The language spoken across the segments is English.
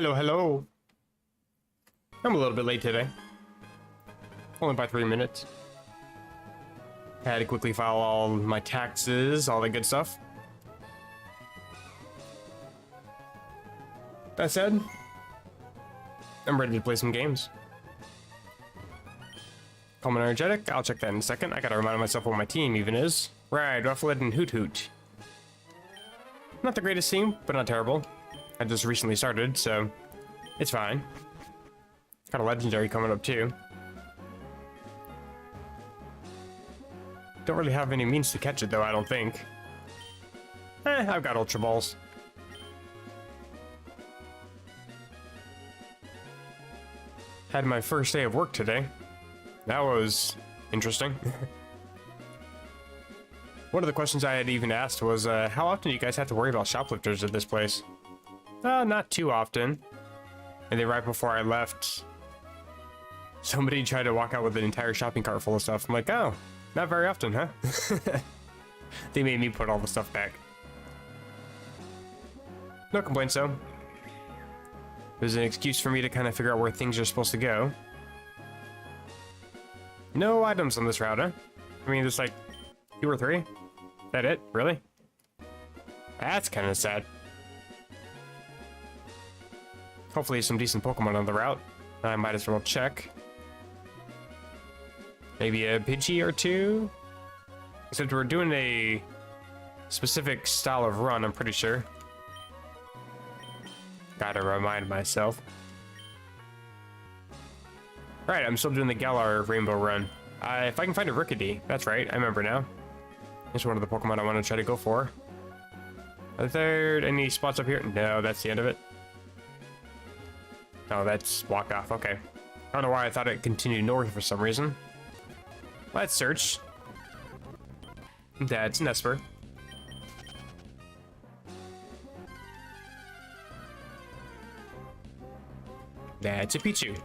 Hello, hello. I'm a little bit late today. Only by 3 minutes. Had to quickly file all my taxes, all that good stuff. That said, I'm ready to play some games. Common energetic, I'll check that in a second. I gotta remind myself what my team even is. Right, Rufflet and Hoot Hoot. Not the greatest team, but not terrible. I just recently started, so it's fine. Got a legendary coming up too. Don't really have any means to catch it though, I don't think. I've got Ultra Balls. Had my first day of work today. That was interesting. One of the questions I had even asked was, how often do you guys have to worry about shoplifters at this place? Not too often. And then right before I left, somebody tried to walk out with an entire shopping cart full of stuff. I'm like, oh, not very often, huh? They made me put all the stuff back. No complaints, though. It was an excuse for me to kind of figure out where things are supposed to go. No items on this route, huh? I mean, there's like 2 or 3. Is that it? Really? That's kind of sad. Hopefully some decent Pokemon on the route. I might as well check. Maybe a Pidgey or 2? Except we're doing a specific style of run, I'm pretty sure. Gotta remind myself. Right, I'm still doing the Galar Rainbow run. If I can find a Rickety, that's right, I remember now. It's one of the Pokemon I want to try to go for. Are there any spots up here? No, that's the end of it. Oh, that's walk off, okay. I don't know why I thought it continued north for some reason. Let's search. That's an Esper. That's a Pichu.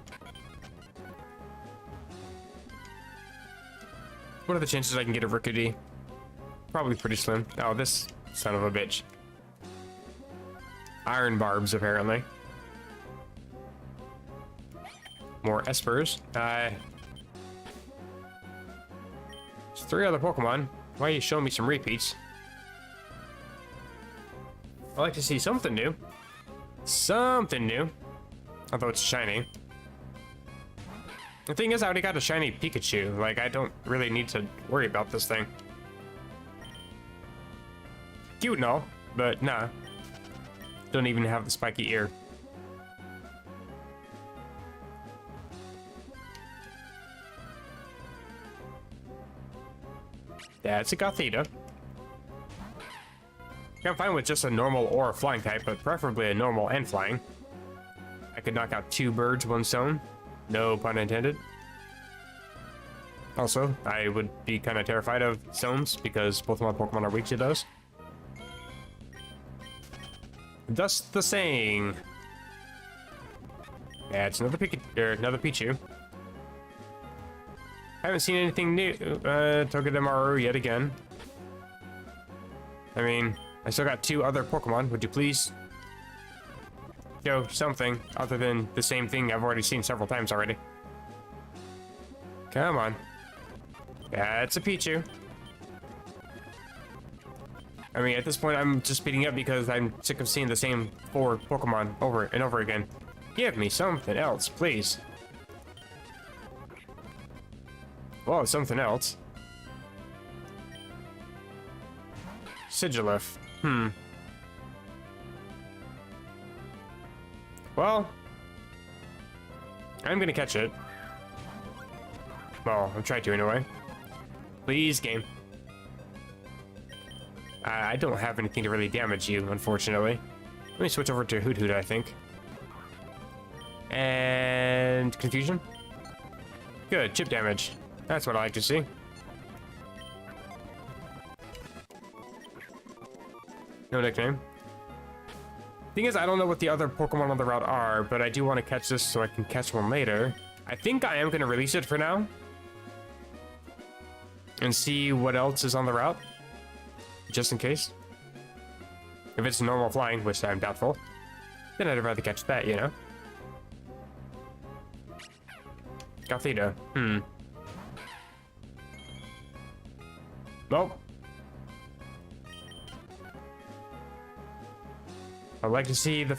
What are the chances I can get a Rickety? Probably pretty slim. Oh, this son of a bitch. Iron Barbs, apparently. More Espers. There's 3 other Pokemon. Why are you showing me some repeats? I like to see something new. Something new. Although it's shiny. The thing is, I already got a shiny Pikachu. Like, I don't really need to worry about this thing. Cute and all, but nah. Don't even have the spiky ear. That's a Gothita. I'm fine with just a normal or a flying type, but preferably a normal and flying. I could knock out 2 birds, 1 stone. No pun intended. Also, I would be kind of terrified of stones because both of my Pokemon are weak to those. Thus the saying. Yeah, it's another Pichu. I haven't seen anything new. Togedemaru yet again. I mean, I still got 2 other Pokemon. Would you please show something other than the same thing I've already seen several times already? Come on. That's a Pichu. I mean, at this point, I'm just speeding up because I'm sick of seeing the same 4 Pokemon over and over again. Give me something else, please. Whoa, something else. Sigilif. Well, I'm gonna catch it. Well, I'll try to anyway. Please, game. I don't have anything to really damage you, unfortunately. Let me switch over to Hoot Hoot, I think. And confusion. Good, chip damage. That's what I like to see. No nickname. Thing is, I don't know what the other Pokemon on the route are, but I do want to catch this so I can catch one later. I think I am going to release it for now. And see what else is on the route. Just in case. If it's normal flying, which I'm doubtful. Then I'd rather catch that, you know? Gothita. Nope. I'd like to see the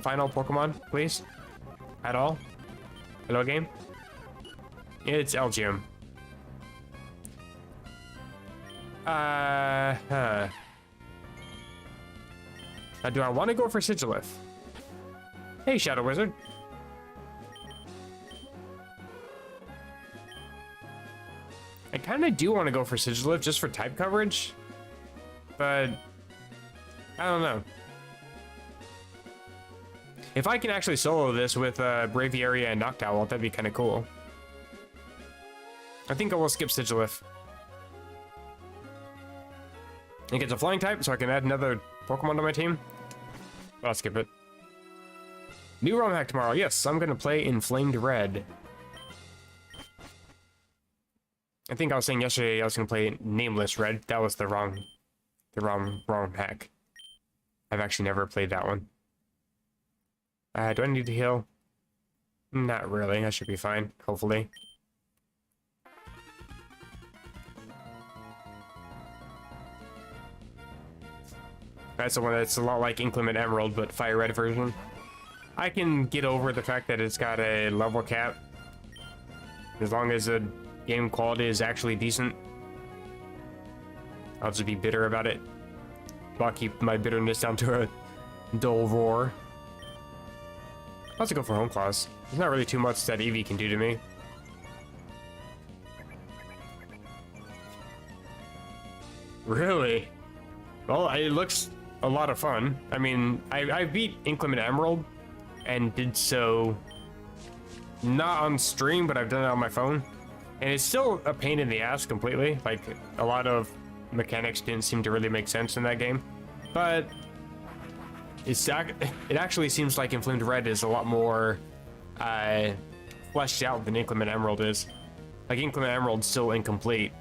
final Pokemon, please. At all. Hello, game. It's Elgium. Do I want to go for Sigilif? Hey, Shadow Wizard. I kind of do want to go for Sigilif just for type coverage, but I don't know. If I can actually solo this with Braviary and Noctowl, that'd be kind of cool. I think I will skip Sigilif. I think it's a flying type, so I can add another Pokemon to my team. I'll skip it. New ROM hack tomorrow. Yes, I'm gonna play Inflamed Red. I think I was saying yesterday I was gonna play Nameless Red. That was the wrong hack. I've actually never played that one. Do I need to heal? Not really. I should be fine, hopefully. That's the one that's a lot like Inclement Emerald, but Fire Red version. I can get over the fact that it's got a level cap. As long as the game quality is actually decent. I'll just be bitter about it. I'll keep my bitterness down to a dull roar. I'll have to go for Home Claws. There's not really too much that Eevee can do to me. Really? Well, it looks a lot of fun. I mean, I beat Inclement Emerald and did so not on stream, but I've done it on my phone. And it's still a pain in the ass completely. Like, a lot of mechanics didn't seem to really make sense in that game. But it actually seems like Inflamed Red is a lot more fleshed out than Inclement Emerald is. Like, Inclement Emerald's still incomplete.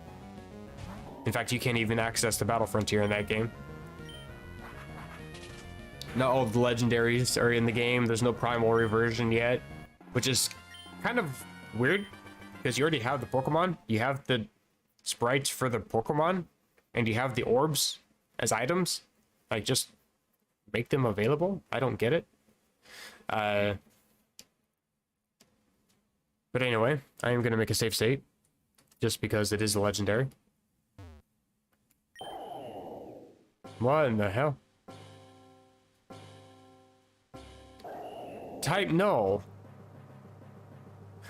In fact, you can't even access the Battle Frontier in that game. Not all the legendaries are in the game. There's no primal reversion yet, which is kind of weird because you already have the Pokemon. You have the sprites for the Pokemon, and you have the orbs as items. Like, just make them available. I don't get it. But anyway, I am going to make a save state just because it is a legendary. What in the hell? Type no.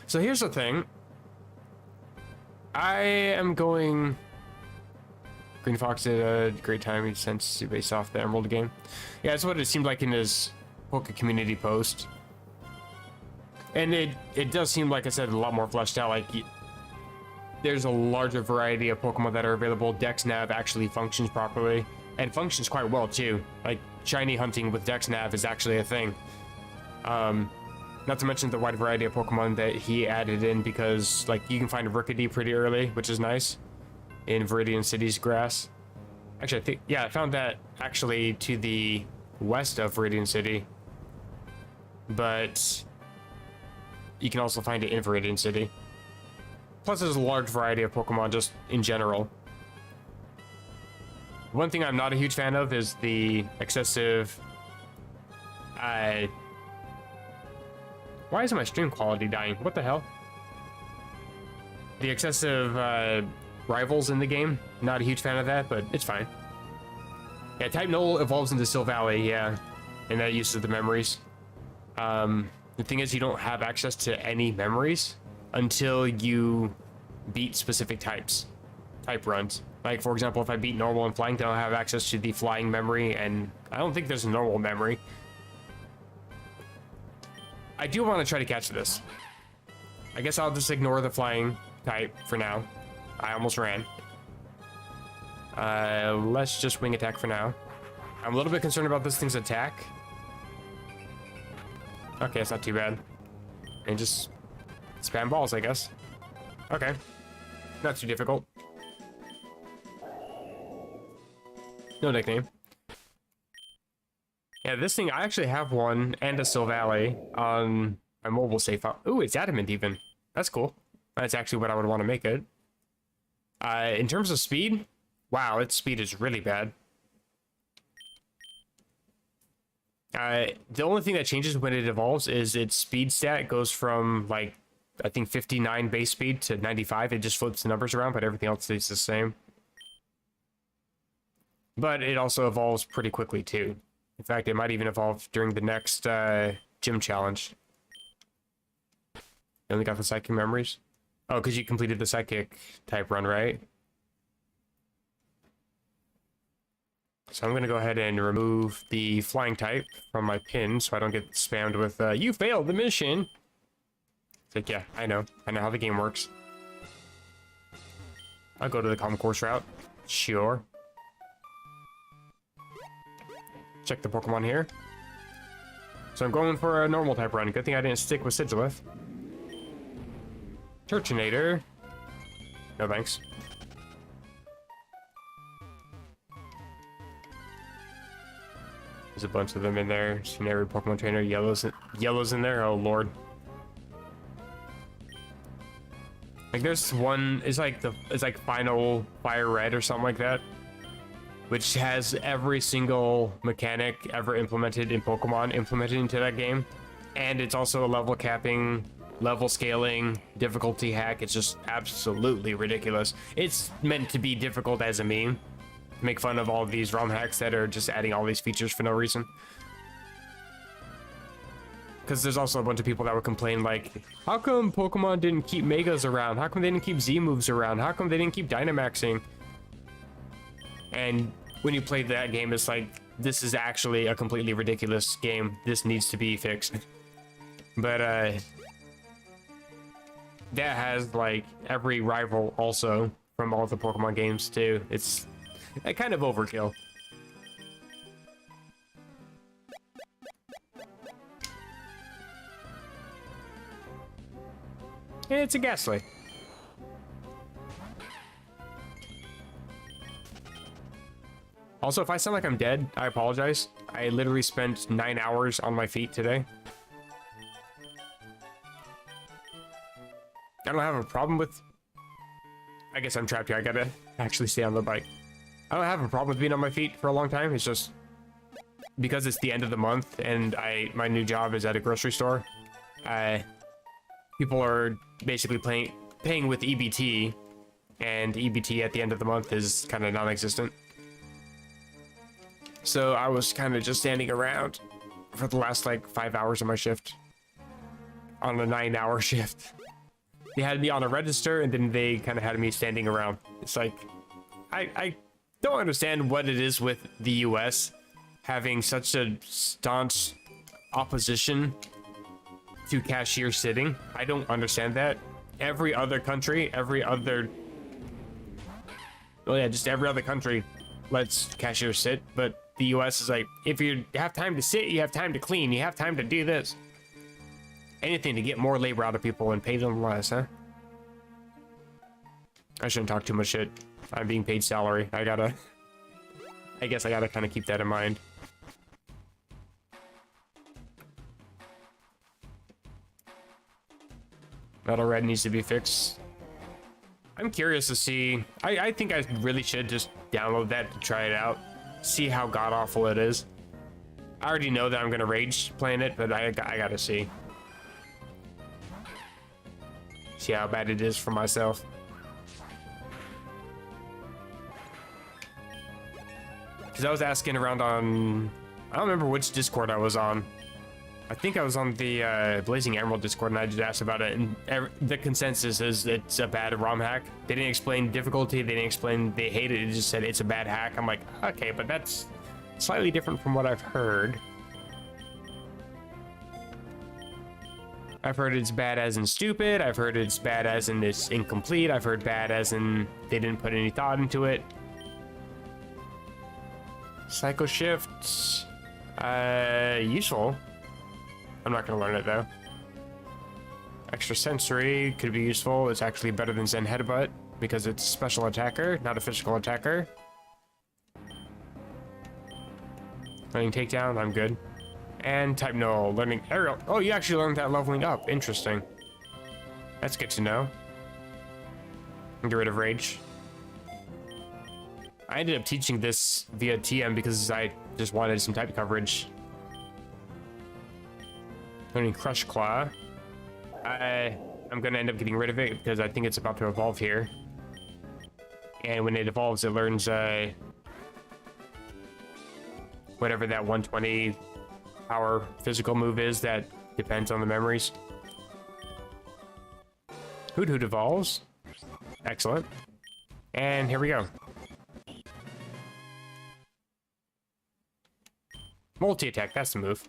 So here's the thing. I am going... Green Fox did a great time since based off the Emerald game. Yeah, that's what it seemed like in his Poke community post. And it does seem, like I said, a lot more fleshed out. Like, there's a larger variety of Pokemon that are available. Dex Nav actually functions properly. And functions quite well, too. Like, shiny hunting with Dex Nav is actually a thing. Not to mention the wide variety of Pokemon that he added in, because, like, you can find a Rookidee pretty early, which is nice, in Viridian City's grass. Actually, I think, yeah, I found that actually to the west of Viridian City. But you can also find it in Viridian City. Plus, there's a large variety of Pokemon just in general. One thing I'm not a huge fan of is the excessive... Why is my stream quality dying? What the hell? The excessive rivals in the game. Not a huge fan of that, but it's fine. Yeah, Type Null evolves into Silvally, yeah. And that uses the memories. The thing is, you don't have access to any memories until you beat specific types. Type runs. Like, for example, if I beat normal and flying, then I'll have access to the flying memory, and I don't think there's a normal memory. I do want to try to catch this. I guess I'll just ignore the flying type for now. I almost ran. Let's just wing attack for now. I'm a little bit concerned about this thing's attack. Okay, it's not too bad. And just spam balls, I guess. Okay. Not too difficult. No nickname. Yeah, this thing, I actually have one and a Still Valley on my mobile save file. Ooh, it's adamant even. That's cool. That's actually what I would want to make it. In terms of speed, wow, its speed is really bad. The only thing that changes when it evolves is its speed stat goes from, like, I think 59 base speed to 95. It just flips the numbers around, but everything else stays the same. But it also evolves pretty quickly, too. In fact, it might even evolve during the next gym challenge. You only got the psychic memories? Oh, because you completed the psychic type run, right? So I'm going to go ahead and remove the flying type from my pin so I don't get spammed with, you failed the mission! It's like, yeah, I know how the game works. I'll go to the common course route. Sure. Check the Pokemon here. So I'm going for a normal type run. Good thing I didn't stick with Sigilith. Turtonator. No thanks. There's a bunch of them in there. Seen every Pokemon trainer. Yellow's in there. Oh lord. Like there's one. It's like Final Fire Red or something like that, which has every single mechanic ever implemented in Pokemon implemented into that game, and it's also a level capping, level scaling, difficulty hack. It's just absolutely ridiculous. It's meant to be difficult as a meme. Make fun of all of these ROM hacks that are just adding all these features for no reason. Because there's also a bunch of people that would complain like, how come Pokemon didn't keep Megas around? How come they didn't keep Z-moves around? How come they didn't keep Dynamaxing? And when you play that game, it's like, this is actually a completely ridiculous game. This needs to be fixed. But, that has, like, every rival also from all the Pokemon games, too. It's a kind of overkill. It's a Ghastly. Also, if I sound like I'm dead, I apologize. I literally spent 9 hours on my feet today. I don't have a problem with... I guess I'm trapped here. I gotta actually stay on the bike. I don't have a problem with being on my feet for a long time. It's just... because it's the end of the month and my new job is at a grocery store. People are basically paying with EBT, and EBT at the end of the month is kind of non-existent. So I was kind of just standing around for the last like 5 hours of my shift on a 9-hour shift. They had me on a register and then they kind of had me standing around. It's like, I don't understand what it is with the US having such a staunch opposition to cashier sitting. I don't understand that. Every other country, just every other country lets cashier sit, but the US is like, if you have time to sit, you have time to clean, you have time to do this. Anything to get more labor out of people and pay them less, huh? I shouldn't talk too much shit. I'm being paid salary. I guess I gotta kind of keep that in mind. Metal Red needs to be fixed. I'm curious to see. I think I really should just download that to try it out. See how god-awful it is. I already know that I'm gonna rage playing it, but I gotta see. See how bad it is for myself. Because I was asking around on... I don't remember which Discord I was on. I think I was on the Blazing Emerald Discord and I just asked about it, and the consensus is it's a bad ROM hack. They didn't explain difficulty, they didn't explain they hate it, it just said it's a bad hack. I'm like, okay, but that's slightly different from what I've heard. I've heard it's bad as in stupid, I've heard it's bad as in it's incomplete, I've heard bad as in they didn't put any thought into it. Psycho Shift, useful. I'm not gonna learn it though. Extra Sensory could be useful. It's actually better than Zen Headbutt because it's a special attacker, not a physical attacker. Learning takedown, I'm good. And type no, learning aerial. Oh, you actually learned that leveling up. Interesting. That's good to know. Get rid of rage. I ended up teaching this via TM because I just wanted some type coverage. Learning Crush Claw. I'm gonna end up getting rid of it because I think it's about to evolve here. And when it evolves, it learns whatever that 120 power physical move is that depends on the memories. Hoot Hoot evolves. Excellent. And here we go. Multi-attack, that's the move.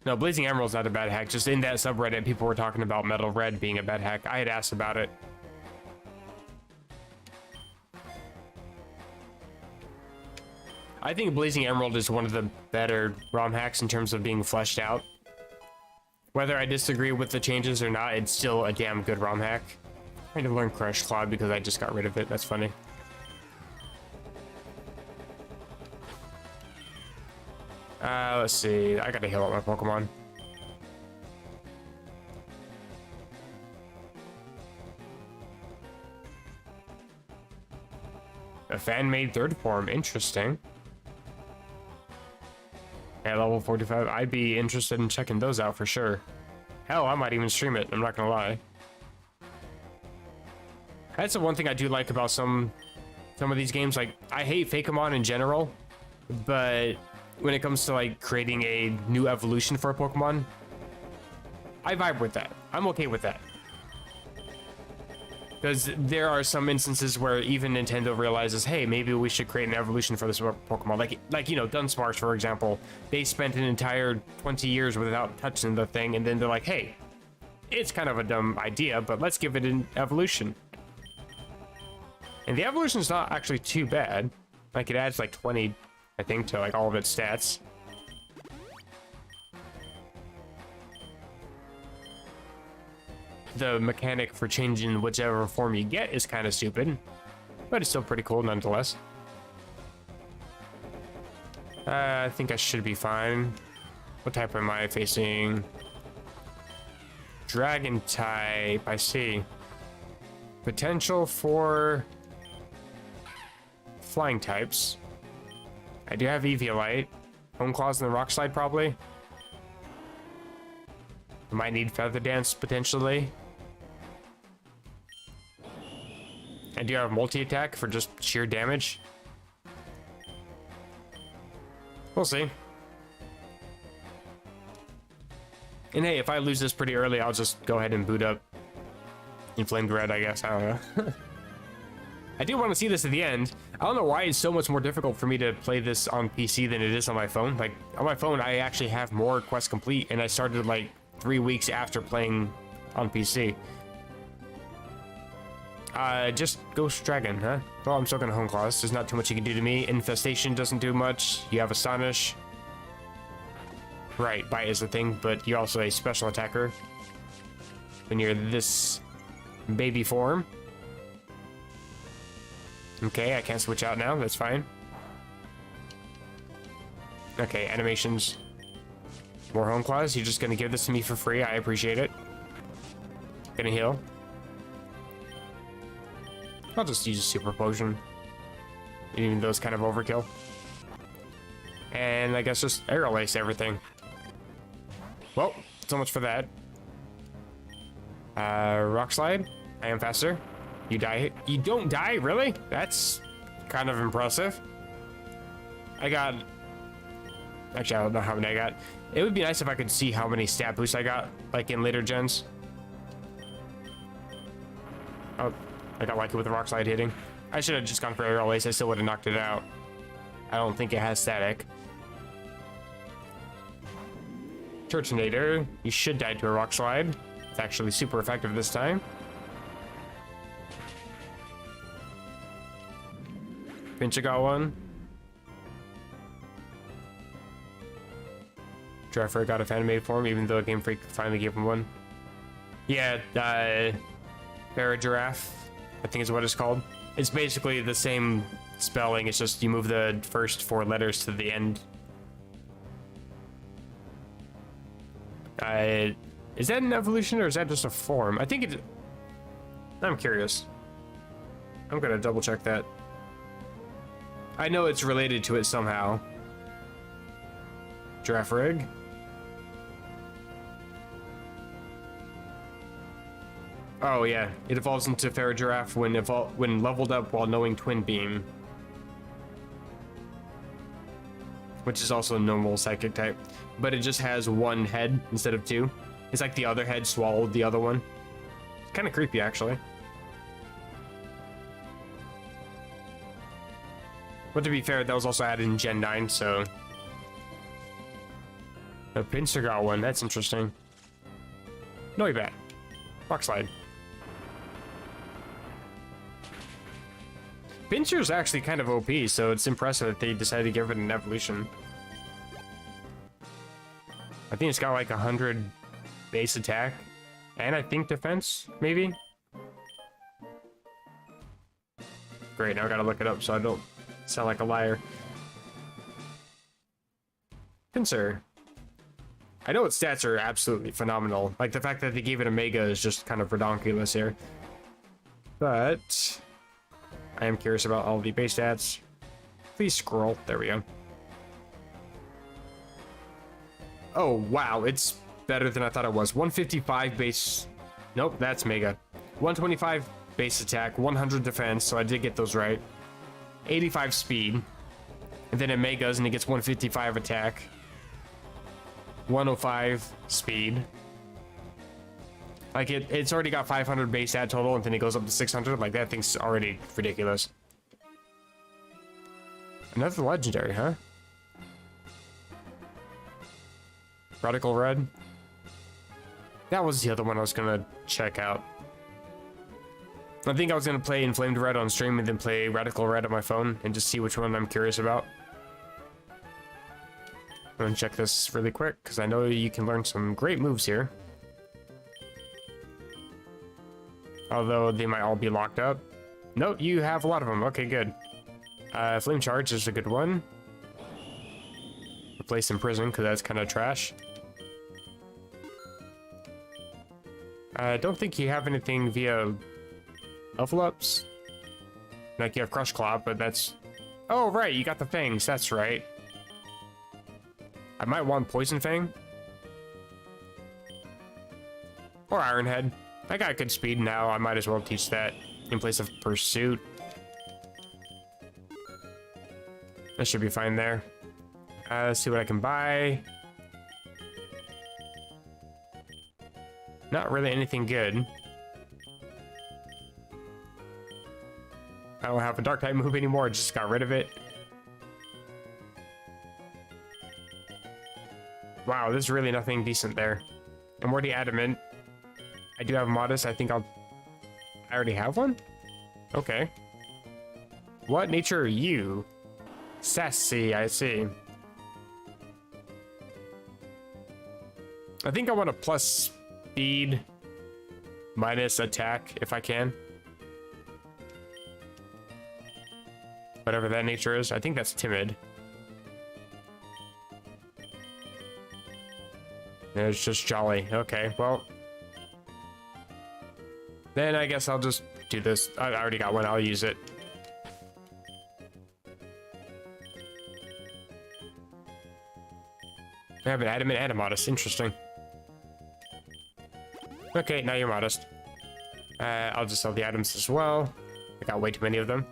No, Blazing Emerald's not a bad hack. Just in that subreddit, people were talking about Metal Red being a bad hack. I had asked about it. I think Blazing Emerald is one of the better ROM hacks in terms of being fleshed out. Whether I disagree with the changes or not, it's still a damn good ROM hack. I had to learn Crush Claw because I just got rid of it. That's funny. Let's see. I gotta heal up my Pokemon. A fan-made third form. Interesting. At level 45, I'd be interested in checking those out for sure. Hell, I might even stream it. I'm not gonna lie. That's the one thing I do like about some of these games. Like, I hate Fakemon in general, but when it comes to like creating a new evolution for a Pokemon, I vibe with that. I'm okay with that. Because there are some instances where even Nintendo realizes, hey, maybe we should create an evolution for this Pokemon. Like you know, Dunsparce, for example. They spent an entire 20 years without touching the thing, and then they're like, hey, it's kind of a dumb idea, but let's give it an evolution. And the evolution's not actually too bad. Like, it adds like 20, I think, to like all of its stats. The mechanic for changing whichever form you get is kind of stupid, but it's still pretty cool nonetheless. I think I should be fine. What type am I facing? Dragon type, I see. Potential for flying types. I do have Eviolite. Home Claws and the Rock Slide, probably. I might need Feather Dance, potentially. I do have multi-attack for just sheer damage. We'll see. And hey, if I lose this pretty early, I'll just go ahead and boot up Inflamed Red, I guess. I don't know. I do want to see this at the end. I don't know why it's so much more difficult for me to play this on PC than it is on my phone. Like, on my phone, I actually have more quests complete, and I started like 3 weeks after playing on PC. Just Ghost Dragon, huh? Well, I'm still gonna Home Claws. There's not too much you can do to me. Infestation doesn't do much. You have Astonish. Right, Bite is the thing, but you're also a special attacker when you're this baby form. Okay, I can't switch out now. That's fine. Okay, animations. More Home Claws. You're just gonna give this to me for free. I appreciate it. Gonna heal. I'll just use a Super Potion. Even though it's kind of overkill. And I guess just Aerial Ace everything. Well, so much for that. Rock Slide. I am faster. You die. You don't die, really? That's kind of impressive. I got... Actually, I don't know how many I got. It would be nice if I could see how many stat boosts I got, like in later gens. Oh, I got lucky with the Rock Slide hitting. I should have just gone for Aerial Ace. I still would have knocked it out. I don't think it has static. Turtonator. You should die to a Rock Slide. It's actually super effective this time. Pincha got one. Dreffer got a fan-made form, even though Game Freak finally gave him one. Yeah, Giraffe. I think is what it's called. It's basically the same spelling, it's just you move the first 4 letters to the end. Is that an evolution or is that just a form? I think it... I'm curious. I'm gonna double check that. I know it's related to it somehow. Giraffe rig. Oh yeah, it evolves into Pharaoh Giraffe when leveled up while knowing Twin Beam. Which is also a normal psychic type. But it just has 1 head instead of 2. It's like the other head swallowed the other one. It's kind of creepy, actually. But to be fair, that was also added in Gen 9, so... A Pinsir got one, that's interesting. Noibat. Rock Slide. Pinsir's actually kind of OP, so it's impressive that they decided to give it an evolution. I think it's got like 100 base attack, and I think defense, maybe? Great, now I gotta look it up so I don't sound like a liar. Pinsir. I know its stats are absolutely phenomenal. Like, the fact that they gave it a Mega is just kind of redonkulous here. But... I am curious about all the base stats. Please scroll. There we go. Oh, wow. It's better than I thought it was. 155 base... Nope, that's Mega. 125 base attack, 100 defense, so I did get those right. 85 speed. And then it Megas and it gets 155 attack. 105 speed. Like, it's already got 500 base stat total, and then it goes up to 600. Like, that thing's already ridiculous. Another legendary, huh? Radical Red. That was the other one I was gonna check out. I think I was gonna play Inflamed Red on stream and then play Radical Red on my phone and just see which one I'm curious about. I'm gonna check this really quick, because I know you can learn some great moves here. Although they might all be locked up. Nope, you have a lot of them. Okay, good. Flame Charge is a good one. Replace Imprison, because that's kind of trash. I don't think you have anything via level ups. Like you have Crush Claw, but that's... Oh, right, you got the Fangs, that's right. I might want Poison Fang. Or Iron Head. I got good speed now, I might as well teach that in place of Pursuit. That should be fine there. Let's see what I can buy. Not really anything good. I don't have a Dark type move anymore, I just got rid of it. Wow, there's really nothing decent there. I'm already adamant. I do have Modest, I think I already have one? Okay. What nature are you? Sassy, I see. I think I want a plus speed minus attack if I can. Whatever that nature is. I think that's timid. And it's just jolly. Okay, well. Then I guess I'll just do this. I already got one, I'll use it. I have an Adamant and a Modest, interesting. Okay, now you're Modest. I'll just sell the items as well. I got way too many of them.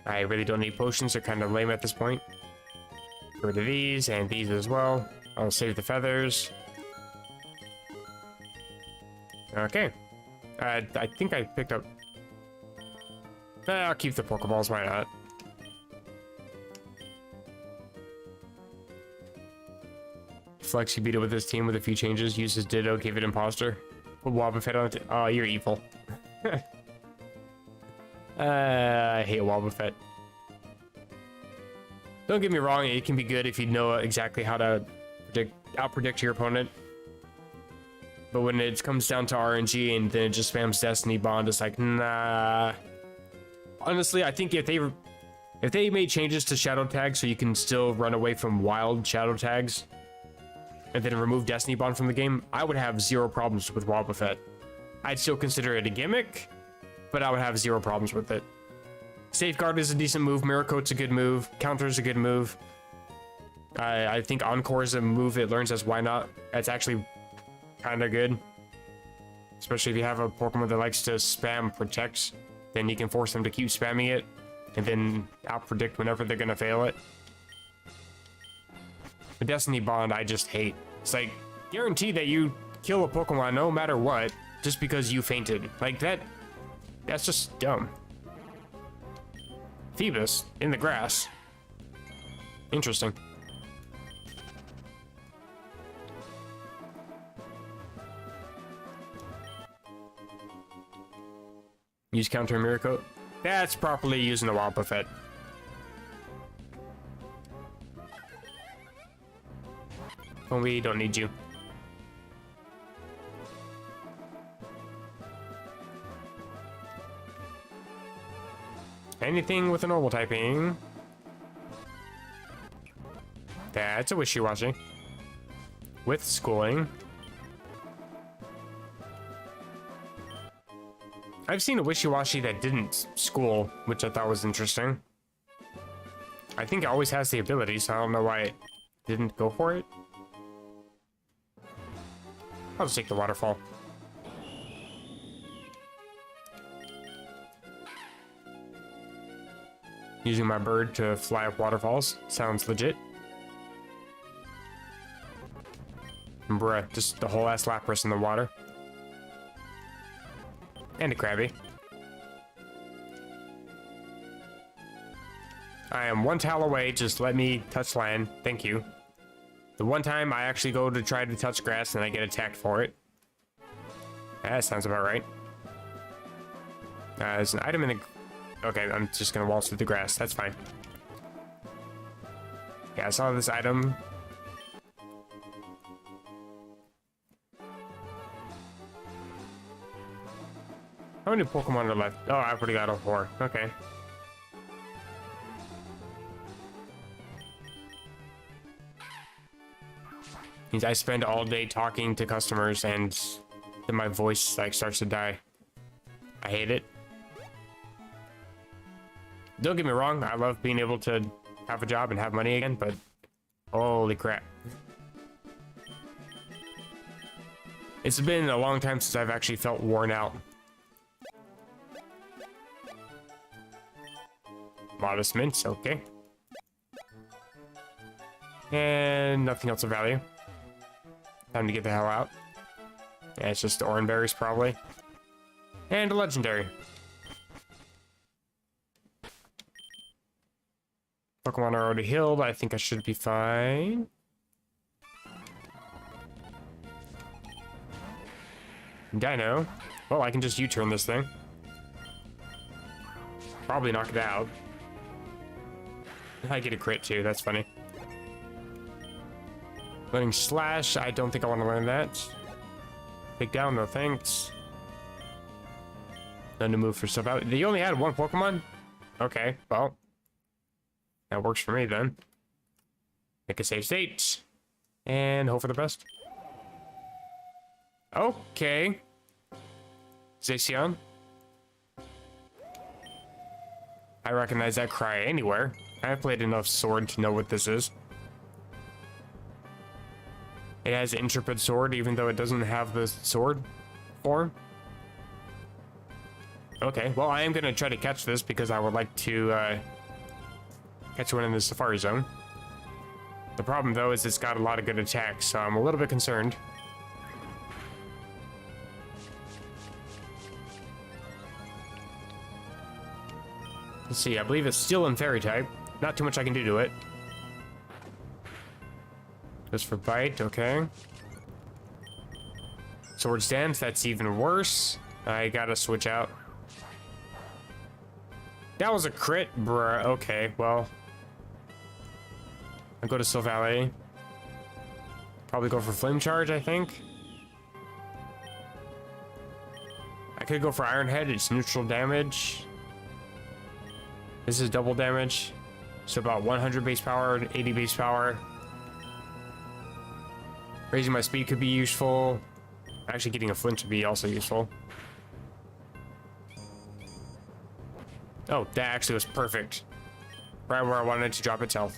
I really don't need potions, they're kind of lame at this point. Get rid of these and these as well. I'll save the feathers. Okay. I think I picked up... I'll keep the Pokeballs, why not? Flex, he beat it with his team with a few changes. Uses Ditto, gave it Imposter. Put Wobbuffet on it. Oh, you're evil. I hate Wobbuffet. Don't get me wrong, it can be good if you know exactly how to out-predict your opponent. But when it comes down to RNG and then it just spams Destiny Bond, it's like, nah. Honestly, I think if they made changes to shadow tags so you can still run away from wild shadow tags and then remove Destiny Bond from the game, I would have zero problems with Wobbuffet. I'd still consider it a gimmick, but I would have zero problems with it. Safeguard is a decent move. Mirror Coat's a good move. Counter is a good move. I think Encore is a move it learns as Why Not. That's actually kind of good. Especially if you have a Pokemon that likes to spam Protect, then you can force them to keep spamming it and then out-predict whenever they're going to fail it. The Destiny Bond, I just hate. It's like, guarantee that you kill a Pokemon no matter what just because you fainted. Like, that's just dumb. Phoebus in the grass. Interesting. Use Counter and Mirror Coat. That's properly using the Wobbuffet. But we don't need you. Anything with a normal typing. That's a wishy-washy. With schooling. I've seen a wishy-washy that didn't school, which I thought was interesting. I think it always has the ability, so I don't know why it didn't go for it. I'll just take the waterfall. Using my bird to fly up waterfalls. Sounds legit. Bruh, just the whole ass Lapras in the water. And a Krabby. I am one towel away, just let me touch land. Thank you. The one time I actually go to try to touch grass and I get attacked for it. That sounds about right. There's an item in the... Okay, I'm just gonna waltz through the grass. That's fine. Yeah, I saw this item. How many Pokemon are left? Oh, I've already got all 4. Okay. Means I spend all day talking to customers and then my voice like starts to die. I hate it. Don't get me wrong, I love being able to have a job and have money again, but holy crap. It's been a long time since I've actually felt worn out. Modest mints, okay. And nothing else of value. Time to get the hell out. Yeah, it's just orange berries probably. And a legendary. Pokemon are already healed. I think I should be fine. Dino. Well, I can just U-turn this thing. Probably knock it out. I get a crit too, that's funny. Learning Slash, I don't think I want to learn that. Take down, no thanks. None to move for stuff out. You only had one Pokemon? Okay, well. That works for me then. Make a save state. And hope for the best. Okay. Zacian. I recognize that cry anywhere. I've played enough Sword to know what this is. It has Intrepid Sword, even though it doesn't have the sword form. Okay, well, I am going to try to catch this because I would like to catch one in the Safari Zone. The problem, though, is it's got a lot of good attacks, so I'm a little bit concerned. Let's see, I believe it's still in Fairy type. Not too much I can do to it. Just for bite, okay. Sword Stance, that's even worse. I gotta switch out. That was a crit, bruh. Okay, well. I'll go to Silvally. Probably go for Flame Charge, I think. could go for Iron Head. It's neutral damage. This is double damage. So about 100 base power, 80 base power. Raising my speed could be useful. Actually, getting a flinch would be also useful. Oh, that actually was perfect. Right where I wanted it to drop its health.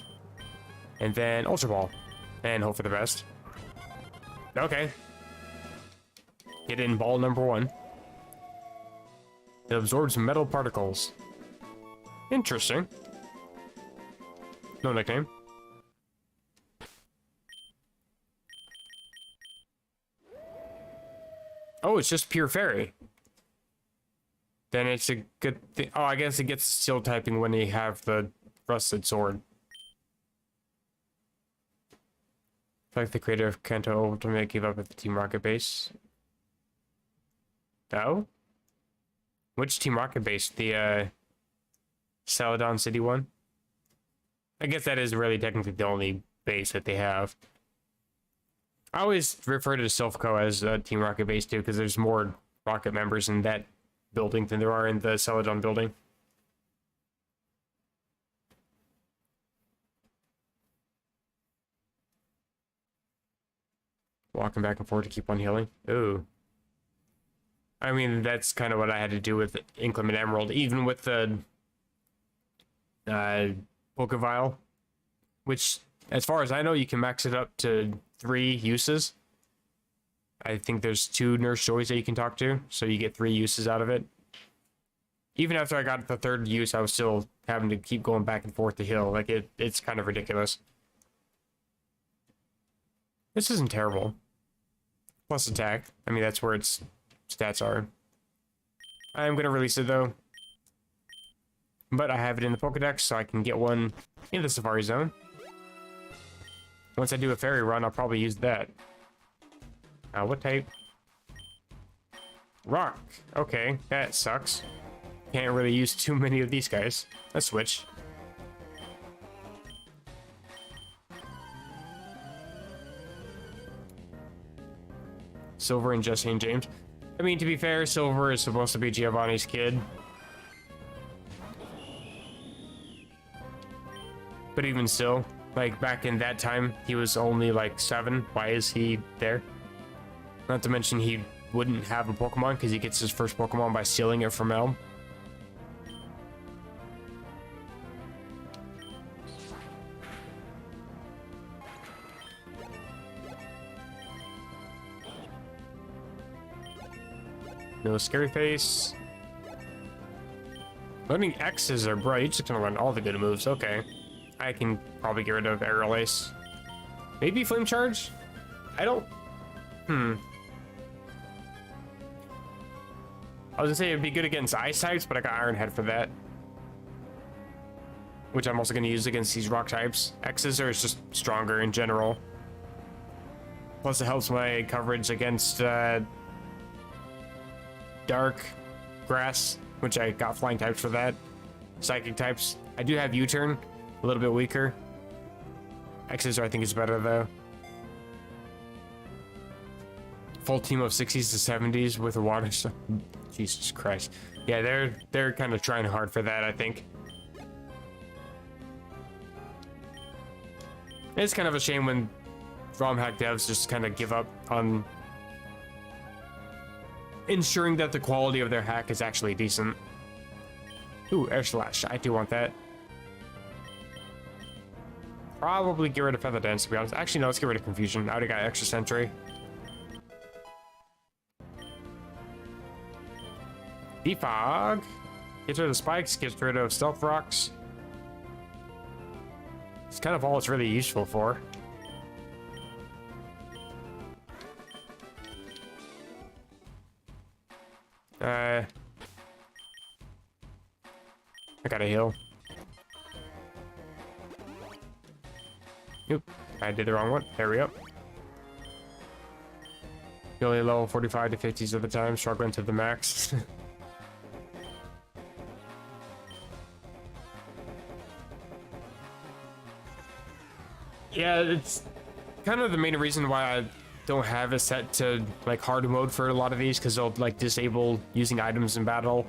And then Ultra Ball. And hope for the best. Okay. Get in ball number 1. It absorbs metal particles. Interesting. No nickname. Oh, it's just pure fairy. Then it's a good thing. Oh, I guess it gets steel typing when you have the rusted sword. Like the creator of Kanto ultimately gave up at the Team Rocket base. Oh? Which Team Rocket base? The Saladon City one? I guess that is really technically the only base that they have. I always refer to Silphco as Team Rocket base too, because there's more Rocket members in that building than there are in the Celadon building. Walking back and forth to keep on healing. Ooh. I mean, that's kind of what I had to do with Inclement Emerald, even with the Pokevile, which, as far as I know, you can max it up to 3 uses. I think there's 2 Nurse Joys that you can talk to, so you get 3 uses out of it. Even after I got the 3rd use, I was still having to keep going back and forth to heal. Like, it's kind of ridiculous. This isn't terrible. Plus attack. I mean, that's where its stats are. I am going to release it, though. But I have it in the Pokedex, so I can get one in the Safari Zone. Once I do a fairy run, I'll probably use that. What type? Rock. Okay, that sucks. Can't really use too many of these guys. Let's switch. Silver and Jesse and James. I mean, to be fair, Silver is supposed to be Giovanni's kid. But even still, like, back in that time, he was only, like, 7. Why is he there? Not to mention he wouldn't have a Pokemon because he gets his first Pokemon by stealing it from Elm. No scary face. Loading X's are bro, you're just gonna run all the good moves. Okay. I can probably get rid of Aerial Ace. Maybe Flame Charge? I don't... I was gonna say it'd be good against Ice types, but I got Iron Head for that. Which I'm also gonna use against these rock types. X's are just stronger in general. Plus it helps my coverage against Dark, Grass, which I got flying types for that. Psychic types. I do have U-Turn, a little bit weaker. X's I think is better though. Full team of 60s to 70s with a water. Jesus Christ. Yeah, they're kind of trying hard for that, I think. It's kind of a shame when ROM hack devs just kind of give up on ensuring that the quality of their hack is actually decent. Ooh, Air Slash. I do want that. Probably get rid of Feather Dance, to be honest. Actually, no, let's get rid of Confusion. I already got Extra Sentry. Defog. Gets rid of Spikes, gets rid of Stealth Rocks. It's kind of all it's really useful for. I gotta heal. Oop, I did the wrong one. There we go. Only level 45 to 50s at the time, struggling to the max. Yeah, it's kind of the main reason why I don't have it set to like hard mode for a lot of these because they'll like disable using items in battle.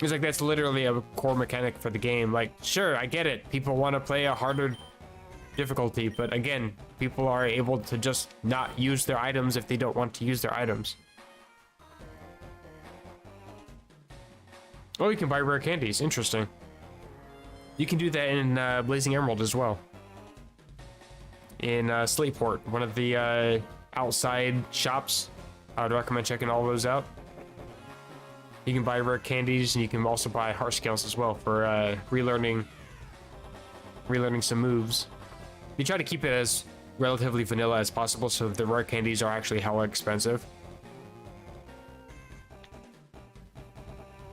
It's like that's literally a core mechanic for the game. Like, sure, I get it. People want to play a harder difficulty, but again, people are able to just not use their items if they don't want to use their items. Oh, you can buy rare candies. Interesting. You can do that in Blazing Emerald as well. In Slateport, one of the outside shops. I would recommend checking all those out. You can buy rare candies, and you can also buy heart scales as well for relearning some moves. You try to keep it as relatively vanilla as possible, so the rare candies are actually hella expensive.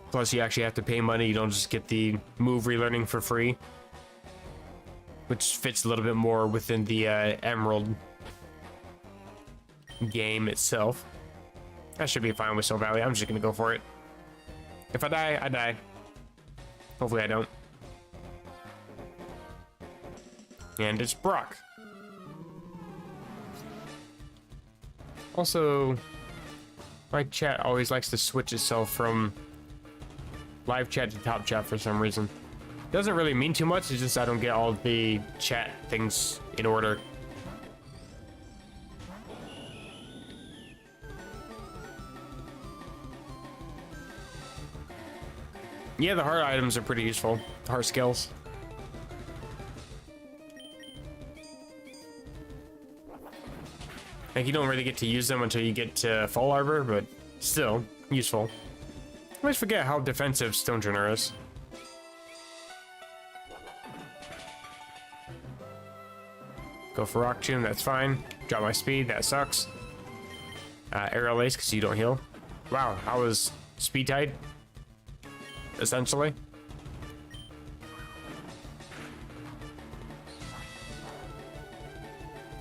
Plus, you actually have to pay money. You don't just get the move relearning for free, which fits a little bit more within the Emerald game itself. That should be fine with Soul Valley. I'm just gonna go for it. If I die, I die. Hopefully I don't. And it's Brock. Also, my chat always likes to switch itself from live chat to top chat for some reason. Doesn't really mean too much, it's just I don't get all the chat things in order. Yeah, the heart items are pretty useful. Heart skills. Like, you don't really get to use them until you get to full arbor, but still, useful. I always forget how defensive Stonejourner is. Go for Rock Tomb, that's fine. Drop my speed, that sucks. Arrow Lace, because you don't heal. Wow, I was speed tied. Essentially.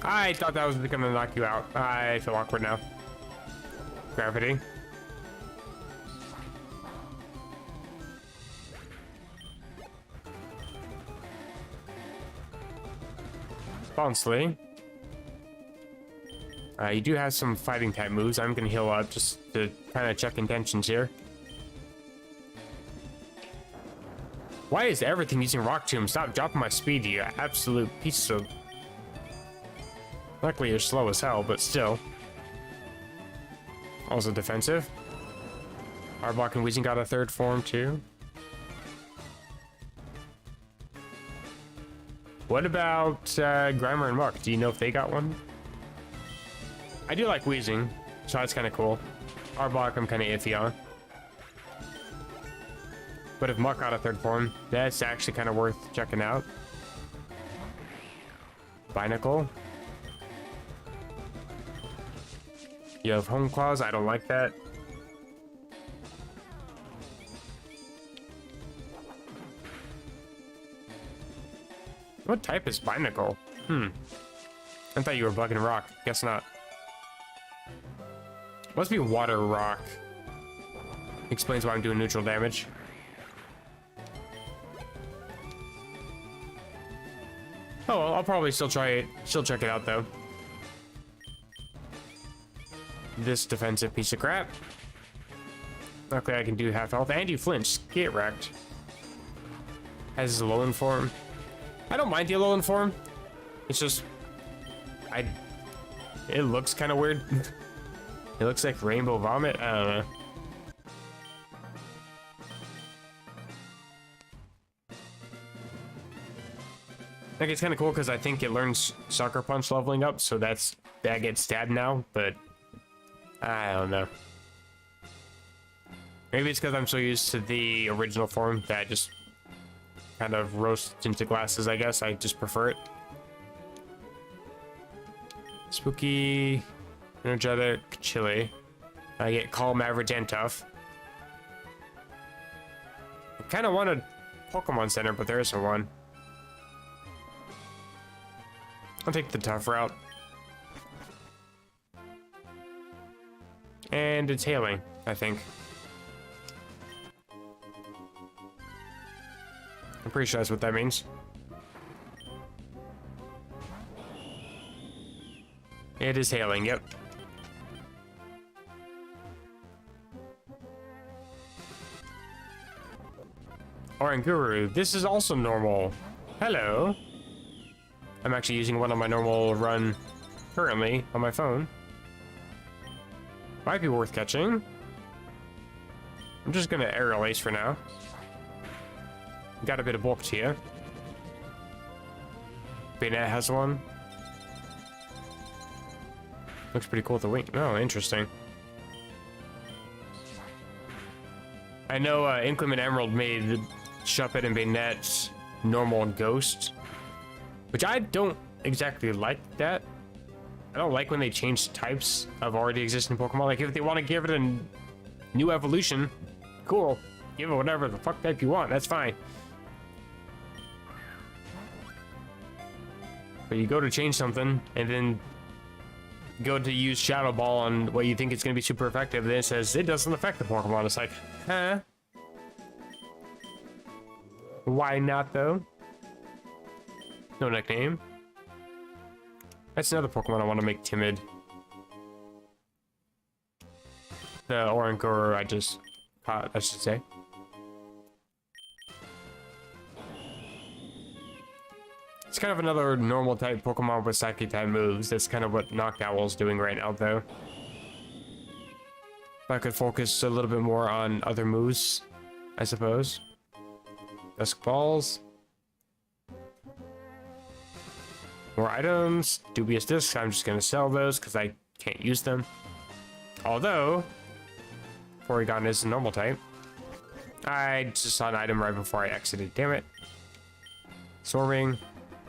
I thought that was gonna knock you out. I feel awkward now. Gravity. Bounceley. You do have some fighting type moves. I'm gonna heal up just to kind of check intentions here. Why is everything using Rock Tomb? Stop dropping my speed, you absolute piece of... Luckily you're slow as hell, but still. Also defensive. Arbok and Weezing got a third form too. What about Grimer and Muck? Do you know if they got one? I do like Weezing, so that's kind of cool. Arbok I'm kind of iffy on. But if Muck got a third form, that's actually kind of worth checking out. Binacle. You have Home Claws, I don't like that. What type is Binacle? I thought you were bugging rock. Guess not. Must be water rock. Explains why I'm doing neutral damage. Oh, well, I'll probably still try it. Still check it out though. This defensive piece of crap. Luckily I can do half health and you flinch. Get wrecked. Has his Alolan form. I don't mind the Alolan form. It's just... It looks kind of weird. It looks like Rainbow Vomit. I don't know. Like, it's kind of cool because I think it learns Sucker Punch leveling up, so that gets stabbed now, but I don't know. Maybe it's because I'm so used to the original form that I just kind of roast into glasses, I guess. I just prefer it. Spooky, Energetic, Chili. I get Calm, Average, and Tough. I kind of want a Pokemon Center, but there isn't one. I'll take the tough route. And it's hailing, I think. I'm pretty sure that's what that means. It is hailing, yep. Oranguru, this is also normal. Hello. I'm actually using one on my normal run currently on my phone. Might be worth catching. I'm just gonna aerial ace for now. Got a bit of bulk to you. Bayonet has one. Looks pretty cool with the wing. Oh, interesting. I know Inclement Emerald made Shuppet and Bayonet normal and ghost, which I don't exactly like that. I don't like when they change types of already existing Pokemon. Like, if they want to give it a new evolution, cool. Give it whatever the fuck type you want. That's fine. But you go to change something, and then go to use Shadow Ball on what you think is going to be super effective, and then it says it doesn't affect the Pokemon. It's like, huh? Why not, though? No nickname. That's another Pokemon I want to make timid. The Oranguru I just caught, I should say. It's kind of another normal type Pokemon with Psychic type moves. That's kind of what Noctowl's doing right now, though. If I could focus a little bit more on other moves, I suppose. Dusk Balls. More items. Dubious Discs. I'm just going to sell those because I can't use them. Although, Porygon is a normal type. I just saw an item right before I exited. Damn it. Soaring.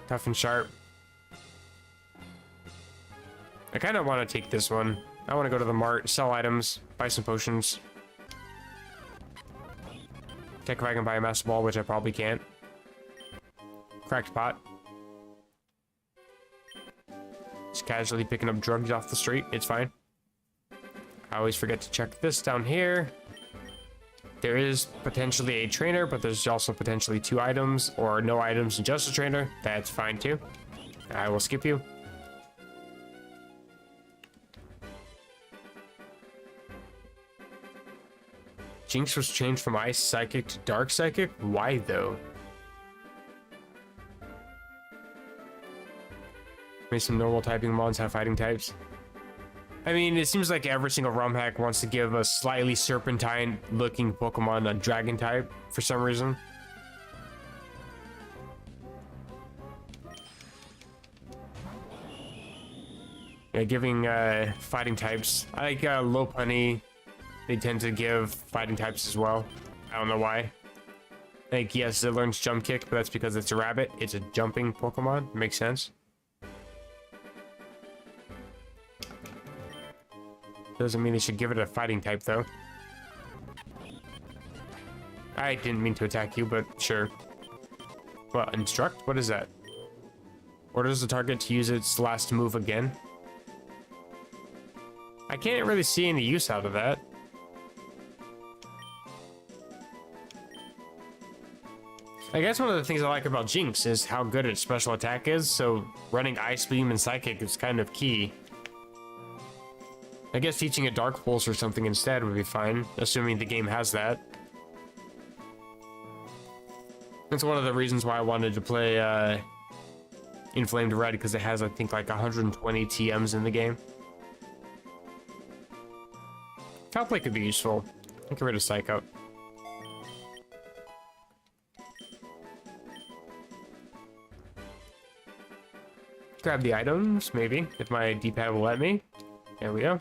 Tough and Sharp. I kind of want to take this one. I want to go to the mart, sell items, buy some potions. Check if I can buy a Master Ball, which I probably can't. Cracked Pot. Just casually picking up drugs off the street. It's fine. I always forget to check this down here. There is potentially a trainer, but there's also potentially 2 items, or no items and just a trainer. That's fine too. I will skip you. Jinx was changed from Ice Psychic to Dark Psychic? Why though? Maybe some normal typing mons have fighting types. I mean, it seems like every single ROM hack wants to give a slightly serpentine-looking Pokemon a dragon type for some reason. Yeah, giving fighting types. I like Lopunny. They tend to give fighting types as well. I don't know why. Like, yes, it learns Jump Kick, but that's because it's a rabbit. It's a jumping Pokemon. Makes sense. Doesn't mean they should give it a fighting type, though. I didn't mean to attack you, but sure. Well, instruct? What is that? Orders the target to use its last move again. I can't really see any use out of that. I guess one of the things I like about Jinx is how good its special attack is, so running Ice Beam and Psychic is kind of key. I guess teaching a Dark Pulse or something instead would be fine, assuming the game has that. That's one of the reasons why I wanted to play Inflamed Red, because it has, I think, like 120 TMs in the game. Foul Play could be useful. Get rid of Psych Up. Grab the items, maybe, if my D-pad will let me. There we go.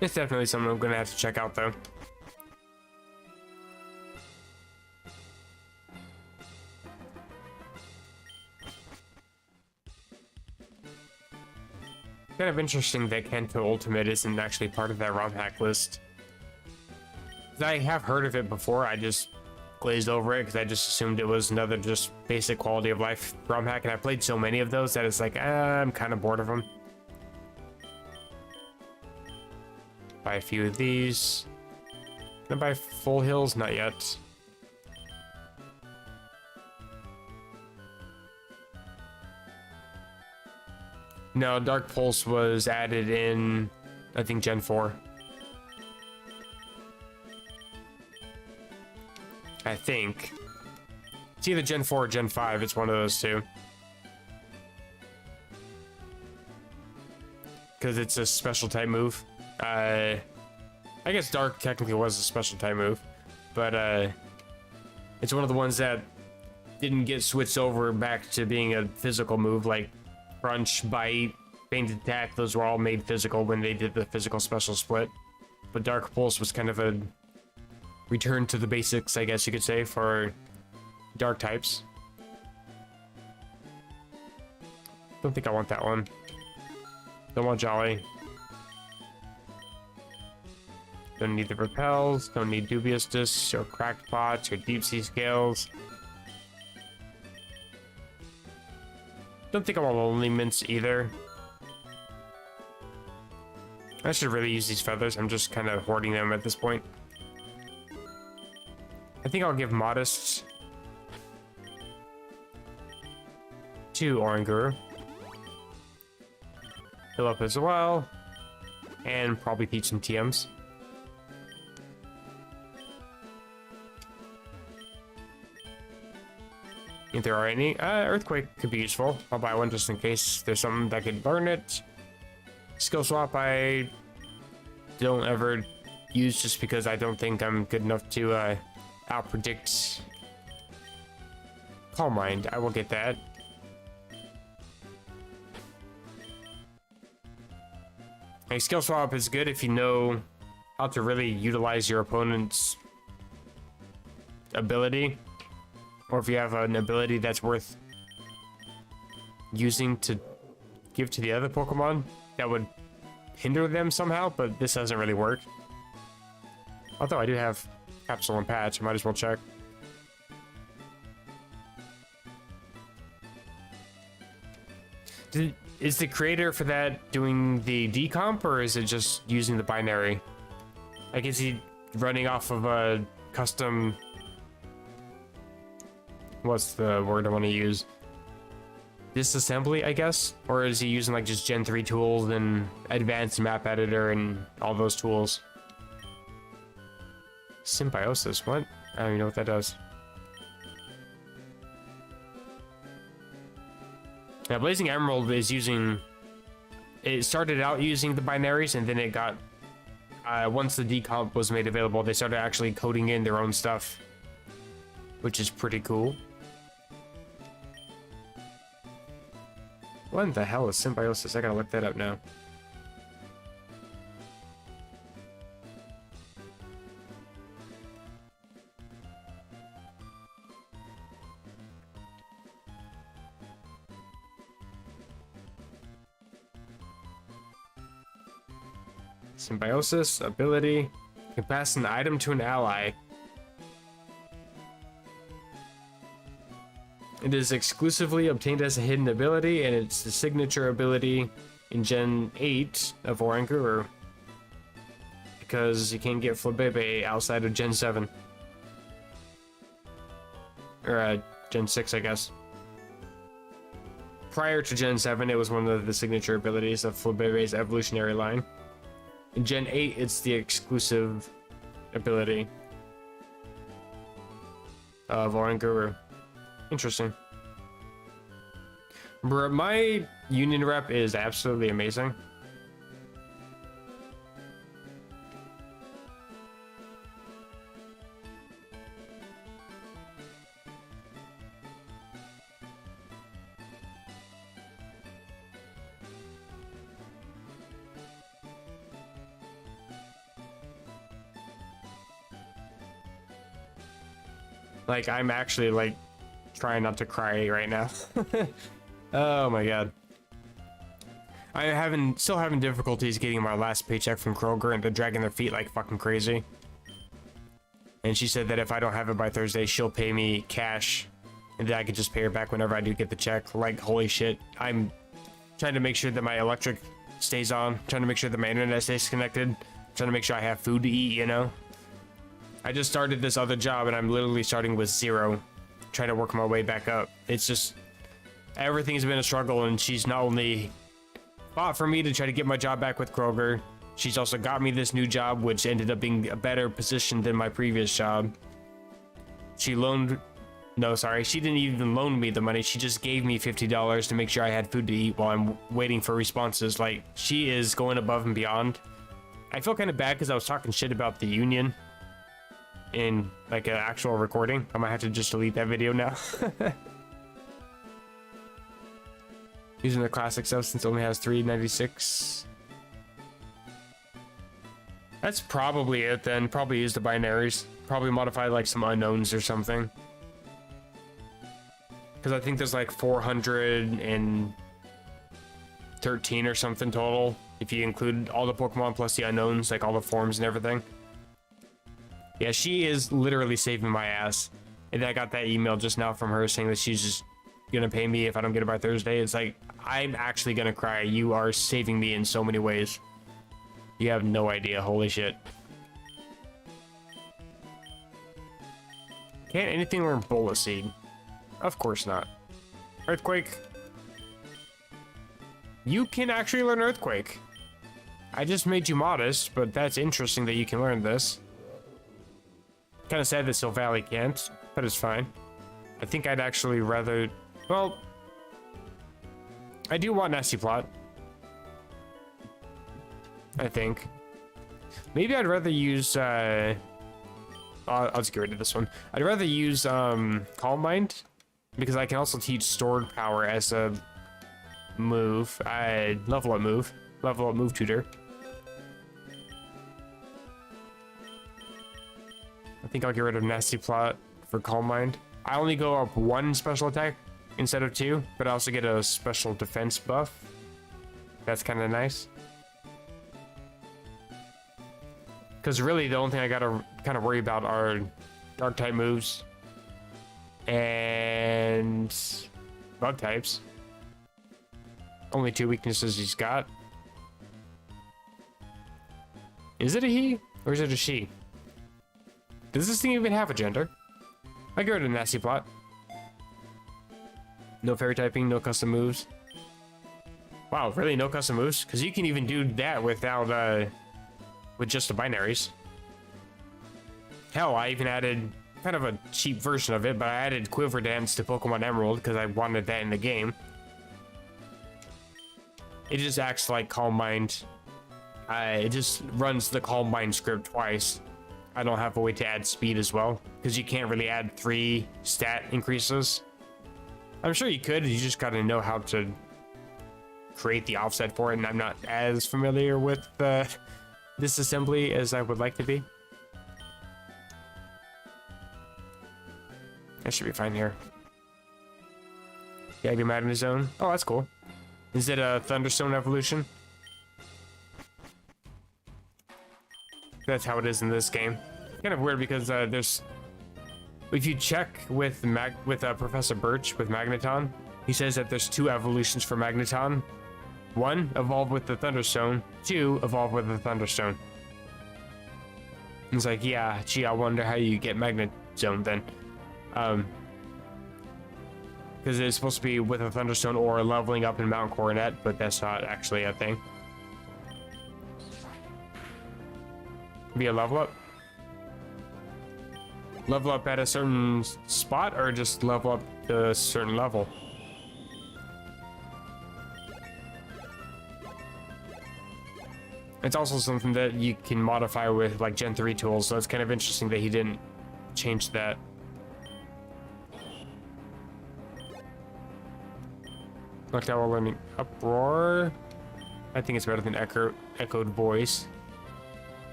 It's definitely something I'm gonna have to check out, though. Kind of interesting that Kanto Ultimate isn't actually part of that ROM hack list. I have heard of it before, I just glazed over it because I just assumed it was another just basic quality of life ROM hack, and I played so many of those that it's like, I'm kind of bored of them. Buy a few of these. Can I buy full heals? Not yet. No, Dark Pulse was added in, I think, Gen 4. I think. It's either Gen 4 or Gen 5. It's one of those two. Because it's a special type move. I guess Dark technically was a special type move. But it's one of the ones that didn't get switched over back to being a physical move. Like Crunch, Bite, Faint Attack. Those were all made physical when they did the physical special split. But Dark Pulse was kind of a return to the basics, I guess you could say, for dark types. Don't think I want that one. Don't want Jolly. Don't need the repels. Don't need Dubious Discs or Cracked Pots or Deep Sea Scales. Don't think I want Lonely Mints either. I should really use these feathers. I'm just kind of hoarding them at this point. I think I'll give Modest to Oranguru. Fill up as well. And probably teach some TMs. If there are any, Earthquake could be useful. I'll buy one just in case there's something that could learn it. Skill Swap I don't ever use just because I don't think I'm good enough to outpredict Calm Mind. I will get that. A Skill Swap is good if you know how to really utilize your opponent's ability, or if you have an ability that's worth using to give to the other Pokemon that would hinder them somehow, but this doesn't really work. Although I do have Capsule and Patch, I might as well check. Is the creator for that doing the decomp, or is it just using the binary? Like, is he running off of a custom... What's the word I want to use? Disassembly, I guess? Or is he using like just Gen 3 tools and advanced map editor and all those tools? Symbiosis, what? I don't even know what that does. Now, Blazing Emerald is using... It started out using the binaries, and then it got... once the decomp was made available, they started actually coding in their own stuff. Which is pretty cool. What the hell is Symbiosis? I gotta look that up now. Symbiosis, ability, can pass an item to an ally. It is exclusively obtained as a hidden ability, and it's the signature ability in Gen 8 of Oranguru. Because you can't get Flabebe outside of Gen 7. Or Gen 6, I guess. Prior to Gen 7, it was one of the signature abilities of Flabebe's evolutionary line. In Gen 8, it's the exclusive ability of Oranguru. Interesting. Bro, my union rep is absolutely amazing. Like, I'm actually like trying not to cry right now. Oh my god. Still having difficulties getting my last paycheck from Kroger, and they're dragging their feet like fucking crazy. And she said that if I don't have it by Thursday, she'll pay me cash, and then I could just pay her back whenever I do get the check. Like, holy shit. I'm trying to make sure that my electric stays on, trying to make sure that my internet stays connected, trying to make sure I have food to eat, you know? I just started this other job and I'm literally starting with 0, trying to work my way back up. It's just, everything's been a struggle, and she's not only fought for me to try to get my job back with Kroger, she's also got me this new job, which ended up being a better position than my previous job. She loaned, no, sorry, she didn't even loan me the money. She just gave me $50 to make sure I had food to eat while I'm waiting for responses. Like, she is going above and beyond. I feel kind of bad because I was talking shit about the union in like an actual recording. I might have to just delete that video now. Using the classic substance only has 396. That's probably it then. Probably use the binaries. Probably modify like some unknowns or something. Because I think there's like 413 or something total. If you include all the Pokemon plus the unknowns, like all the forms and everything. Yeah, she is literally saving my ass. And I got that email just now from her saying that she's just gonna pay me if I don't get it by Thursday. It's like, I'm actually gonna cry. You are saving me in so many ways. You have no idea. Holy shit. Can't anything learn Bullet Seed? Of course not. Earthquake. You can actually learn Earthquake. I just made you modest, but that's interesting that you can learn this. Kind of sad that Silvally can't, but it's fine. I think I'd actually rather... Well... I do want Nasty Plot. I think. Maybe I'd rather use... I'll just get rid of this one. I'd rather use Calm Mind, because I can also teach Stored Power as a move. Level up move tutor. I think I'll get rid of Nasty Plot for Calm Mind. I only go up 1 special attack instead of 2, but I also get a special defense buff. That's kind of nice. Because really the only thing I gotta kind of worry about are dark type moves and bug types. Only 2 weaknesses he's got. Is it a he or is it a she? Does this thing even have a gender? I get rid of Nasty Plot. No fairy typing, no custom moves. Wow, really no custom moves? Because you can even do that without with just the binaries. Hell, I even added kind of a cheap version of it, but I added Quiver Dance to Pokemon Emerald because I wanted that in the game. It just acts like Calm Mind. It just runs the Calm Mind script twice. I don't have a way to add speed as well, because you can't really add 3 stat increases. I'm sure you could, you just gotta know how to create the offset for it, and I'm not as familiar with this assembly as I would like to be. That should be fine here. Yeah, be Magnet Zone. Oh, that's cool. Is it a Thunderstone evolution? That's how it is in this game. Kind of weird because there's... If you check with Professor Birch with Magneton, he says that there's 2 evolutions for Magneton. 1, evolve with the Thunderstone. 2, evolve with the Thunderstone. It's like, yeah, gee, I wonder how you get Magnet Zone then. Because it's supposed to be with a Thunderstone or leveling up in Mount Coronet, but that's not actually a thing. Be a level up? Level up at a certain spot or just level up to a certain level? It's also something that you can modify with like Gen 3 tools, so it's kind of interesting that he didn't change that. Looked out while learning Uproar. I think it's better than Echoed Voice.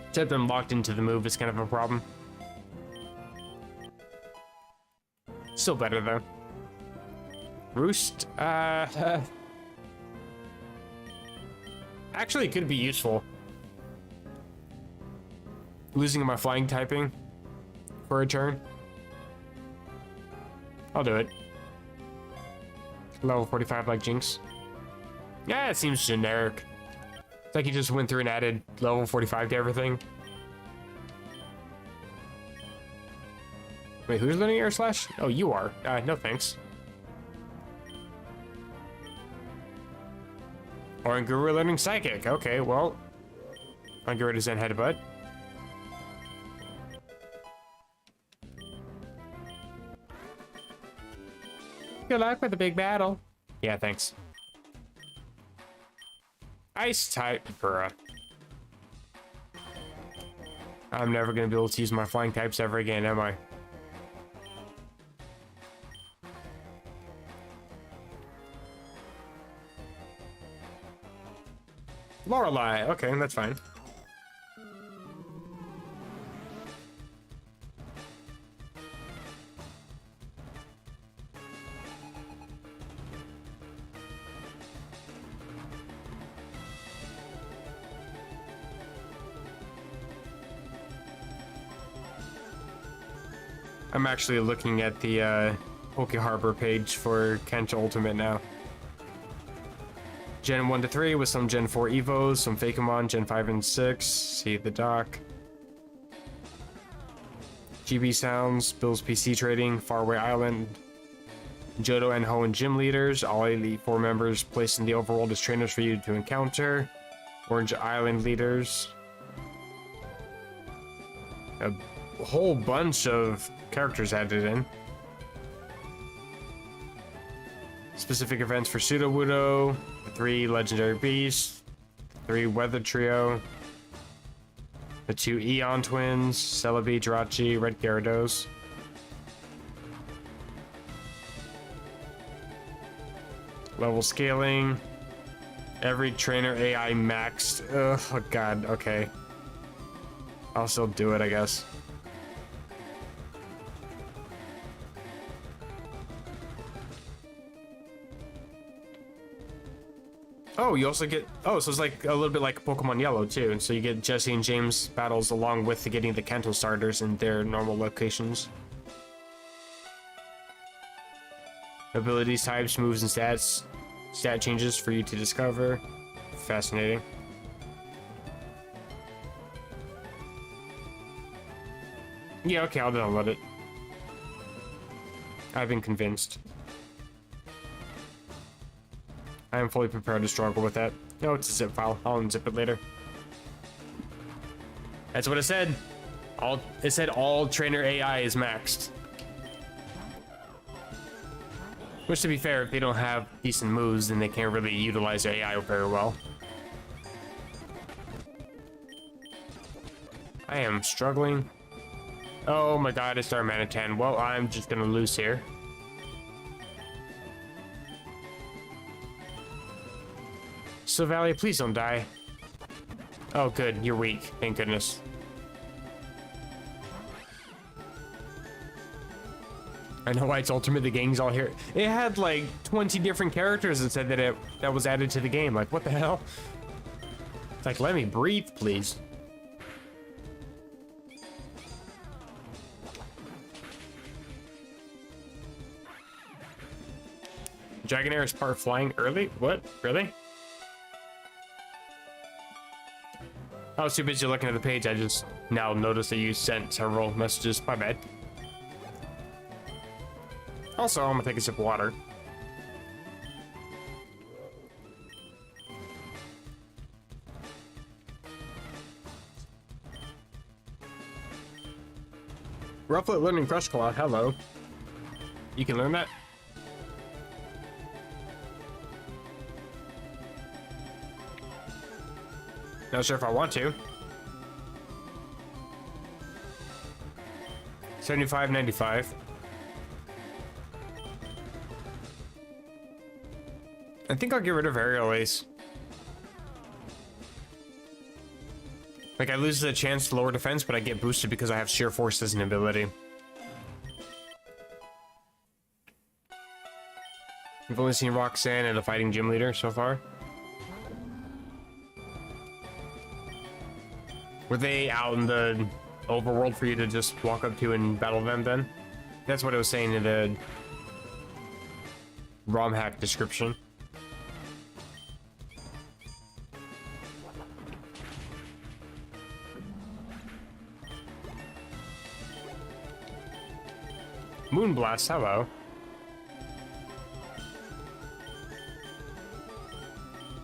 Except I'm locked into the move is kind of a problem. Still better though. Roost, actually, it could be useful. Losing my flying typing for a turn. I'll do it. Level 45 like Jinx. Yeah, it seems generic. It's like he just went through and added level 45 to everything. Wait, who's learning air slash? Oh, you are. No thanks. Or in Guru learning psychic. Okay, well, I'll get rid of Zen headbutt. Good luck with the big battle. Yeah, thanks. Ice type, bruh. I'm never gonna be able to use my flying types ever again, am I? Lorelei, okay, that's fine. I'm actually looking at the Poke Harbor page for Kanto Ultimate now. Gen 1 to 3 with some Gen 4 Evos, some Fakemon, Gen 5 and 6. See the doc. GB Sounds, Bill's PC Trading, Faraway Island, Johto and Hoenn Gym Leaders, all Elite 4 members placed in the overworld as trainers for you to encounter. Orange Island Leaders. A whole bunch of characters added in. Specific events for Sudowoodo, 3 Legendary Beasts, 3 Weather Trio, the 2 Eon Twins, Celebi, Jirachi, Red Gyarados. Level scaling. Every trainer AI maxed. Oh god, okay. I'll still do it, I guess. Oh, you also get... Oh, so it's like a little bit like Pokemon Yellow, too. And so you get Jesse and James battles along with getting the Kanto starters in their normal locations. Abilities, types, moves, and stats. Stat changes for you to discover. Fascinating. Yeah, okay, I'll download it. I've been convinced. I am fully prepared to struggle with that. Oh, it's a zip file. I'll unzip it later. That's what it said. It said all trainer AI is maxed. Which, to be fair, if they don't have decent moves, then they can't really utilize their AI very well. I am struggling. Oh my god, it's Darmanitan. Well, I'm just gonna lose here. So, Valley, please don't die. Oh, good. You're weak. Thank goodness. I know why it's Ultimate. The gang's all here. It had like 20 different characters that said that that was added to the game. Like, what the hell? It's like, let me breathe, please. Dragonair is part flying early? What? Really? I was too busy looking at the page. I just now noticed that you sent several messages. My bad. Also, I'm gonna take a sip of water. Rufflet learning Crush Claw. Hello. You can learn that? Not sure if I want to. 75.95. I think I'll get rid of Aerial Ace. Like, I lose the chance to lower defense, but I get boosted because I have Sheer Force as an ability. You've only seen Roxanne and a Fighting Gym Leader so far. Were they out in the overworld for you to just walk up to and battle them then? That's what it was saying in the ROM hack description. Moonblast, hello.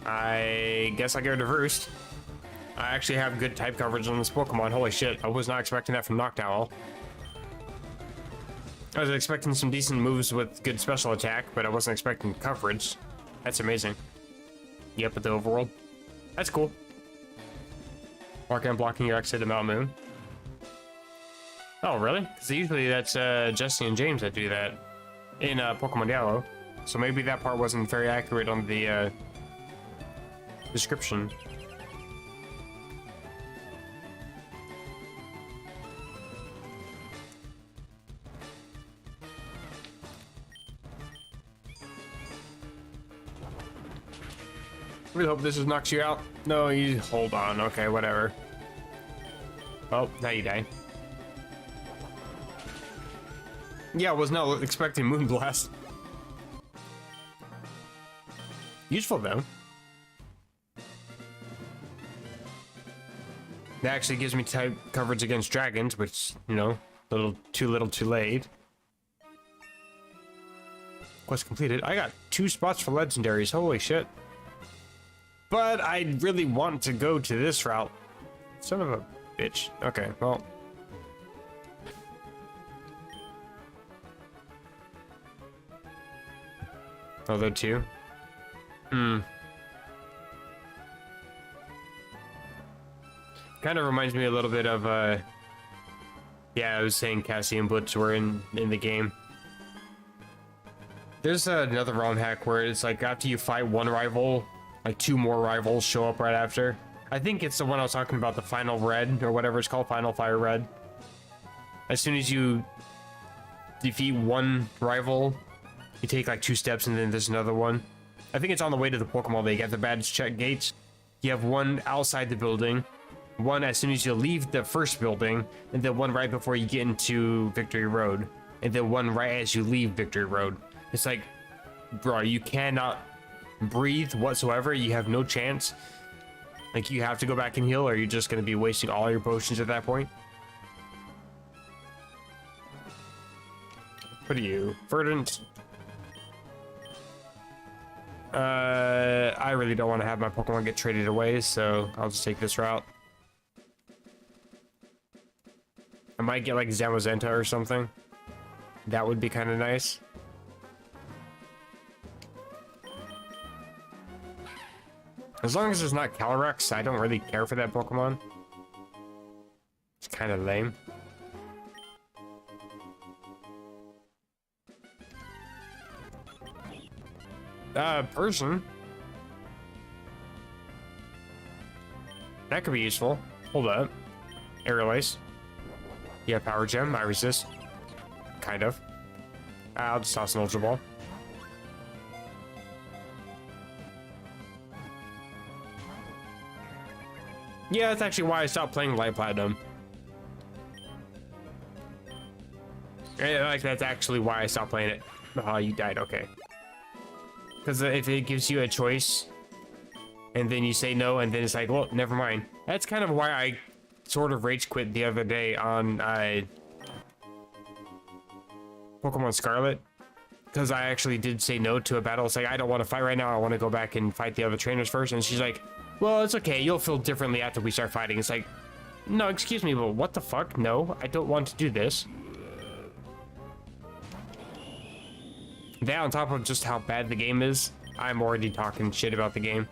I guess I go to Roost. I actually have good type coverage on this Pokemon. Holy shit, I was not expecting that from Noctowl. I was expecting some decent moves with good special attack, but I wasn't expecting coverage. That's amazing. Yep, with the overworld. That's cool. Arcane blocking your exit to Mount Moon. Oh, really? Because usually that's Jesse and James that do that in Pokemon Yellow. So maybe that part wasn't very accurate on the description. Really hope this knocks you out. No, you hold on. Okay, whatever. Well, now you die. Yeah, I was not expecting Moonblast. Useful though. That actually gives me type coverage against dragons, which, you know, little too late. Quest completed. I got 2 spots for legendaries. Holy shit. But I really want to go to this route. Son of a bitch. Okay, well. Oh, there 2? Kind of reminds me a little bit of, yeah, I was saying Cassie and Blitz were in the game. There's another ROM hack where it's like after you fight one rival, like 2 more rivals show up right after. I think it's the one I was talking about, the Final Red, or whatever it's called, Final Fire Red. As soon as you defeat one rival, you take like 2 steps and then there's another one. I think it's on the way to the Pokemon League at the badge check gates. You have one outside the building, one as soon as you leave the first building, and then one right before you get into Victory Road, and then one right as you leave Victory Road. It's like, bro, you cannot breathe whatsoever. You have no chance. Like, you have to go back and heal, or you're just going to be wasting all your potions at that point. What are you? Verdant. I really don't want to have my Pokemon get traded away, so I'll just take this route. I might get like Zamazenta or something. That would be kind of nice. As long as it's not Calyrex, I don't really care for that Pokemon. It's kind of lame. Person. That could be useful. Hold up. Aerial Ace. Yeah, Power Gem. I resist. Kind of. I'll just toss an Ultra Ball. Yeah, that's actually why I stopped playing Light Platinum. Like, that's actually why I stopped playing it. Oh, you died. Okay. Because if it gives you a choice, and then you say no, and then it's like, well, never mind. That's kind of why I sort of rage quit the other day on Pokemon Scarlet. Because I actually did say no to a battle. It's like, I don't want to fight right now. I want to go back and fight the other trainers first. And she's like, well, it's okay. You'll feel differently after we start fighting. It's like, no, excuse me, but what the fuck? No, I don't want to do this. That on top of just how bad the game is, I'm already talking shit about the game.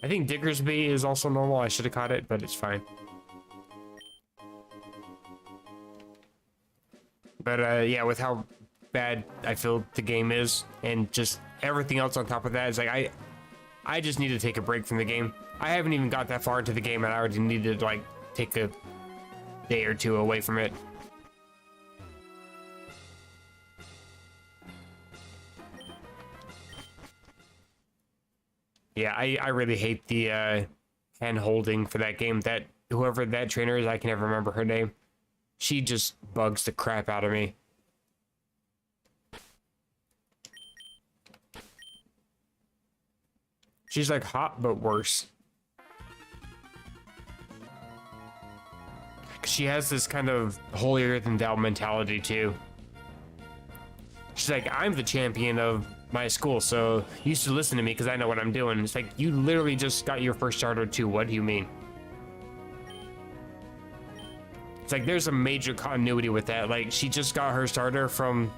I think Diggersby is also normal. I should have caught it, but it's fine. But yeah, with how bad I feel the game is, and just everything else on top of that, is like I just need to take a break from the game. I haven't even got that far into the game, and I already need to like take a day or 2 away from it. Yeah, I really hate the hand holding for that game. That whoever that trainer is, I can never remember her name. She just bugs the crap out of me. She's like hot, but worse. She has this kind of holier than thou mentality too. She's like, I'm the champion of my school, so you should listen to me because I know what I'm doing. It's like, you literally just got your first starter too. What do you mean? It's like, there's a major continuity with that. Like, she just got her starter from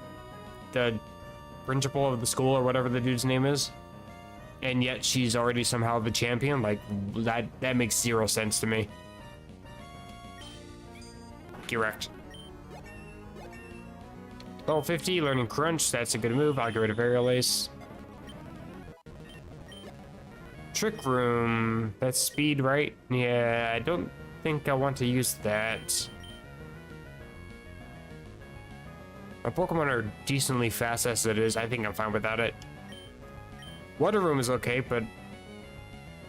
the principal of the school or whatever the dude's name is. And yet she's already somehow the champion. Like, that makes zero sense to me. Correct. Level 50, learning crunch. That's a good move. I'll get rid of aerial ace. Trick room. That's speed, right? Yeah, I don't think I want to use that. My Pokemon are decently fast as it is. I think I'm fine without it. Water room is okay, but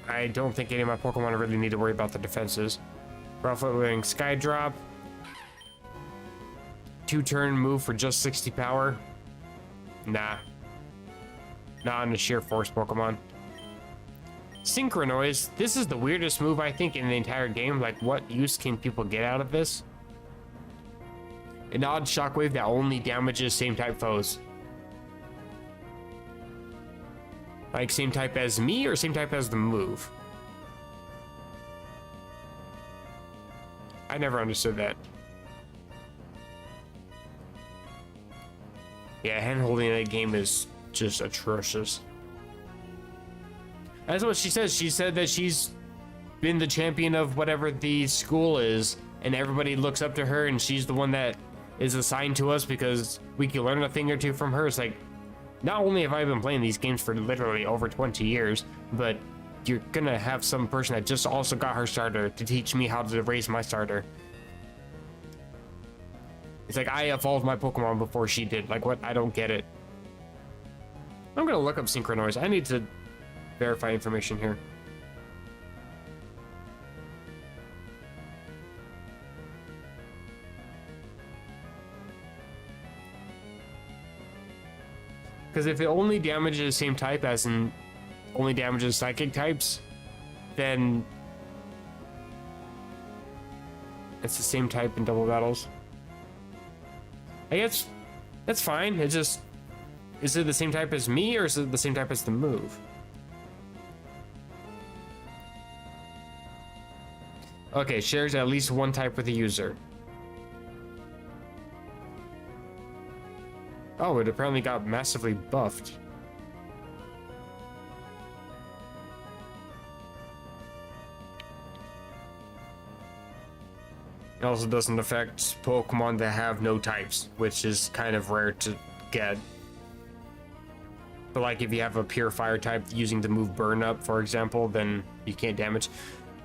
I don't think any of my Pokemon really need to worry about the defenses. Ruffling Sky Drop. 2-turn move for just 60 power. Nah. Not on the sheer force Pokemon. Synchronize. This is the weirdest move I think in the entire game. Like, what use can people get out of this? An odd shockwave that only damages same type foes. Like, same type as me or same type as the move? I never understood that. Yeah, hand-holding in that game is just atrocious. That's what she says. She said that she's been the champion of whatever the school is, and everybody looks up to her, and she's the one that is assigned to us because we can learn a thing or two from her. It's like, not only have I been playing these games for literally over 20 years, but you're gonna have some person that just also got her starter to teach me how to raise my starter. It's like, I evolved my Pokemon before she did. Like, what? I don't get it. I'm gonna look up Synchronize. I need to verify information here. Because if it only damages the same type, as in only damages psychic types, then it's the same type in double battles. I guess that's fine. It just, is it the same type as me or is it the same type as the move? Okay, shares at least one type with the user. Oh, it apparently got massively buffed. It also doesn't affect Pokemon that have no types, which is kind of rare to get. But like if you have a pure fire type using the move Burn Up, for example, then you can't damage.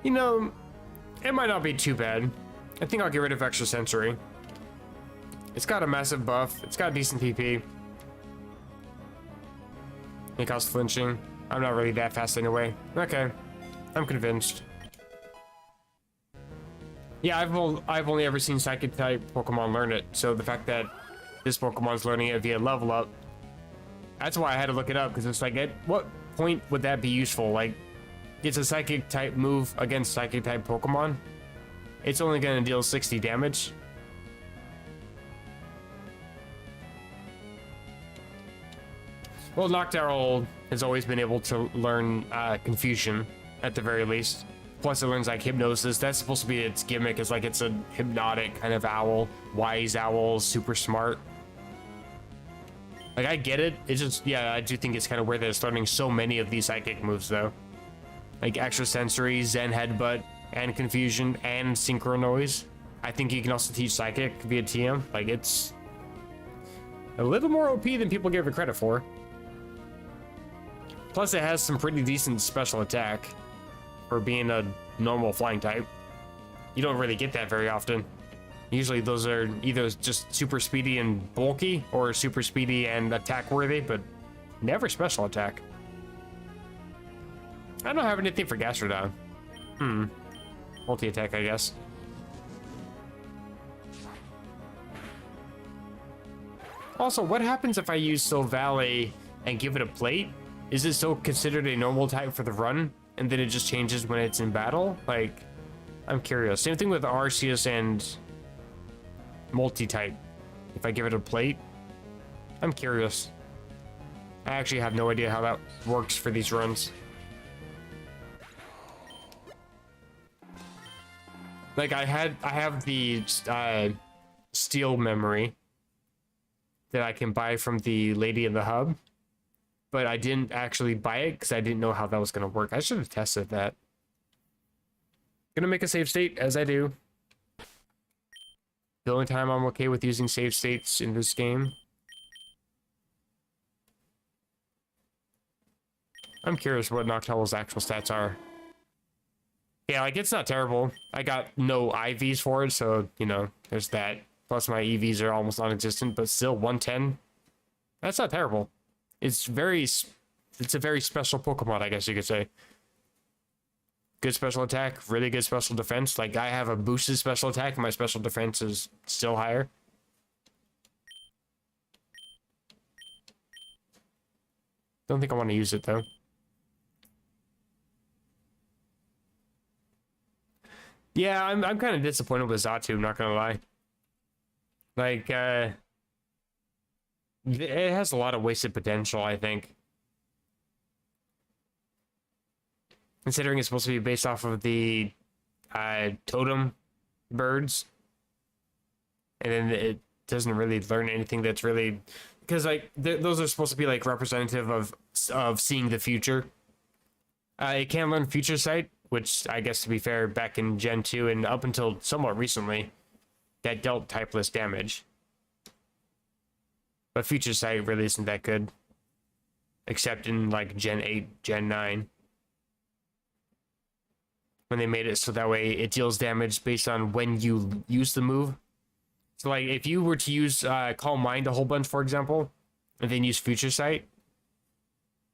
You know, it might not be too bad. I think I'll get rid of Extra Sensory. It's got a massive buff. It's got decent PP. It costs flinching. I'm not really that fast anyway. Okay, I'm convinced. Yeah, I've only ever seen Psychic type Pokemon learn it, so the fact that this Pokemon's learning it via level up, that's why I had to look it up, because it's like, at what point would that be useful? Like, it's a Psychic type move against Psychic type Pokemon. It's only going to deal 60 damage. Well, Noctowl has always been able to learn Confusion, at the very least. Plus it learns like Hypnosis. That's supposed to be its gimmick, is like it's a hypnotic kind of owl. Wise owl, super smart. Like, I get it. It's just, yeah, I do think it's kind of weird that it's learning so many of these psychic moves, though. Like Extra Sensory, Zen Headbutt, and Confusion, and Synchronize. I think you can also teach Psychic via TM. Like, it's a little more OP than people give it credit for. Plus, it has some pretty decent special attack for being a normal flying type. You don't really get that very often. Usually those are either just super speedy and bulky, or super speedy and attack worthy, but never special attack. I don't have anything for Gastrodon. Multi-attack, I guess. Also, what happens if I use Silvally and give it a plate? Is it still considered a normal type for the run, and then it just changes when it's in battle? Like, I'm curious. Same thing with Arceus and multi-type. If I give it a plate, I'm curious. I actually have no idea how that works for these runs. Like I have the steel memory that I can buy from the lady in the hub, but I didn't actually buy it because I didn't know how that was gonna work. I should have tested that. Gonna make a save state as I do. The only time I'm okay with using save states in this game. I'm curious what Noctowl's actual stats are. Yeah, like, it's not terrible. I got no IVs for it, so, you know, there's that. Plus, my EVs are almost non-existent, but still, 110. That's not terrible. It's a very special Pokemon, I guess you could say. Good special attack, really good special defense. Like, I have a boosted special attack, and my special defense is still higher. Don't think I want to use it, though. Yeah, I'm kind of disappointed with Xatu, I'm not gonna lie. Like, it has a lot of wasted potential, I think. Considering it's supposed to be based off of the totem birds. And then it doesn't really learn anything that's really... Because, like, those are supposed to be, like, representative of seeing the future. It can learn Future Sight, which, I guess, to be fair, back in Gen 2 and up until somewhat recently, that dealt typeless damage. But Future Sight really isn't that good. Except in, like, Gen 8, Gen 9. When they made it so that way it deals damage based on when you use the move. So, like, if you were to use Calm Mind a whole bunch, for example, and then use Future Sight,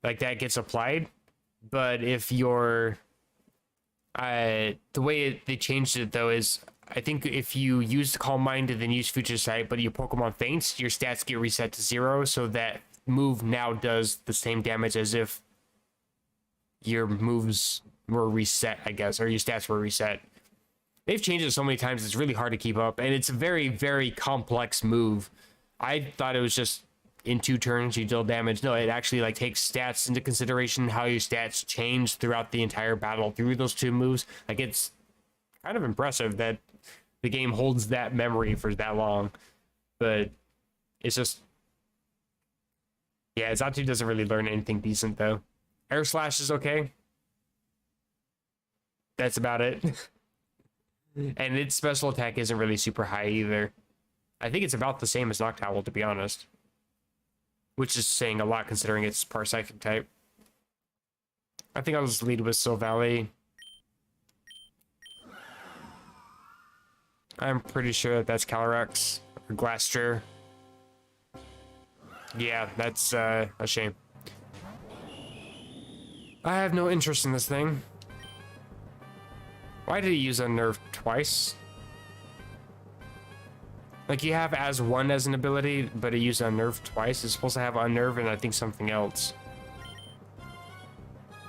like, that gets applied. But if you're... the way they changed it, though, is I think if you use Calm Mind and then use Future Sight, but your Pokemon faints, your stats get reset to 0, so that move now does the same damage as if your moves were reset, I guess, or your stats were reset. They've changed it so many times, it's really hard to keep up, and it's a very, very complex move. I thought it was just in 2 turns you deal damage. No, it actually, like, takes stats into consideration, how your stats change throughout the entire battle through those 2 moves. Like, it's kind of impressive that the game holds that memory for that long. But it's just... Yeah, Xatu doesn't really learn anything decent, though. Air Slash is okay. That's about it. And its special attack isn't really super high either. I think it's about the same as Noctowl, to be honest. Which is saying a lot considering it's part psychic type. I think I'll just lead with Silvally. I'm pretty sure that that's Calyrex or Glastrier. Yeah, that's a shame. I have no interest in this thing. Why did he use Unnerve twice? Like, you have as one as an ability, but it used Unnerve twice. It's supposed to have Unnerve and I think something else.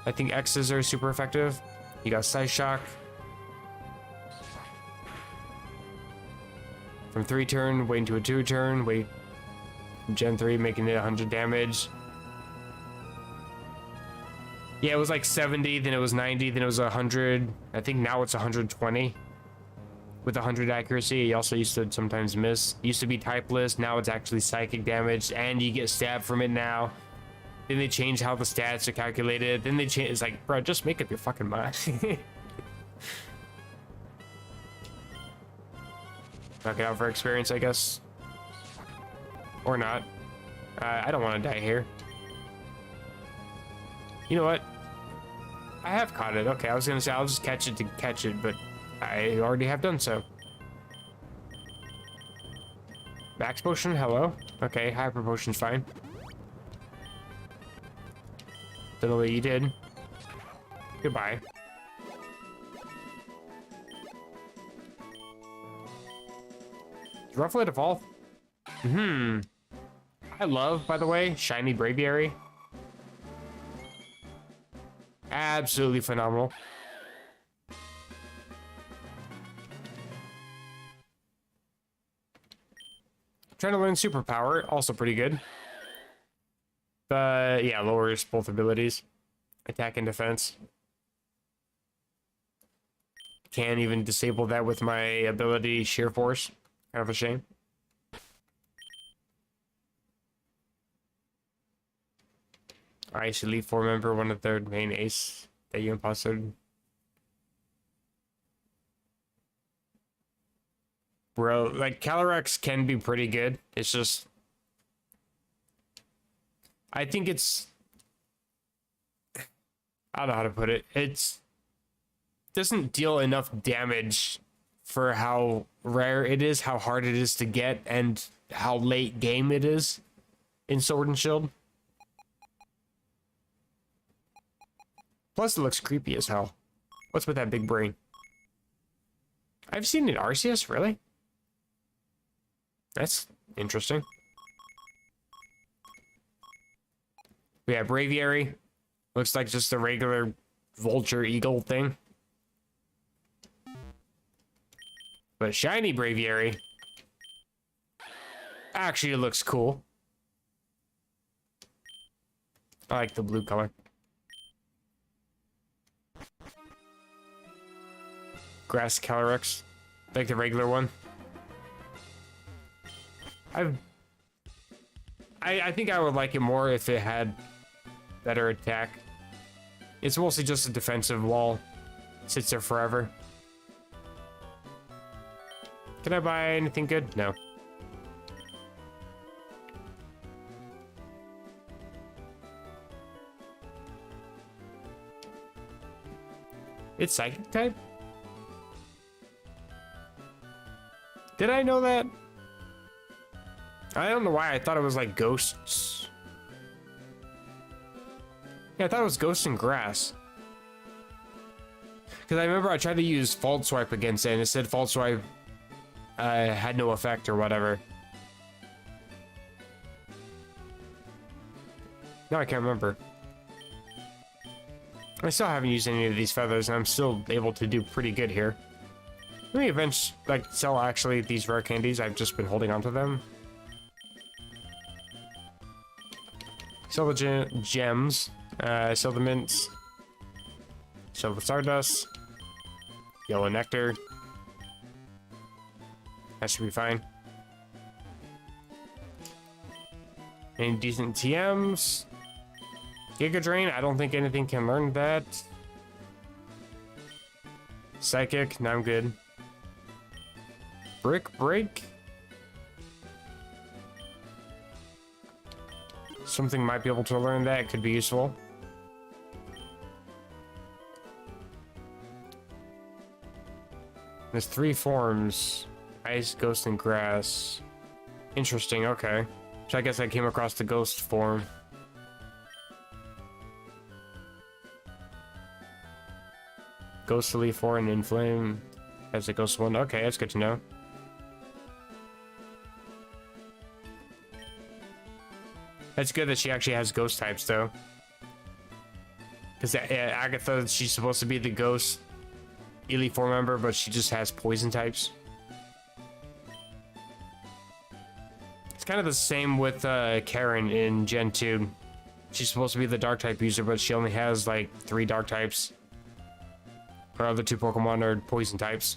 I think X's are super effective. You got Psy Shock. From 3 turn, wait into a 2 turn, wait. Gen 3, making it 100 damage. Yeah, it was like 70, then it was 90, then it was 100. I think now it's 120. With 100 accuracy, he also used to sometimes miss. Used to be typeless, now it's actually psychic damage, and you get stabbed from it now. Then they change how the stats are calculated. Then they change, it's like, bro, just make up your fucking mind. Knock it out for experience, I guess. Or not. I don't want to die here. You know what? I have caught it. Okay, I was gonna say I'll just catch it to catch it, but I already have done so. Max Potion, hello? Okay, Hyper Potion's fine. Don't know what you did. Goodbye. Is Rufflet evolve? I love, by the way, Shiny Braviary. Absolutely phenomenal. Trying to learn Superpower, also pretty good. But yeah, lowers both abilities, attack and defense. Can't even disable that with my ability sheer force. Kind of a shame. Ice Elite 4 member, one of their main ace that you impostered. Bro, like, Calyrex can be pretty good. It's just... I think it's... I don't know how to put it. It's... doesn't deal enough damage for how rare it is, how hard it is to get, and how late game it is in Sword and Shield. Plus, it looks creepy as hell. What's with that big brain? I've seen it Arceus, really? That's interesting. We have Braviary. Looks like just a regular vulture eagle thing. But shiny Braviary actually looks cool. I like the blue color. Grass Calyrex, like the regular one. I think I would like it more if it had better attack. It's mostly just a defensive wall. Sits there forever. Can I buy anything good? No. It's psychic type? Did I know that? I don't know why I thought it was like ghosts. Yeah, I thought it was ghosts and grass. Because I remember I tried to use Fault Swipe against it and it said Fault Swipe had no effect or whatever. No, I can't remember. I still haven't used any of these feathers and I'm still able to do pretty good here. Let me eventually, like, sell actually these rare candies. I've just been holding on to them. Sell the gems. Sell the mints. Sell the stardust. Yellow nectar. That should be fine. Any decent TMs? Giga Drain? I don't think anything can learn that. Psychic? No, I'm good. Brick Break? Something might be able to learn that. It could be useful. There's 3 forms. Ice, Ghost, and Grass. Interesting, okay. So I guess I came across the Ghost form. Ghost Elite 4 and Inflame. As a Ghost 1. Okay, that's good to know. That's good that she actually has ghost types, though. Because Agatha, she's supposed to be the ghost Elite 4 member, but she just has poison types. It's kind of the same with Karen in Gen 2. She's supposed to be the dark type user, but she only has like 3 dark types. Her other 2 Pokemon are poison types.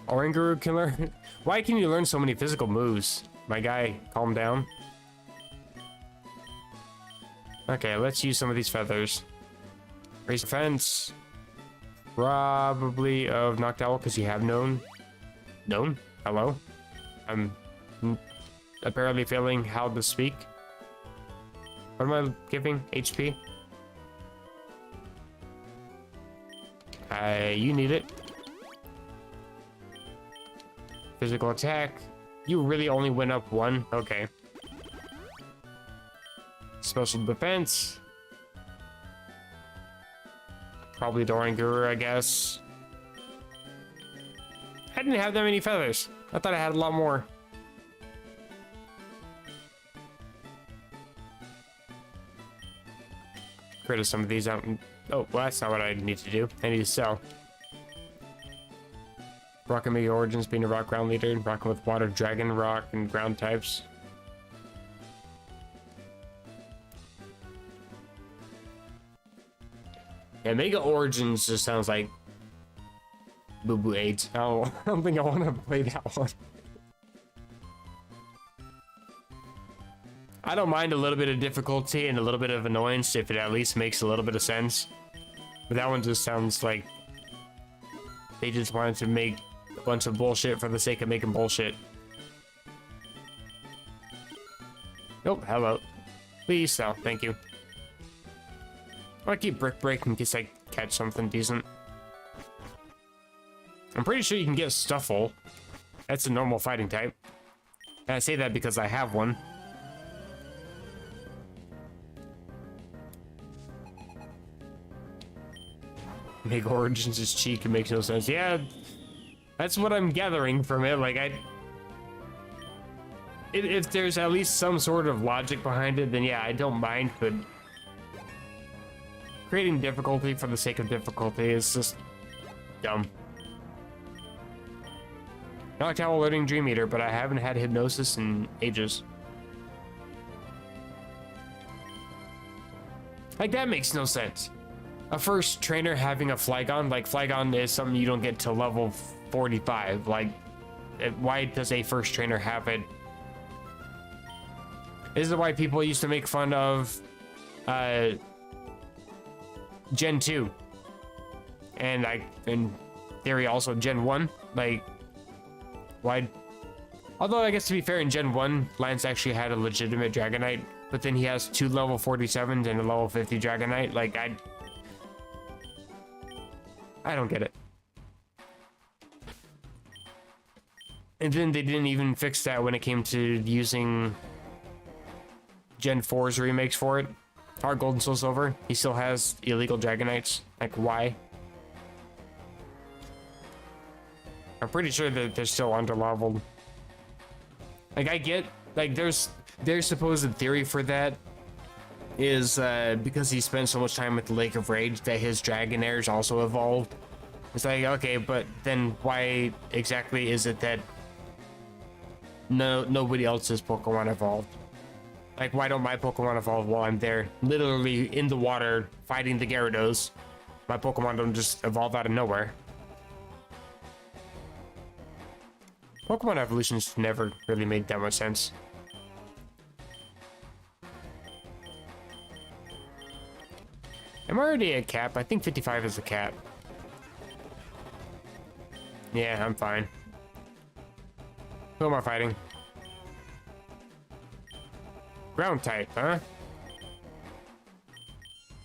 Oranguru can learn. Why can you learn so many physical moves? My guy, calm down. Okay, let's use some of these feathers. Raise defense. Probably of Noctowl because you have known. Known? Hello? I'm apparently failing how to speak. What am I giving? HP? You need it. Physical attack. You really only went up 1? Okay. Special defense. Probably Oranguru, I guess. I didn't have that many feathers. I thought I had a lot more. Get rid of some of these out. Oh, well, that's not what I need to do. I need to sell. Rock and Mega Origins being a rock ground leader, rocking with water, dragon, rock, and ground types. Yeah, Mega Origins just sounds like Boo Boo 8. I don't think I want to play that one. I don't mind a little bit of difficulty and a little bit of annoyance if it at least makes a little bit of sense. But that one just sounds like they just wanted to make a bunch of bullshit for the sake of making bullshit. Nope, hello. Please, no, thank you. I'll keep Brick Break in case I catch something decent. I'm pretty sure you can get Stuffle. That's a normal fighting type. And I say that because I have one. Make Origins is cheek, it makes no sense. Yeah, that's what I'm gathering from it. Like, if there's at least some sort of logic behind it, then yeah, I don't mind, but creating difficulty for the sake of difficulty is just dumb. Noctowl Loading Dream Eater, but I haven't had Hypnosis in ages. Like, that makes no sense. A first trainer having a Flygon, like Flygon is something you don't get to level 45. Like, why does a first trainer have it? This is why people used to make fun of Gen 2. And in theory also Gen 1. Like, why? Although I guess to be fair, in Gen 1, Lance actually had a legitimate Dragonite, but then he has 2 level 47s and a level 50 Dragonite. Like, I don't get it. And then they didn't even fix that when it came to using Gen 4's remakes for it. Heart Gold and Soul Silver, he still has illegal Dragonites. Like, why? I'm pretty sure that they're still underleveled. Like, I get, like, there's supposed theory for that is because he spent so much time at the Lake of Rage that his Dragonairs also evolved. It's like, okay, but then why exactly is it that nobody else's Pokemon evolved? Like, why don't my Pokemon evolve while I'm there, literally in the water, fighting the Gyarados? My Pokemon don't just evolve out of nowhere. Pokemon evolutions never really made that much sense. I'm already at cap. I think 55 is the cap. Yeah, I'm fine. Who am I fighting? Ground type, huh?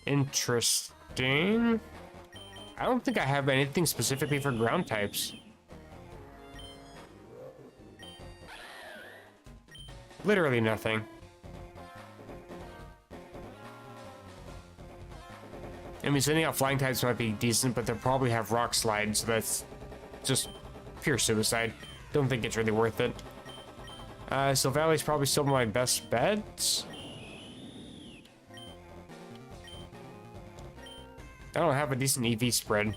Interesting. I don't think I have anything specifically for ground types. Literally nothing. I mean, sending out flying types might be decent, but they'll probably have rock slide, so that's just pure suicide. Don't think it's really worth it. So Valley's probably still my best bet. I don't have a decent EV spread.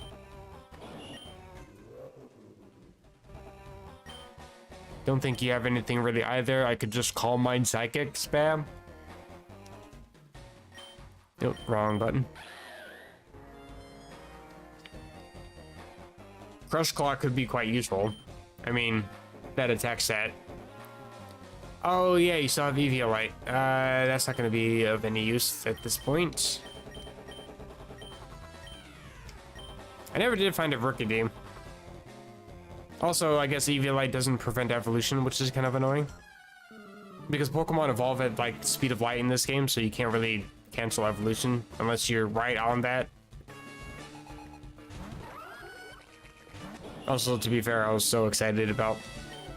Don't think you have anything really either. I could just Calm Mind Psychic spam. Nope, wrong button. Crush Claw could be quite useful. I mean, that attack stat. Oh yeah, you still have Eviolite. That's not going to be of any use at this point. I never did find a Rookidim. Also, I guess Eviolite doesn't prevent evolution, which is kind of annoying. Because Pokemon evolve at like the speed of light in this game, so you can't really cancel evolution unless you're right on that. Also, to be fair, I was so excited about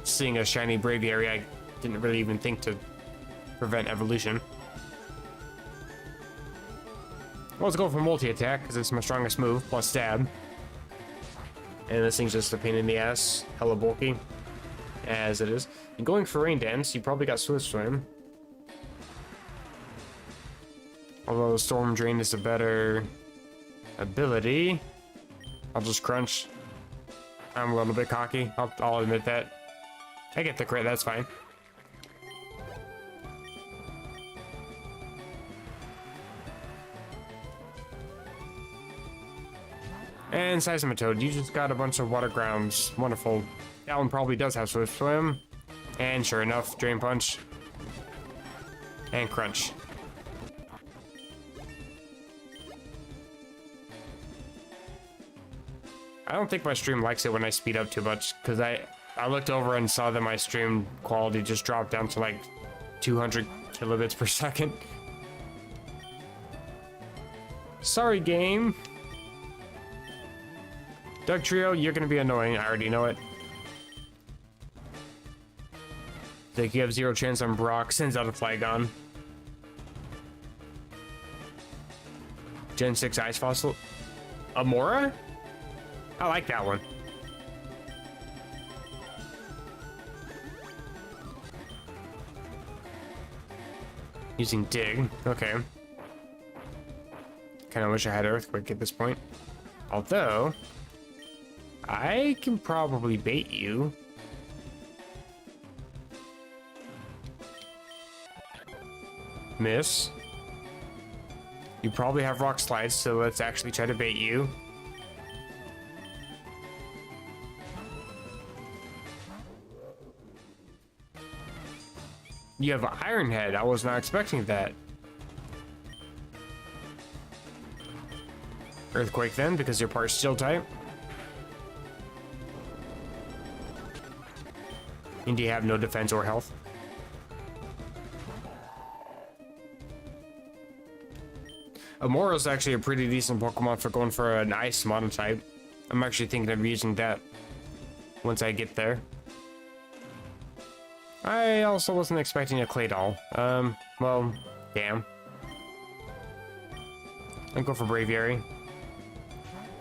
seeing a shiny Braviary, I didn't really even think to prevent evolution. Well, let's go for multi-attack, because it's my strongest move, plus stab. And this thing's just a pain in the ass, hella bulky, as it is. And going for Rain Dance, you probably got Swift Swim. Although Storm Drain is a better ability. I'll just Crunch. I'm a little bit cocky. I'll admit that. I get the crit, that's fine. And Seismitoad, you just got a bunch of water grounds. Wonderful. That one probably does have Swift Swim. And sure enough, Drain Punch. And Crunch. I don't think my stream likes it when I speed up too much, because I looked over and saw that my stream quality just dropped down to like 200 kilobits per second. Sorry, game. Doug Trio, you're gonna be annoying. I already know it. Like, you have 0 chance on Brock, sends out a Flygon. Gen 6 Ice Fossil. Amora? I like that one. Using Dig. Okay. Kinda wish I had Earthquake at this point. Although, I can probably bait you. Miss. You probably have Rock Slides, so let's actually try to bait you. You have an Iron Head. I was not expecting that. Earthquake then, because your part's still type. And you have no defense or health. Amora's actually a pretty decent Pokemon for going for an Ice Monotype. I'm actually thinking of using that once I get there. I also wasn't expecting a Claydol. Well, damn. I'll go for Braviary.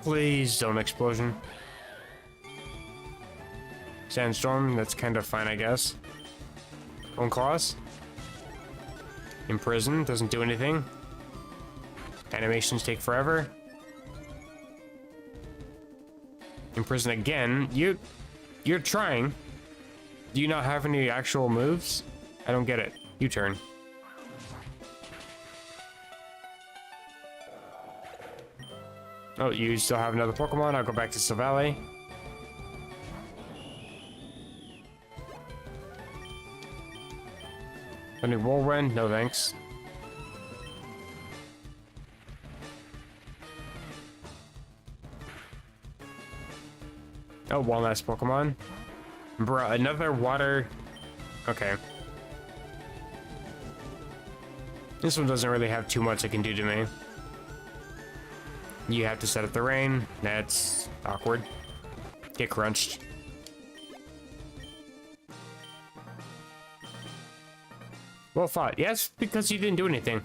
Please don't Explosion. Sandstorm, that's kind of fine, I guess. Bone Claws. Imprison, doesn't do anything. Animations take forever. Imprison again. You're trying. Do you not have any actual moves? I don't get it. U-turn. Oh, you still have another Pokemon. I'll go back to Silvally. Any Whirlwind? No thanks. Oh, one last Pokemon. Bruh, another water. Okay. This one doesn't really have too much it can do to me. You have to set up the rain. That's awkward. Get crunched. Well fought. Yes, because you didn't do anything.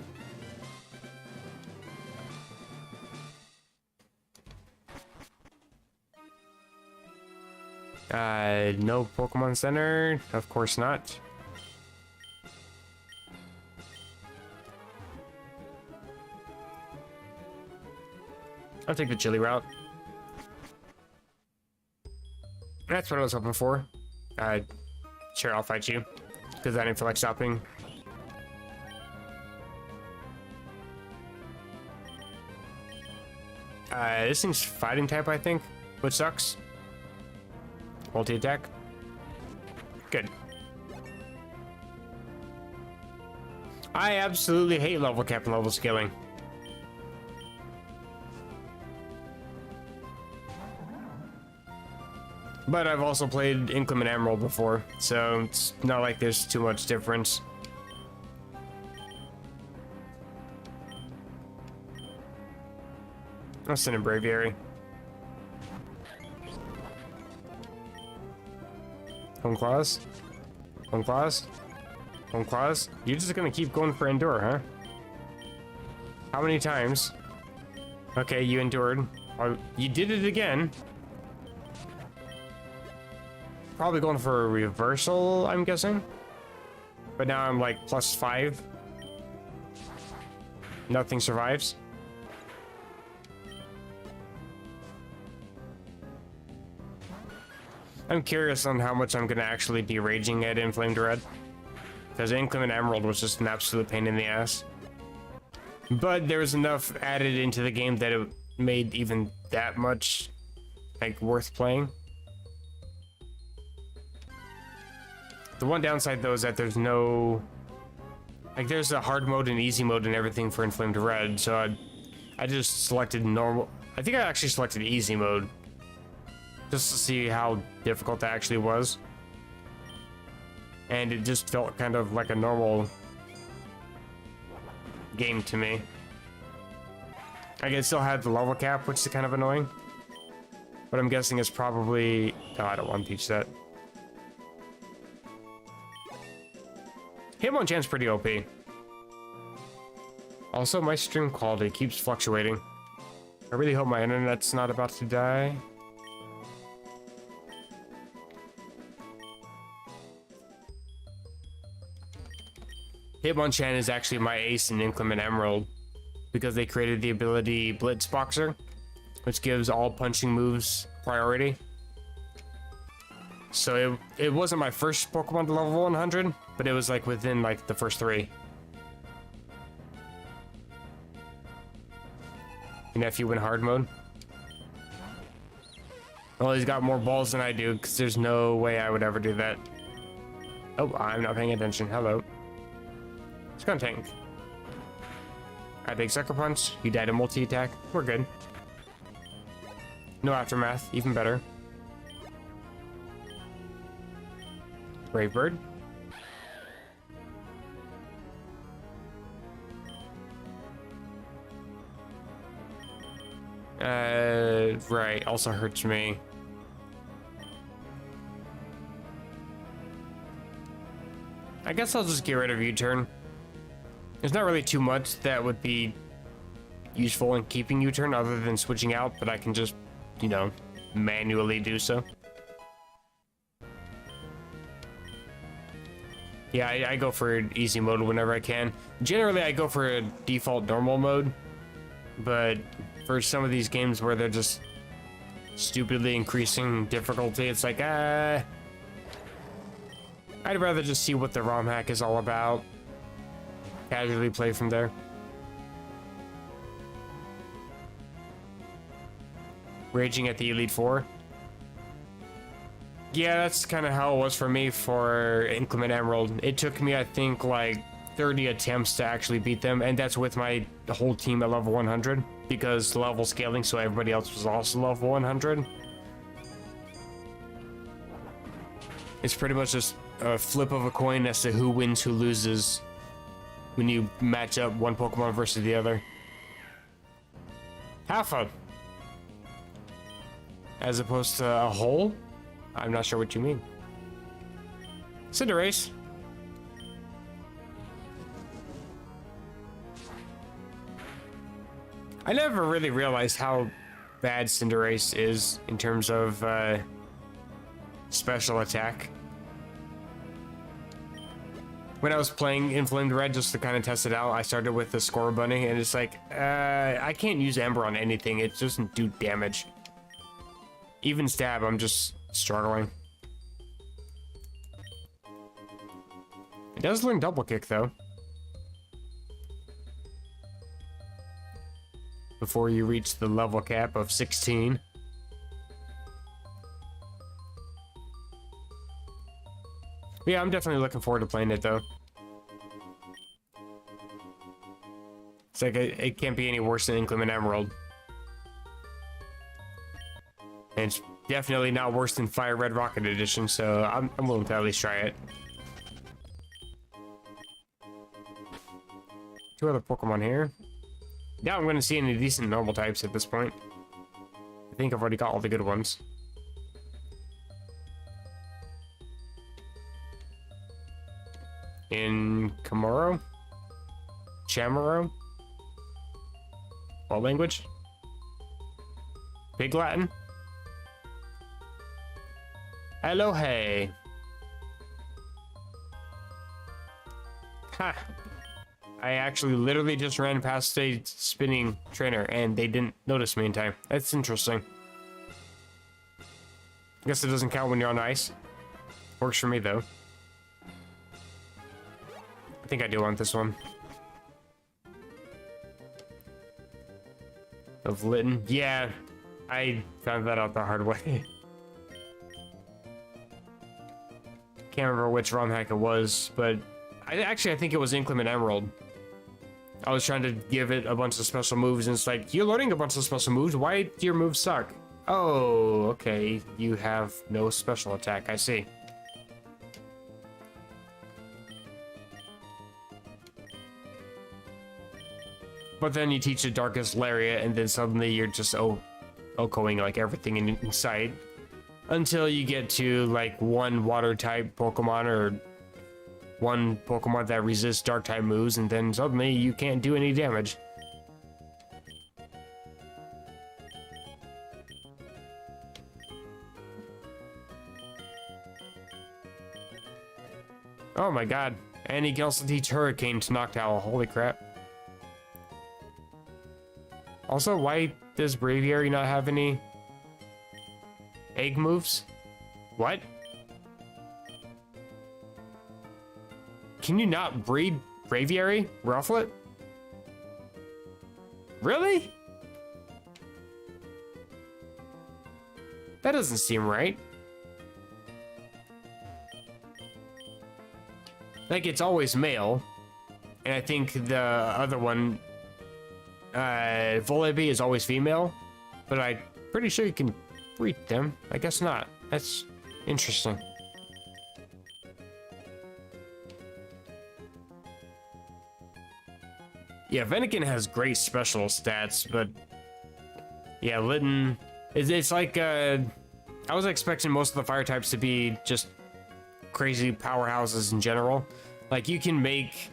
No Pokemon Center. Of course not. I'll take the chili route. That's what I was hoping for. Sure, I'll fight you. Because I didn't feel like stopping. This thing's fighting type, I think, which sucks. Multi-attack. Good. I absolutely hate level cap and level scaling. But I've also played Inclement Emerald before, so it's not like there's too much difference. I'll send in Braviary. Home Claws? Home Claws? Home Claws? You're just gonna keep going for Endure, huh? How many times? Okay, you endured. Oh, you did it again. Probably going for a reversal, I'm guessing. But now I'm like +5. Nothing survives. I'm curious on how much I'm gonna actually be raging at Inflamed Red, because Inclement Emerald was just an absolute pain in the ass. But there was enough added into the game that it made even that much, like, worth playing. The one downside, though, is that there's no... Like, there's a hard mode and easy mode and everything for Inflamed Red, so I just selected normal... I think I actually selected easy mode, just to see how difficult that actually was. And it just felt kind of like a normal game to me. Like, it still had the level cap, which is kind of annoying. But I'm guessing it's probably... No, I don't want to teach that. Hitmonchan's pretty OP. Also, my stream quality keeps fluctuating. I really hope my internet's not about to die. Hitmonchan is actually my ace in Inclement Emerald, because they created the ability Blitzboxer, which gives all punching moves priority. So it wasn't my first Pokemon to level 100, but it was like within like the first 3. Your nephew went hard mode. Well, he's got more balls than I do, because there's no way I would ever do that. Oh, I'm not paying attention. Hello. It's gonna tank. I take Sucker Punch. You died a multi-attack. We're good. No aftermath. Even better. Brave Bird. Right. Also hurts me. I guess I'll just get rid of U-turn. There's not really too much that would be useful in keeping U-turn other than switching out, but I can just, you know, manually do so. Yeah, I go for easy mode whenever I can. Generally, I go for a default normal mode, but for some of these games where they're just stupidly increasing difficulty, it's like, I'd rather just see what the ROM hack is all about. Casually play from there. Raging at the Elite Four. Yeah, that's kind of how it was for me for Inclement Emerald. It took me, I think, like 30 attempts to actually beat them, and that's with my whole team at level 100, because level scaling, so everybody else was also level 100. It's pretty much just a flip of a coin as to who wins, who loses, when you match up one Pokemon versus the other. Half a. As opposed to a whole? I'm not sure what you mean. Cinderace. I never really realized how bad Cinderace is in terms of special attack. When I was playing Inflamed Red just to kind of test it out, I started with the Score Bunny, and it's like, I can't use Ember on anything. It doesn't do damage. Even Stab, I'm just struggling. It does learn Double Kick, though. Before you reach the level cap of 16. Yeah, I'm definitely looking forward to playing it, though. It's like, it can't be any worse than Inclement Emerald. And it's definitely not worse than Fire Red Rocket Edition, so I'm willing to at least try it. 2 other Pokemon here. Now I'm going to see any decent normal types at this point. I think I've already got all the good ones. In Kamuro? Chamorro? What language? Pig Latin? Hello, hey. Ha! I actually literally just ran past a spinning trainer and they didn't notice me in time. That's interesting. I guess it doesn't count when you're on ice. Works for me, though. I think I do want this one. Of Litten. Yeah, I found that out the hard way. Can't remember which ROM hack it was, but I think it was Inclement Emerald. I was trying to give it a bunch of special moves, and it's like, you're learning a bunch of special moves, why do your moves suck? Oh, okay, you have no special attack, I see. But then you teach the Darkest Lariat, and then suddenly you're just OHKOing like everything in sight. Until you get to like one water type Pokemon or one Pokemon that resists dark type moves, and then suddenly you can't do any damage. Oh my god. And he can also teach Hurricane to Noctowl. Holy crap. Also, why does Braviary not have any egg moves? What? Can you not breed Braviary? Rufflet? Really? That doesn't seem right. Like, it's always male. And I think the other one, Volibee, is always female. But I'm pretty sure you can breed them. I guess not. That's interesting. Yeah, Venekin has great special stats, but yeah, Litten, it's like, I was expecting most of the fire types to be just crazy powerhouses in general. Like, you can make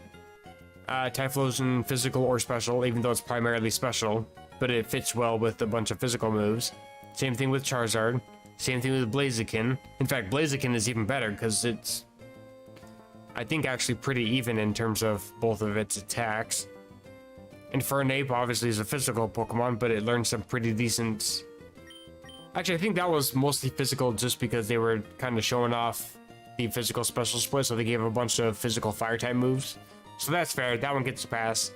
Typhlosion physical or special, even though it's primarily special, but it fits well with a bunch of physical moves. Same thing with Charizard. Same thing with Blaziken. In fact, Blaziken is even better because it's, I think, actually pretty even in terms of both of its attacks. And Fernape obviously is a physical Pokemon, but it learns some pretty decent... Actually, I think that was mostly physical just because they were kind of showing off the physical special split, so they gave a bunch of physical fire type moves. So that's fair, that one gets a pass.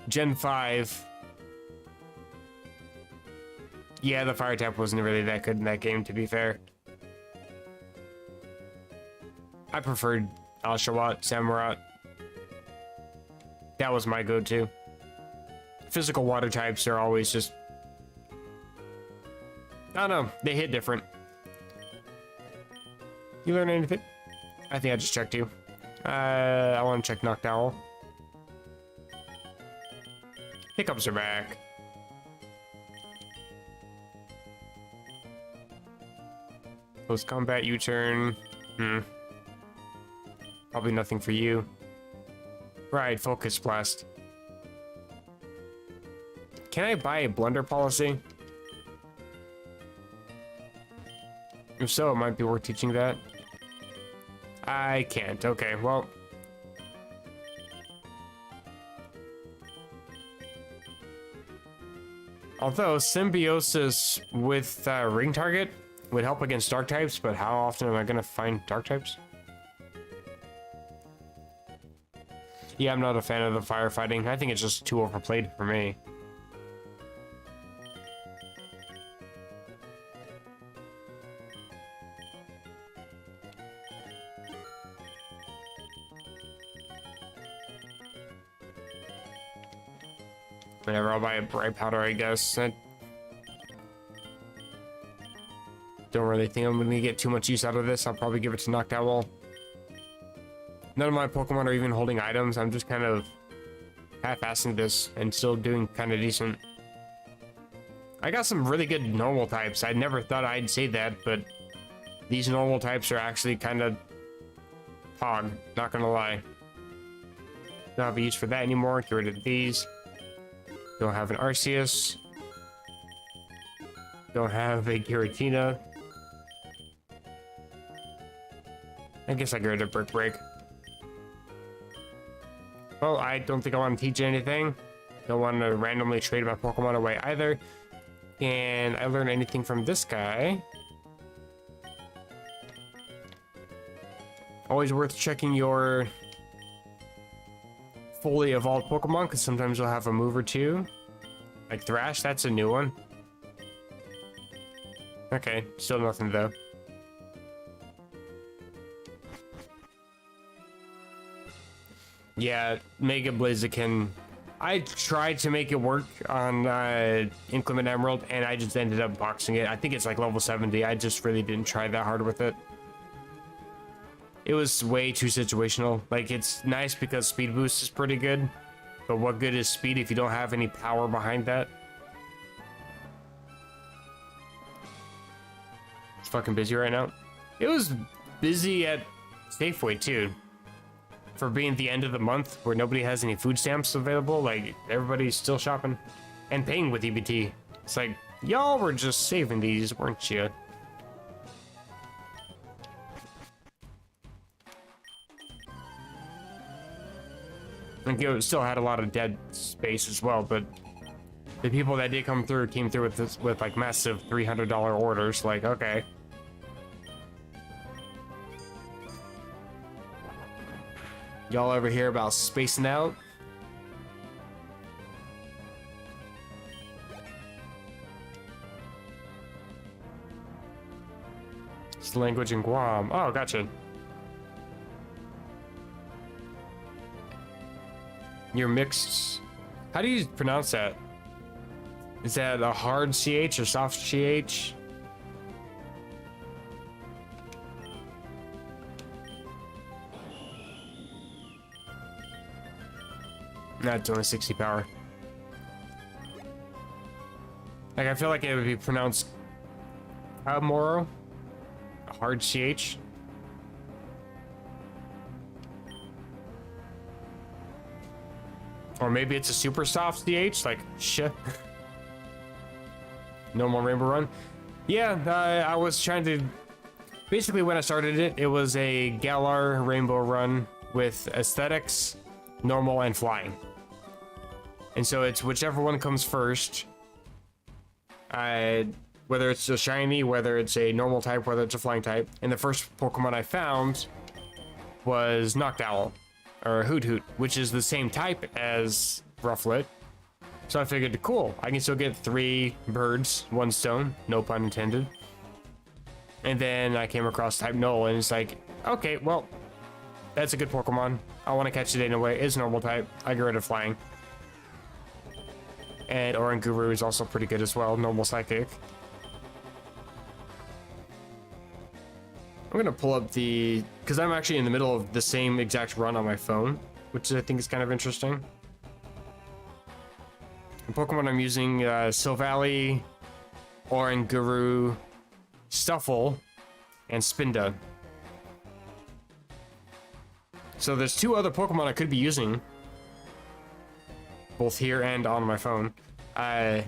Gen 5. Yeah, the fire type wasn't really that good in that game, to be fair. I preferred Oshawott, Samurott. That was my go-to. Physical water types are always just... I don't know, they hit different. You learn anything? I think I just checked you. I want to check Noctowl. Hiccups are back. Post combat U-turn. Probably nothing for you. Right, Focus Blast. Can I buy a Blunder Policy? If so, it might be worth teaching that. I can't. Okay, well. Although, Symbiosis with Ring Target would help against Dark types, but how often am I going to find Dark types? Yeah, I'm not a fan of the firefighting. I think it's just too overplayed for me. Whatever, I'll buy a bright powder, I guess. I don't really think I'm gonna get too much use out of this. I'll probably give it to Noctowl. None of my Pokemon are even holding items. I'm just kind of half-assing this and still doing kind of decent. I got some really good normal types. I never thought I'd say that, but these normal types are actually kind of pog, not gonna lie. Don't have a use for that anymore. Get rid of these. Don't have an Arceus. Don't have a Giratina. I guess I get rid of Brick Break. Well, I don't think I want to teach anything. Don't want to randomly trade my Pokemon away either. Can I learn anything from this guy? Always worth checking your fully evolved Pokemon, because sometimes you'll have a move or two. Like Thrash, that's a new one. Okay, still nothing though. Yeah, Mega Blaziken. I tried to make it work on Inclement Emerald, and I just ended up boxing it. I think it's like level 70. I just really didn't try that hard with it. It was way too situational. Like, it's nice because speed boost is pretty good, but what good is speed if you don't have any power behind that? It's fucking busy right now. It was busy at Safeway too. For being the end of the month where nobody has any food stamps available, like, everybody's still shopping and paying with EBT. It's like, y'all were just saving these, weren't you? And it still had a lot of dead space as well, but the people that did come through came through with this, with like massive $300 orders. Like, okay. Y'all ever hear about spacing out? It's the language in Guam. Oh, gotcha. You're mixed. How do you pronounce that? Is that a hard CH or soft CH? That's only 60 power. Like, I feel like it would be pronounced Kamoro, a hard CH. Or maybe it's a super soft CH, like sh. Normal Rainbow Run. Yeah, I was trying to. Basically, when I started it, it was a Galar Rainbow Run with aesthetics, normal, and flying. And so it's whichever one comes first. Whether it's a shiny, whether it's a normal type, whether it's a flying type. And the first Pokemon I found was Noctowl. Or Hoot Hoot, which is the same type as Rufflet. So I figured, cool, I can still get 3 birds, 1 stone, no pun intended. And then I came across type Null, and it's like, okay, well, that's a good Pokemon. I want to catch it anyway. It's normal type. I get rid of flying. And Oranguru is also pretty good as well, normal psychic. I'm gonna pull up the, because I'm actually in the middle of the same exact run on my phone, which I think is kind of interesting. The Pokemon I'm using, Silvally, Oranguru, Stuffle, and Spinda. So there's 2 other Pokemon I could be using, both here and on my phone. Kind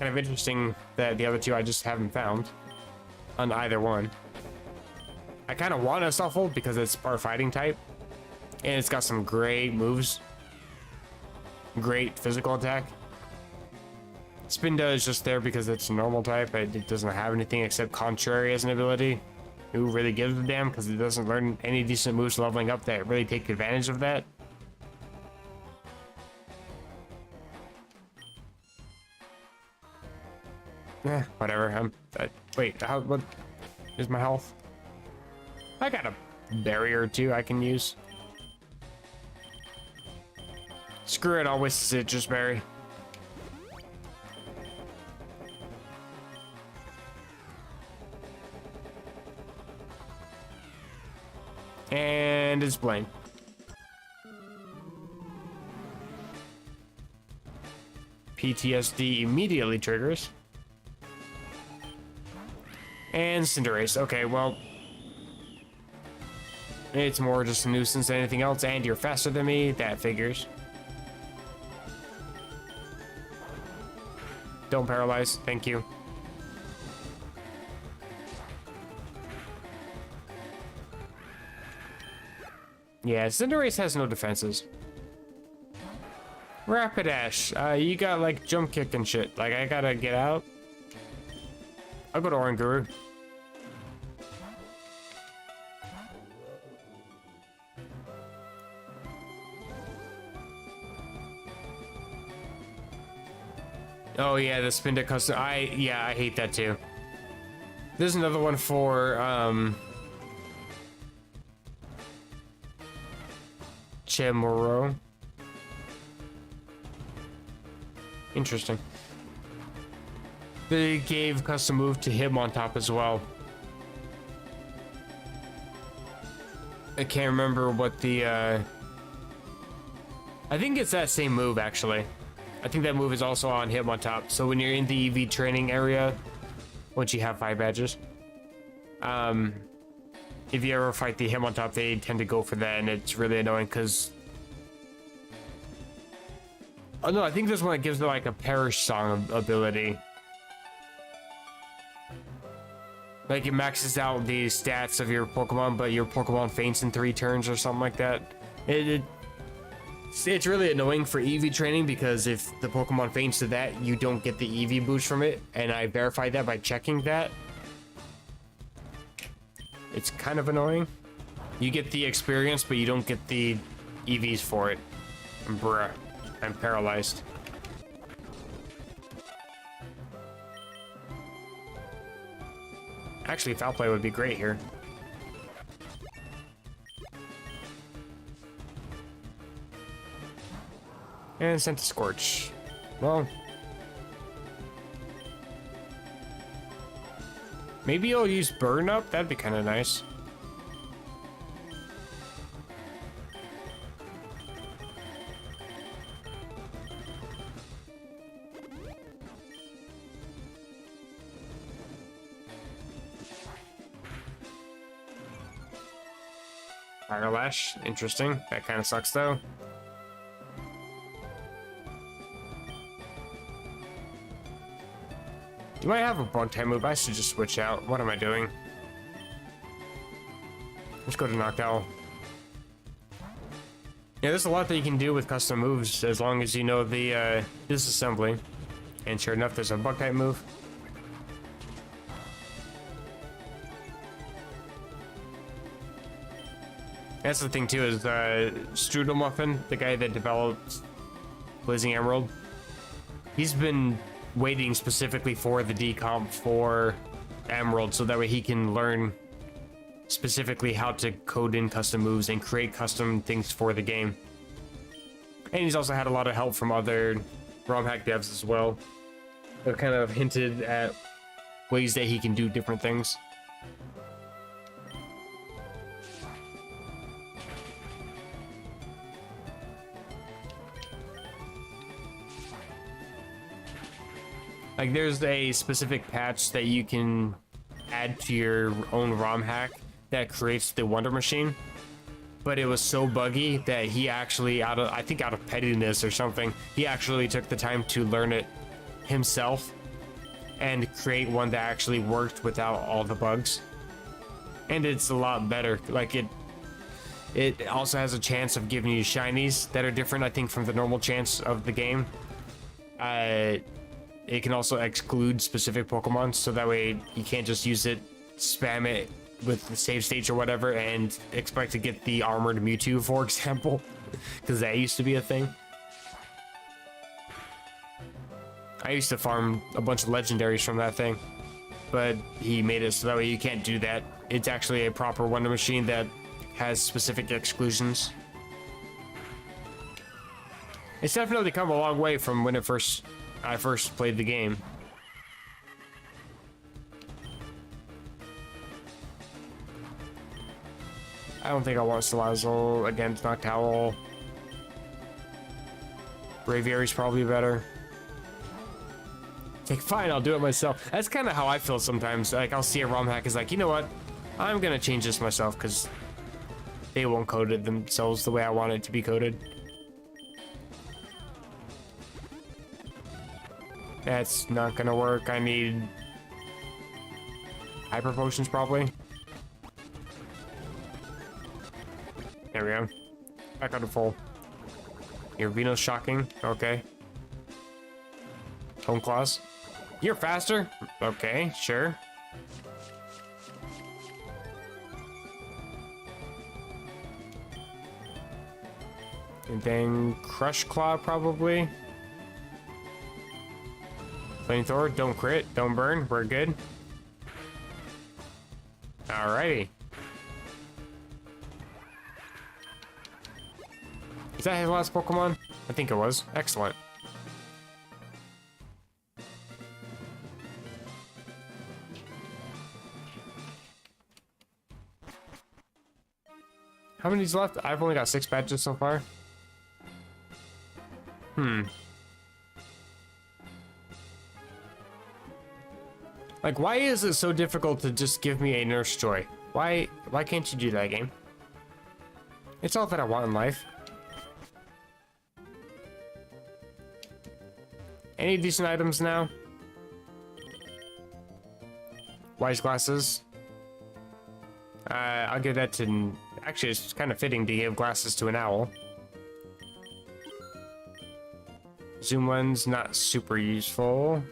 of interesting that the other 2 I just haven't found on either one. I kind of want a Stuffle because it's part fighting type, and it's got some great moves, great physical attack. Spinda is just there because it's a normal type. It doesn't have anything except Contrary as an ability. Who really gives a damn, because it doesn't learn any decent moves leveling up that really take advantage of that. Whatever. Wait, what is my health? I got a barrier or 2 I can use. Screw it, I'll waste the Citrus Berry. And it's Blaine. PTSD immediately triggers. And Cinderace. Okay, well, it's more just a nuisance than anything else, and you're faster than me. That figures. Don't paralyze. Thank you. Yeah, Cinderace has no defenses. Rapidash. You got, like, jump kick and shit. Like, I gotta get out. I'll go to Oranguru. Oh yeah, the spin to custom. I hate that too. There's another one for Chemoro. Interesting. They gave custom move to him on top as well. I can't remember what the I think it's that same move actually. I think that move is also on him on top. So when you're in the EV training area, once you have 5 badges, if you ever fight the him on top, they tend to go for that, and it's really annoying because... Oh no, I think this one that gives it like a perish song ability. Like it maxes out the stats of your Pokemon, but your Pokemon faints in 3 turns or something like that. It's really annoying for EV training because if the Pokemon faints to that, you don't get the EV boost from it, and I verified that by checking that. It's kind of annoying. You get the experience, but you don't get the EVs for it. Bruh, I'm paralyzed. Actually, foul play would be great here. And sent to Scorch. Well, maybe I'll use Burn Up. That'd be kind of nice. Fire Lash, interesting. That kind of sucks though. You might have a bug type move. I should just switch out. What am I doing? Let's go to Noctowl. Yeah, there's a lot that you can do with custom moves as long as you know the disassembly. And sure enough, there's a bug type move. That's the thing too, is Strudelmuffin, the guy that developed Blazing Emerald, he's been waiting specifically for the decomp for Emerald so that way he can learn specifically how to code in custom moves and create custom things for the game. And he's also had a lot of help from other ROM hack devs as well. They've kind of hinted at ways that he can do different things. Like, there's a specific patch that you can add to your own ROM hack that creates the Wonder Machine, but it was so buggy that he actually, I think out of pettiness or something, he actually took the time to learn it himself and create one that actually worked without all the bugs. And it's a lot better. Like, it also has a chance of giving you shinies that are different, I think, from the normal chance of the game. It can also exclude specific Pokemon, so that way you can't just use it, spam it with the save states or whatever, and expect to get the armored Mewtwo, for example, because that used to be a thing. I used to farm a bunch of legendaries from that thing, but he made it so that way you can't do that. It's actually a proper Wonder Machine that has specific exclusions. It's definitely come a long way from when I first played the game. I don't think I want Salazzle against Noctowl. Braviary's probably better. Like, fine, I'll do it myself. That's kind of how I feel sometimes. Like, I'll see a ROM hack is like, you know what? I'm gonna change this myself because they won't code it themselves the way I want it to be coded. That's not gonna work. I need hyper potions probably. There we go. Back out to full. Your Veno's shocking. Okay. Home claws. You're faster. Okay, sure. And then Crush Claw, probably. Flamethrower, don't crit, don't burn, we're good. Alrighty. Is that his last Pokemon? I think it was. Excellent. How many's left? I've only got 6 badges so far. Like, why is it so difficult to just give me a Nurse Joy? Why can't you do that, game? It's all that I want in life. Any decent items now? Wise glasses. I'll give that to... Actually, it's kind of fitting to give glasses to an owl. Zoom lens, not super useful.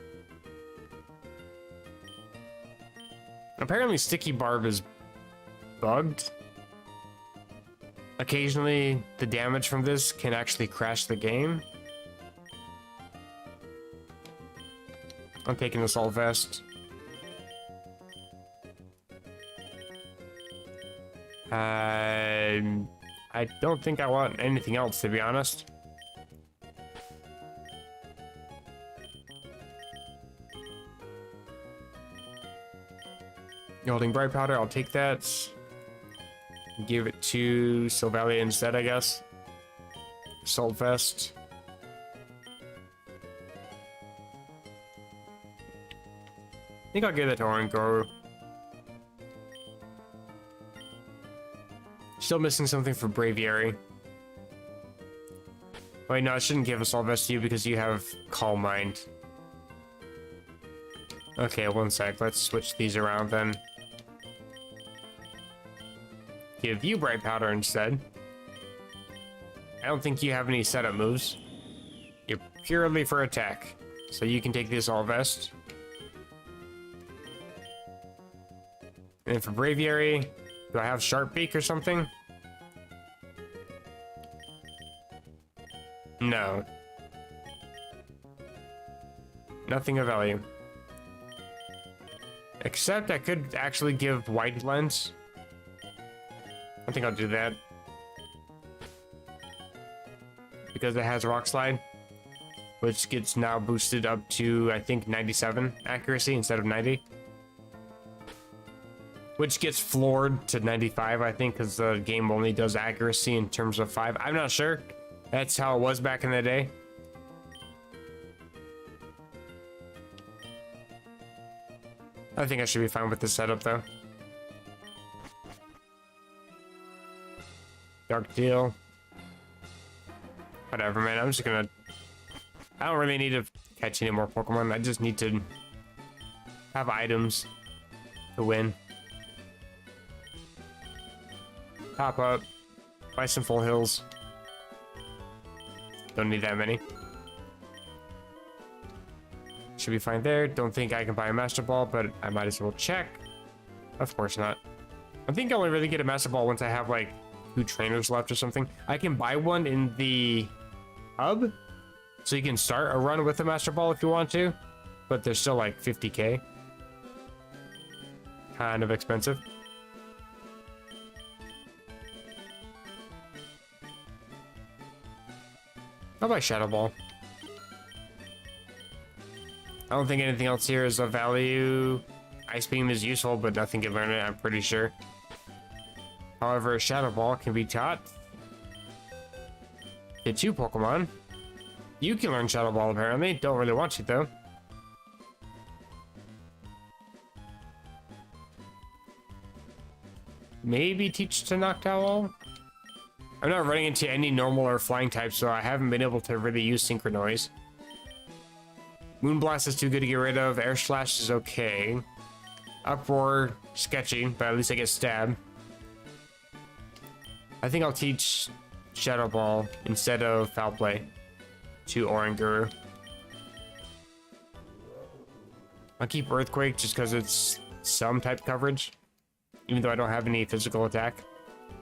Apparently, Sticky Barb is bugged. Occasionally, the damage from this can actually crash the game. I'm taking the Assault Vest. I don't think I want anything else, to be honest. Holding Bright Powder, I'll take that. Give it to Sylvalia instead, I guess. Assault Vest. I think I'll give that to Oranguru. Still missing something for Braviary. Wait, no, I shouldn't give Assault Vest to you because you have Calm Mind. Okay, one sec. Let's switch these around then. Give you Bright Powder instead. I don't think you have any setup moves. You're purely for attack. So you can take the Assault Vest. And then for Braviary, do I have Sharp Beak or something? No. Nothing of value. Except I could actually give Wide Lens. I think I'll do that. Because it has Rock Slide. Which gets now boosted up to, I think, 97 accuracy instead of 90. Which gets floored to 95, I think, because the game only does accuracy in terms of 5. I'm not sure. That's how it was back in the day. I think I should be fine with this setup, though. Dark Deal. Whatever, man. I'm just gonna... I don't really need to catch any more Pokemon. I just need to have items to win. Top up. Buy some full hills. Don't need that many. Should be fine there. Don't think I can buy a Master Ball, but I might as well check. Of course not. I think I only really get a Master Ball once I have like 2 trainers left or something. I can buy one in the hub, so you can start a run with a Master Ball if you want to, but they're still like 50k. Kind of expensive. I'll buy Shadow Ball. I don't think anything else here is of value. Ice Beam is useful, but nothing can learn it, I'm pretty sure. However, Shadow Ball can be taught. Get 2 Pokemon. You can learn Shadow Ball, apparently. Don't really want to, though. Maybe teach to Noctowl? I'm not running into any normal or flying types, so I haven't been able to really use Synchronoise. Moonblast is too good to get rid of. Air Slash is okay. Uproar, sketchy, but at least I get stabbed. I think I'll teach Shadow Ball instead of Foul Play to Oranguru. I'll keep Earthquake just because it's some type coverage, even though I don't have any physical attack.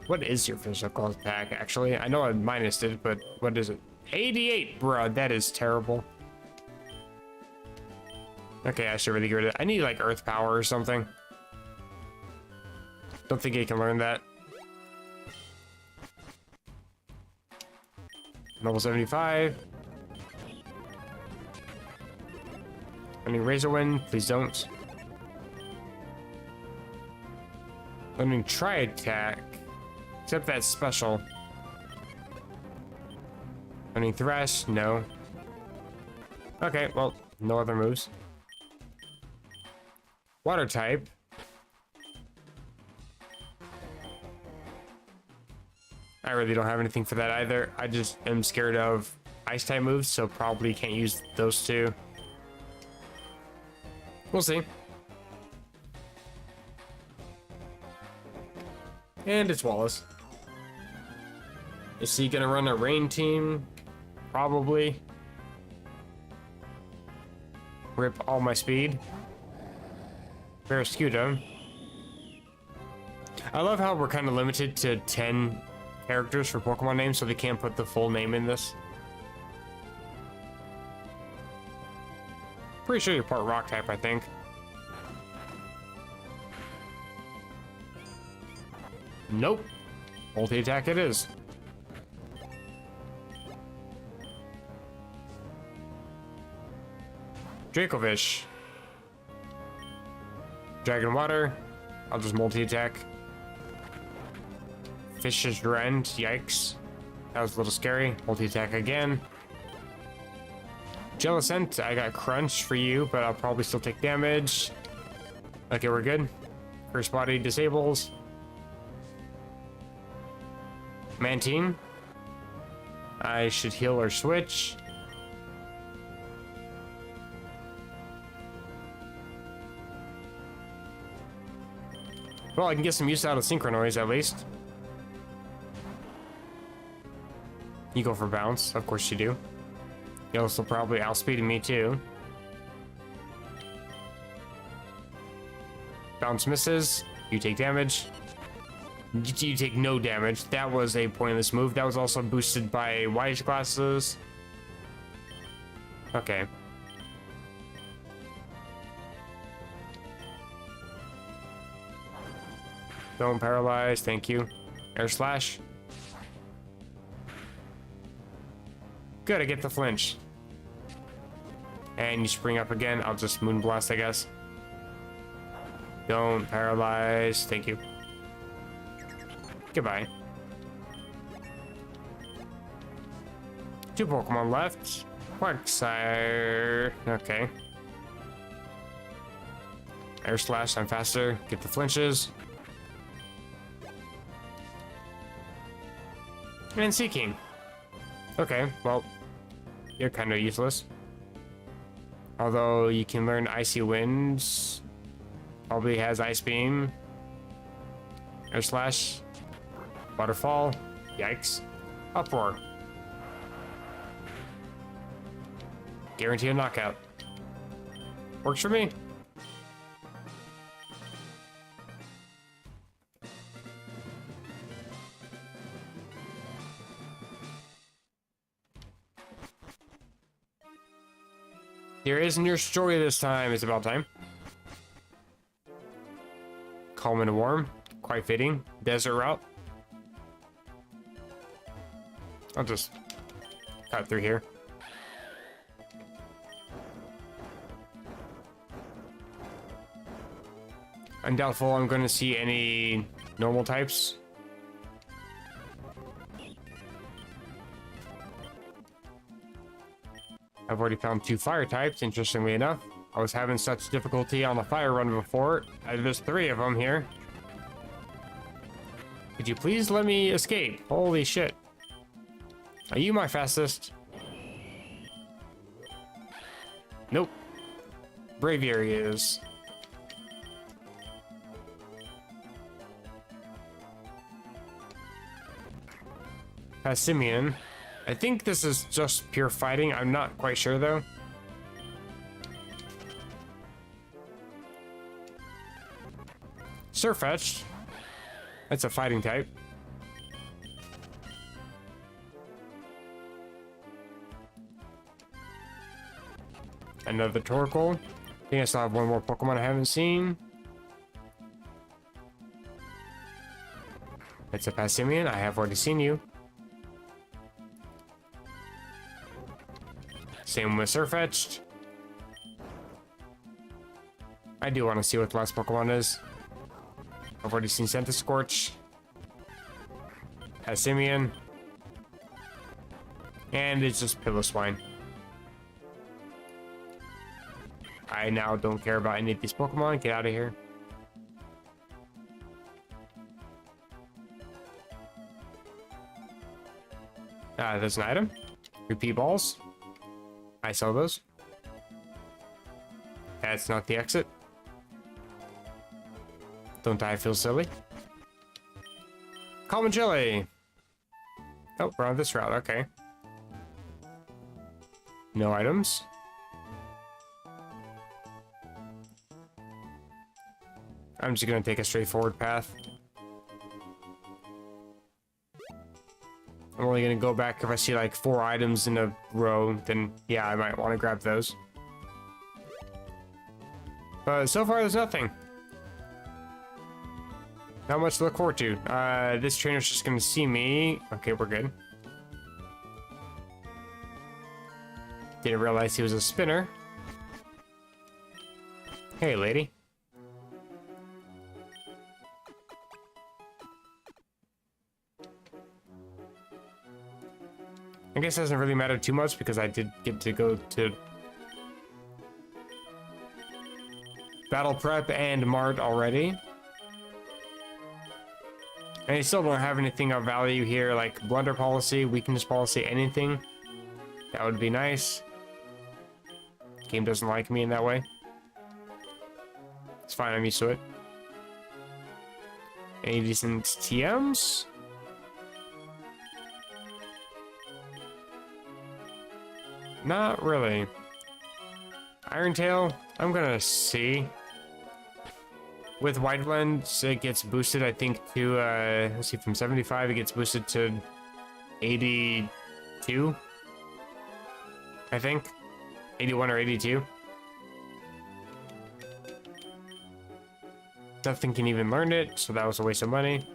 What is your physical attack, actually? I know I minused it, but what is it? 88, bruh, that is terrible. Okay, I should really get rid of it. I need, like, earth power or something. Don't think he can learn that. Level 75. I need Razor Wind, please don't. Learning Try Attack. Except that's special. Learning Thrash, no. Okay, well, no other moves. Water type. I really don't have anything for that either. I just am scared of ice type moves, so probably can't use those two. We'll see. And it's Wallace. Is he gonna run a rain team? Probably. Rip all my speed. Barraskewda. I love how we're kind of limited to 10 characters for Pokemon names, so they can't put the full name in this. Pretty sure you're part rock type, I think. Nope. Multi-attack it is. Dracovish. Dragon Water. I'll just multi-attack. Fish's Rend. Yikes. That was a little scary. Multi-attack again. Jellicent. I got Crunch for you, but I'll probably still take damage. Okay, we're good. First body disables. Mantine. I should heal or switch. Well, I can get some use out of Synchronoise at least. You go for bounce, of course you do. You'll also probably outspeeding me too. Bounce misses, you take damage. You take no damage. That was a pointless move. That was also boosted by Wise Glasses. Okay. Don't paralyze, thank you. Air Slash. Good, I get the flinch. And you spring up again. I'll just Moonblast, I guess. Don't paralyze, thank you. Goodbye. 2 Pokemon left. Quagsire. Okay. Air Slash, I'm faster. Get the flinches. And Seeking. Okay, well, you're kind of useless. Although you can learn Icy Winds. Probably has Ice Beam. Air Slash. Waterfall. Yikes. Uproar. Guarantee a knockout. Works for me. Here isn't your story this time. It's about time. Calm and warm. Quite fitting. Desert route. I'll just cut through here. I'm doubtful I'm going to see any normal types. I've already found 2 fire types, interestingly enough. I was having such difficulty on the fire run before. There's 3 of them here. Could you please let me escape? Holy shit. Are you my fastest? Nope. Braviary is. Passimian. I think this is just pure fighting. I'm not quite sure though. Surfetched. That's a fighting type. Another Torkoal. I think I still have one more Pokemon I haven't seen. It's a Passimian. I have already seen you. Same with Surfetched. I do want to see what the last Pokemon is. I've already seen Centiskorch. Passimian. And it's just Piloswine. I now don't care about any of these Pokemon. Get out of here. There's an item. Repeat balls. I sell those. That's not the exit. Don't I feel silly? Common Jelly. Oh, we're on this route. Okay. No items. I'm just gonna take a straightforward path. I'm only gonna go back if I see like 4 items in a row, then yeah, I might want to grab those. But so far, there's nothing. Not much to look forward to. This trainer's just gonna see me. Okay, we're good. Didn't realize he was a spinner. Hey, lady. I guess it doesn't really matter too much because I did get to go to Battle Prep and Mart already. And I still don't have anything of value here, like Blunder Policy, Weakness Policy, anything. That would be nice. Game doesn't like me in that way. It's fine, I'm used to it. Any decent TMs? Not really. Iron Tail, I'm gonna see. With White Blend, it gets boosted, I think, to, let's see, from 75, it gets boosted to 82, I think. 81 or 82. Nothing can even learn it, so that was a waste of money.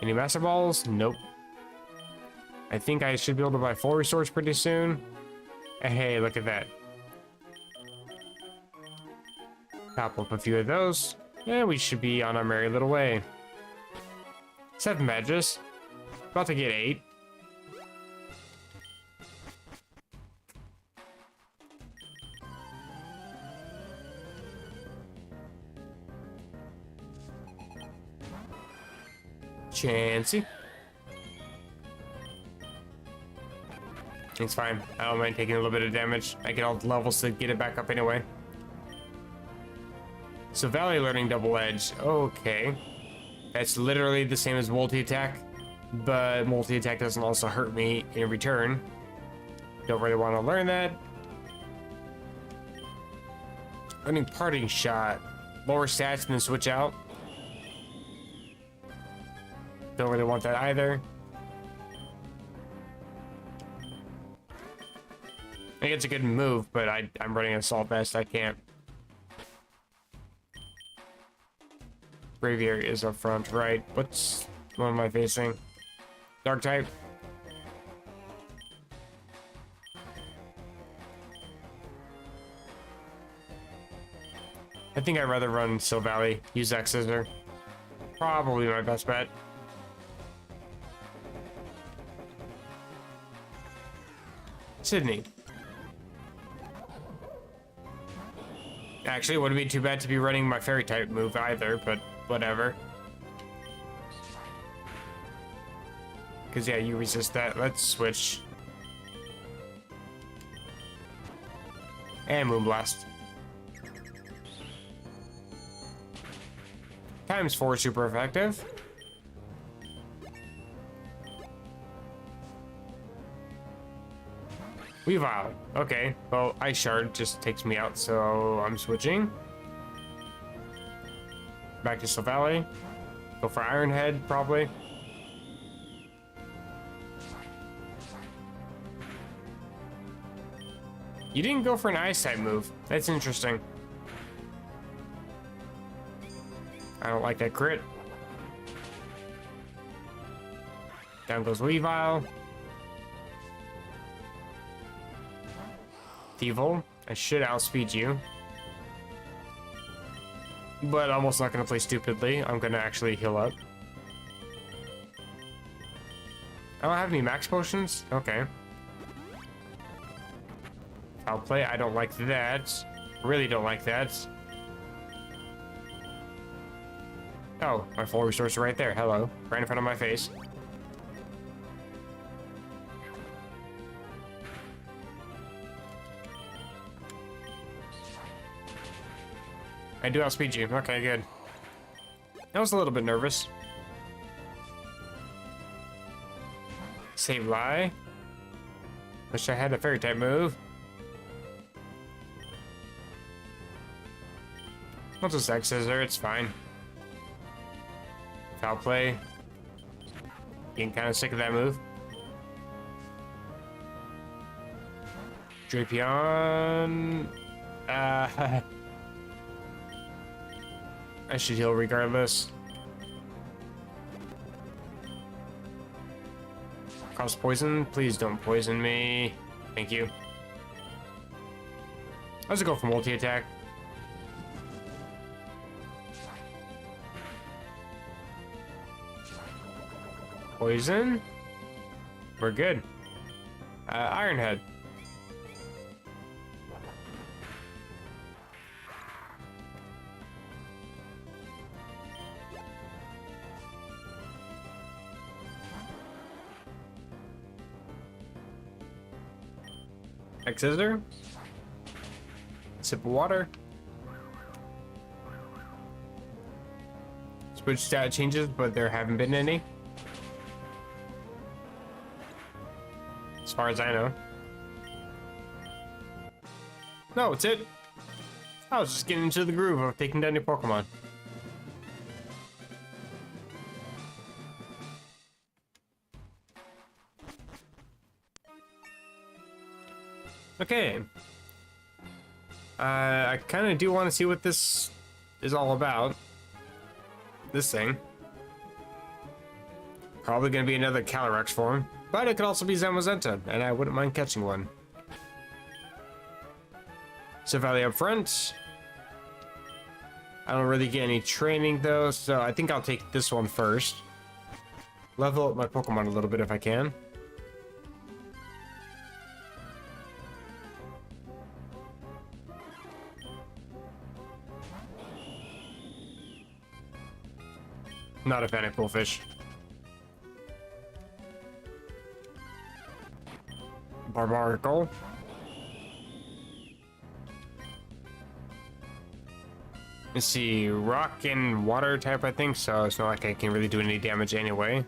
Any Master Balls? Nope. I think I should be able to buy full resource pretty soon. Hey, look at that. Top up a few of those. Yeah, we should be on our merry little way. 7 badges. About to get 8. Chansey. It's fine. I don't mind taking a little bit of damage. I get all the levels to get it back up anyway. So Valley Learning Double Edge. Okay. That's literally the same as multi-attack, but multi-attack doesn't also hurt me in return. Don't really want to learn that. Learning Parting Shot. Lower stats and then switch out. Don't really want that either. I think it's a good move, but I'm running Assault Vest. I can't. Braviary is up front, right? What's one am I facing? Dark type. I think I'd rather run Silvally. Use X-Scissor. Probably my best bet. Sydney. Actually, it wouldn't be too bad to be running my fairy type move either, but whatever. Because, yeah, you resist that. Let's switch. And Moonblast. ×4 super effective. Weavile. Okay, well, Ice Shard just takes me out, so I'm switching. Back to Silvally. Go for Iron Head, probably. You didn't go for an Ice type move. That's interesting. I don't like that crit. Down goes Weavile. Thievel. I should outspeed you. But I'm also not going to play stupidly. I'm going to actually heal up. I don't have any max potions? Okay. I'll play. I don't like that. Really don't like that. Oh, my full resource right there. Hello. Right in front of my face. I do outspeed you. Okay, good. I was a little bit nervous. Save Lie. Wish I had a fairy type move. I'll just X Scissor, it's fine. Foul play. Getting kind of sick of that move. Drapion. I should heal regardless. Cause poison? Please don't poison me. Thank you. Let's go for multi-attack. Poison? We're good. Iron Head. Scissor. Sip of water. Switch stat changes, but there haven't been any. As far as I know. No, it's it. I was just getting into the groove of taking down your Pokemon. Okay. I kind of do want to see what this is all about. This thing. Probably going to be another Calyrex form, but it could also be Zamazenta, and I wouldn't mind catching one. Silvally up front. I don't really get any training though, so I think I'll take this one first. Level up my Pokemon a little bit if I can. Not a fan of Coolfish. Barbarical. Let's see, rock and water type, I think, so it's not like I can really do any damage anyway.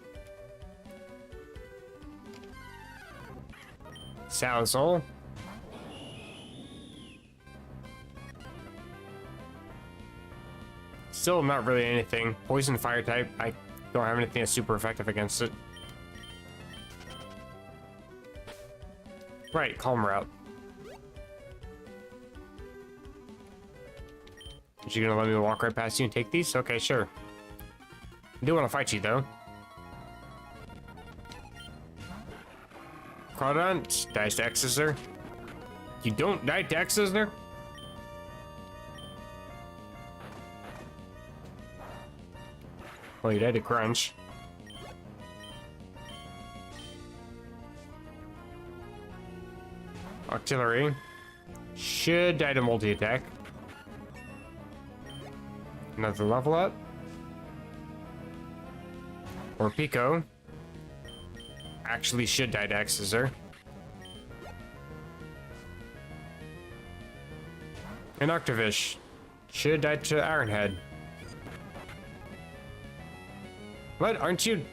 Salicyl. Still not really anything. Poison fire type, I don't have anything that's super effective against it. Right, Calm Route. Is you gonna let me walk right past you and take these? Okay, sure. I do want to fight you though. Crawdont, dies to X-Scissor. You don't die to X-Scissor? Well, you died to Crunch. Artillery. Should die to multi-attack. Another level up. Or Pico. Actually should die to X-Scissor. And Octavish. Should die to Iron Head. What? Aren't you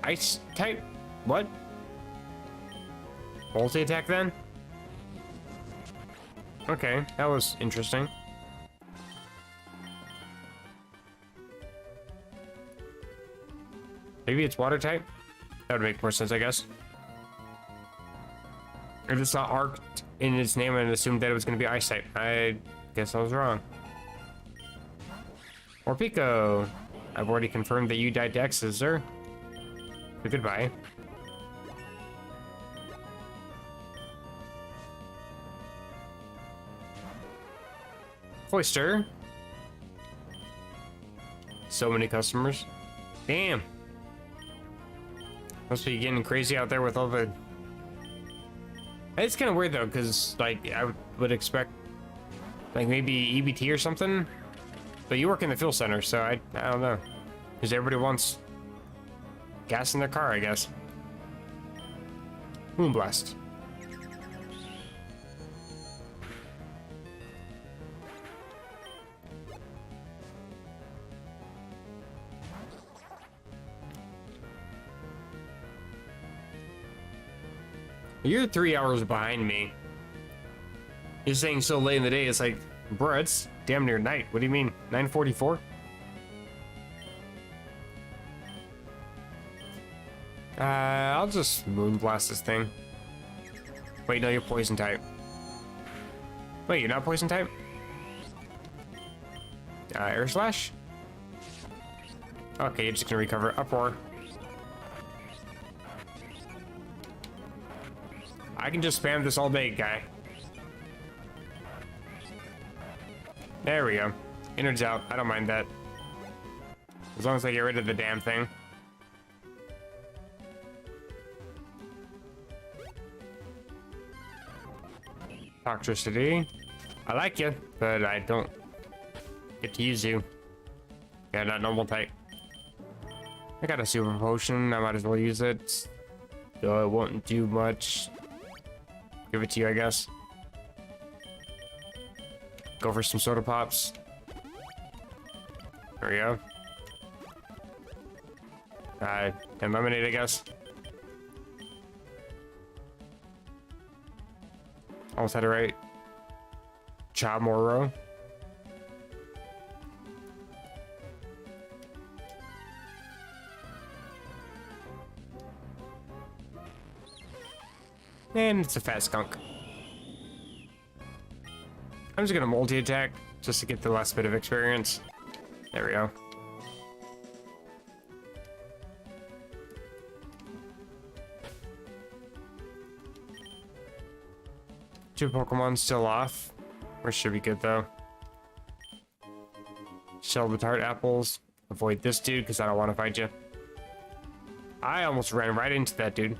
Ice type? What? Multi-attack then? Okay, that was interesting. Maybe it's water type? That would make more sense, I guess. If it's not arced in its name, and assumed that it was going to be ice type. I guess I was wrong. Or Pico. I've already confirmed that you died dexes, sir. So goodbye. Oyster. So many customers. Damn. Must be getting crazy out there with all the... It's kind of weird though, because like I would expect like maybe EBT or something, but you work in the fuel center, so I don't know. Because everybody wants gas in their car, I guess. Moonblast. You're 3 hours behind me. You're saying so late in the day, it's like, bro, it's damn near night. What do you mean? 9:44? I'll just moonblast this thing. Wait, no, you're poison type. Wait, you're not poison type? Air slash? Okay, you're just gonna recover. Uproar. I can just spam this all day, guy. There we go. Innards out. I don't mind that. As long as I get rid of the damn thing. Toxicity. I like you, but I don't get to use you. Yeah, not normal type. I got a super potion. I might as well use it. Though it won't do much. Give it to you, I guess. Go for some soda pops. There we go. And lemonade, I guess. Almost had it right. Cha Moro. And it's a fat skunk. I'm just gonna multi-attack just to get the last bit of experience. There we go. Two Pokemon still off. We should be good though. Shell the tart apples. Avoid this dude because I don't want to fight you. I almost ran right into that dude.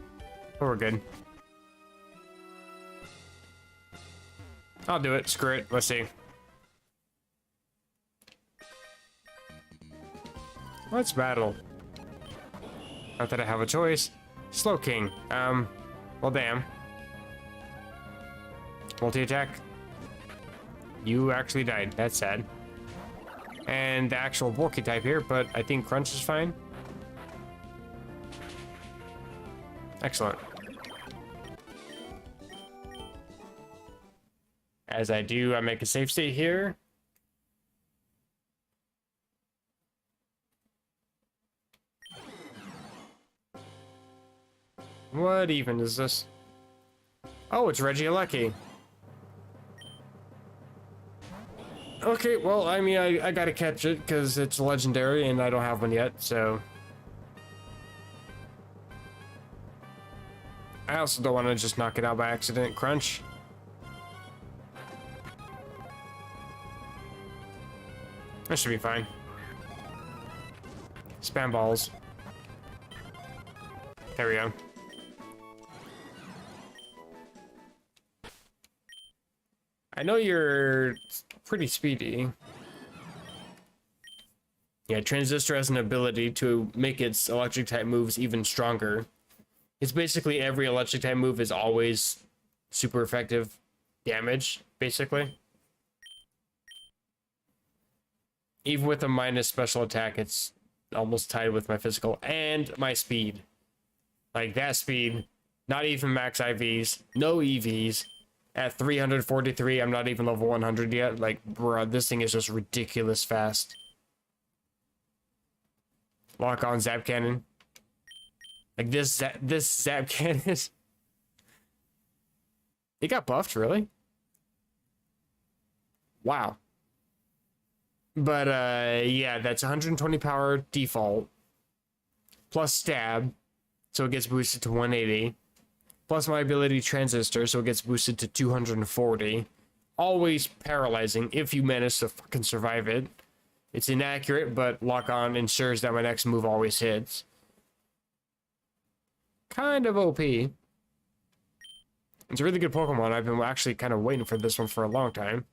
But we're good. I'll do it. Screw it. Let's see. Let's battle. Not that I have a choice. Slow King. Well, damn. Multi-attack. You actually died. That's sad. And the actual bulky type here, but I think Crunch is fine. Excellent. As I do, I make a safe state here. What even is this? Oh, it's Regieleki. Okay, well, I mean, I gotta catch it because it's legendary and I don't have one yet, so. I also don't want to just knock it out by accident. Crunch. That should be fine. Spam balls. There we go. I know you're pretty speedy. Yeah, Transistor has an ability to make its electric type moves even stronger. It's basically every electric type move is always super effective damage, basically. Even with a minus special attack, it's almost tied with my physical and my speed. Like that speed Not even max IVs. No EVs. At 343, I'm not even level 100 yet. Like, bruh, this thing is just ridiculous fast. Lock on Zap Cannon. Like, this Zap Cannon is... It got buffed, really? Wow. But, yeah, that's 120 power default. Plus stab, so it gets boosted to 180. Plus my ability transistor, so it gets boosted to 240. Always paralyzing if you manage to fucking survive it. It's inaccurate, but lock on ensures that my next move always hits. Kind of OP. It's a really good Pokemon. I've been actually kind of waiting for this one for a long time.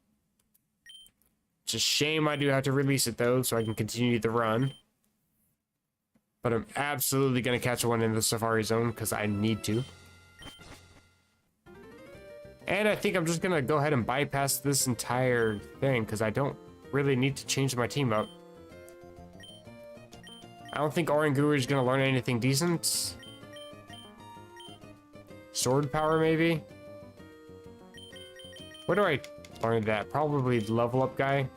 It's a shame I do have to release it though, so I can continue the run. But I'm absolutely going to catch one in the Safari Zone because I need to. And I think I'm just going to go ahead and bypass this entire thing because I don't really need to change my team up. I don't think Oranguru is going to learn anything decent. Sword power, maybe? Where do I learn that? Probably level up guy.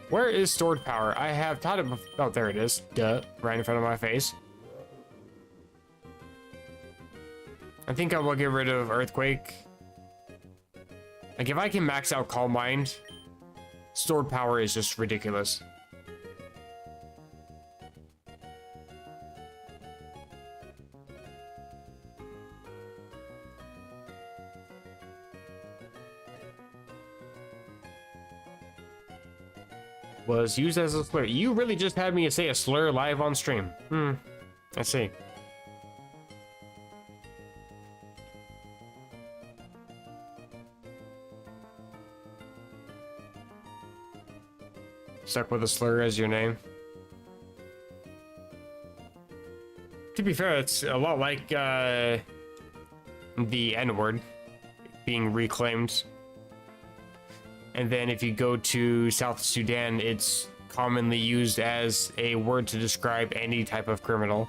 Where is stored power? I have taught it before. Oh, there it is. Duh. Right in front of my face. I think I will get rid of Earthquake. Like, if I can max out Calm Mind, stored power is just ridiculous. Was used as a slur. You really just had me say a slur live on stream. I see. Stuck with a slur as your name. To be fair, it's a lot like the N-word being reclaimed. And then if you go to South Sudan, it's commonly used as a word to describe any type of criminal.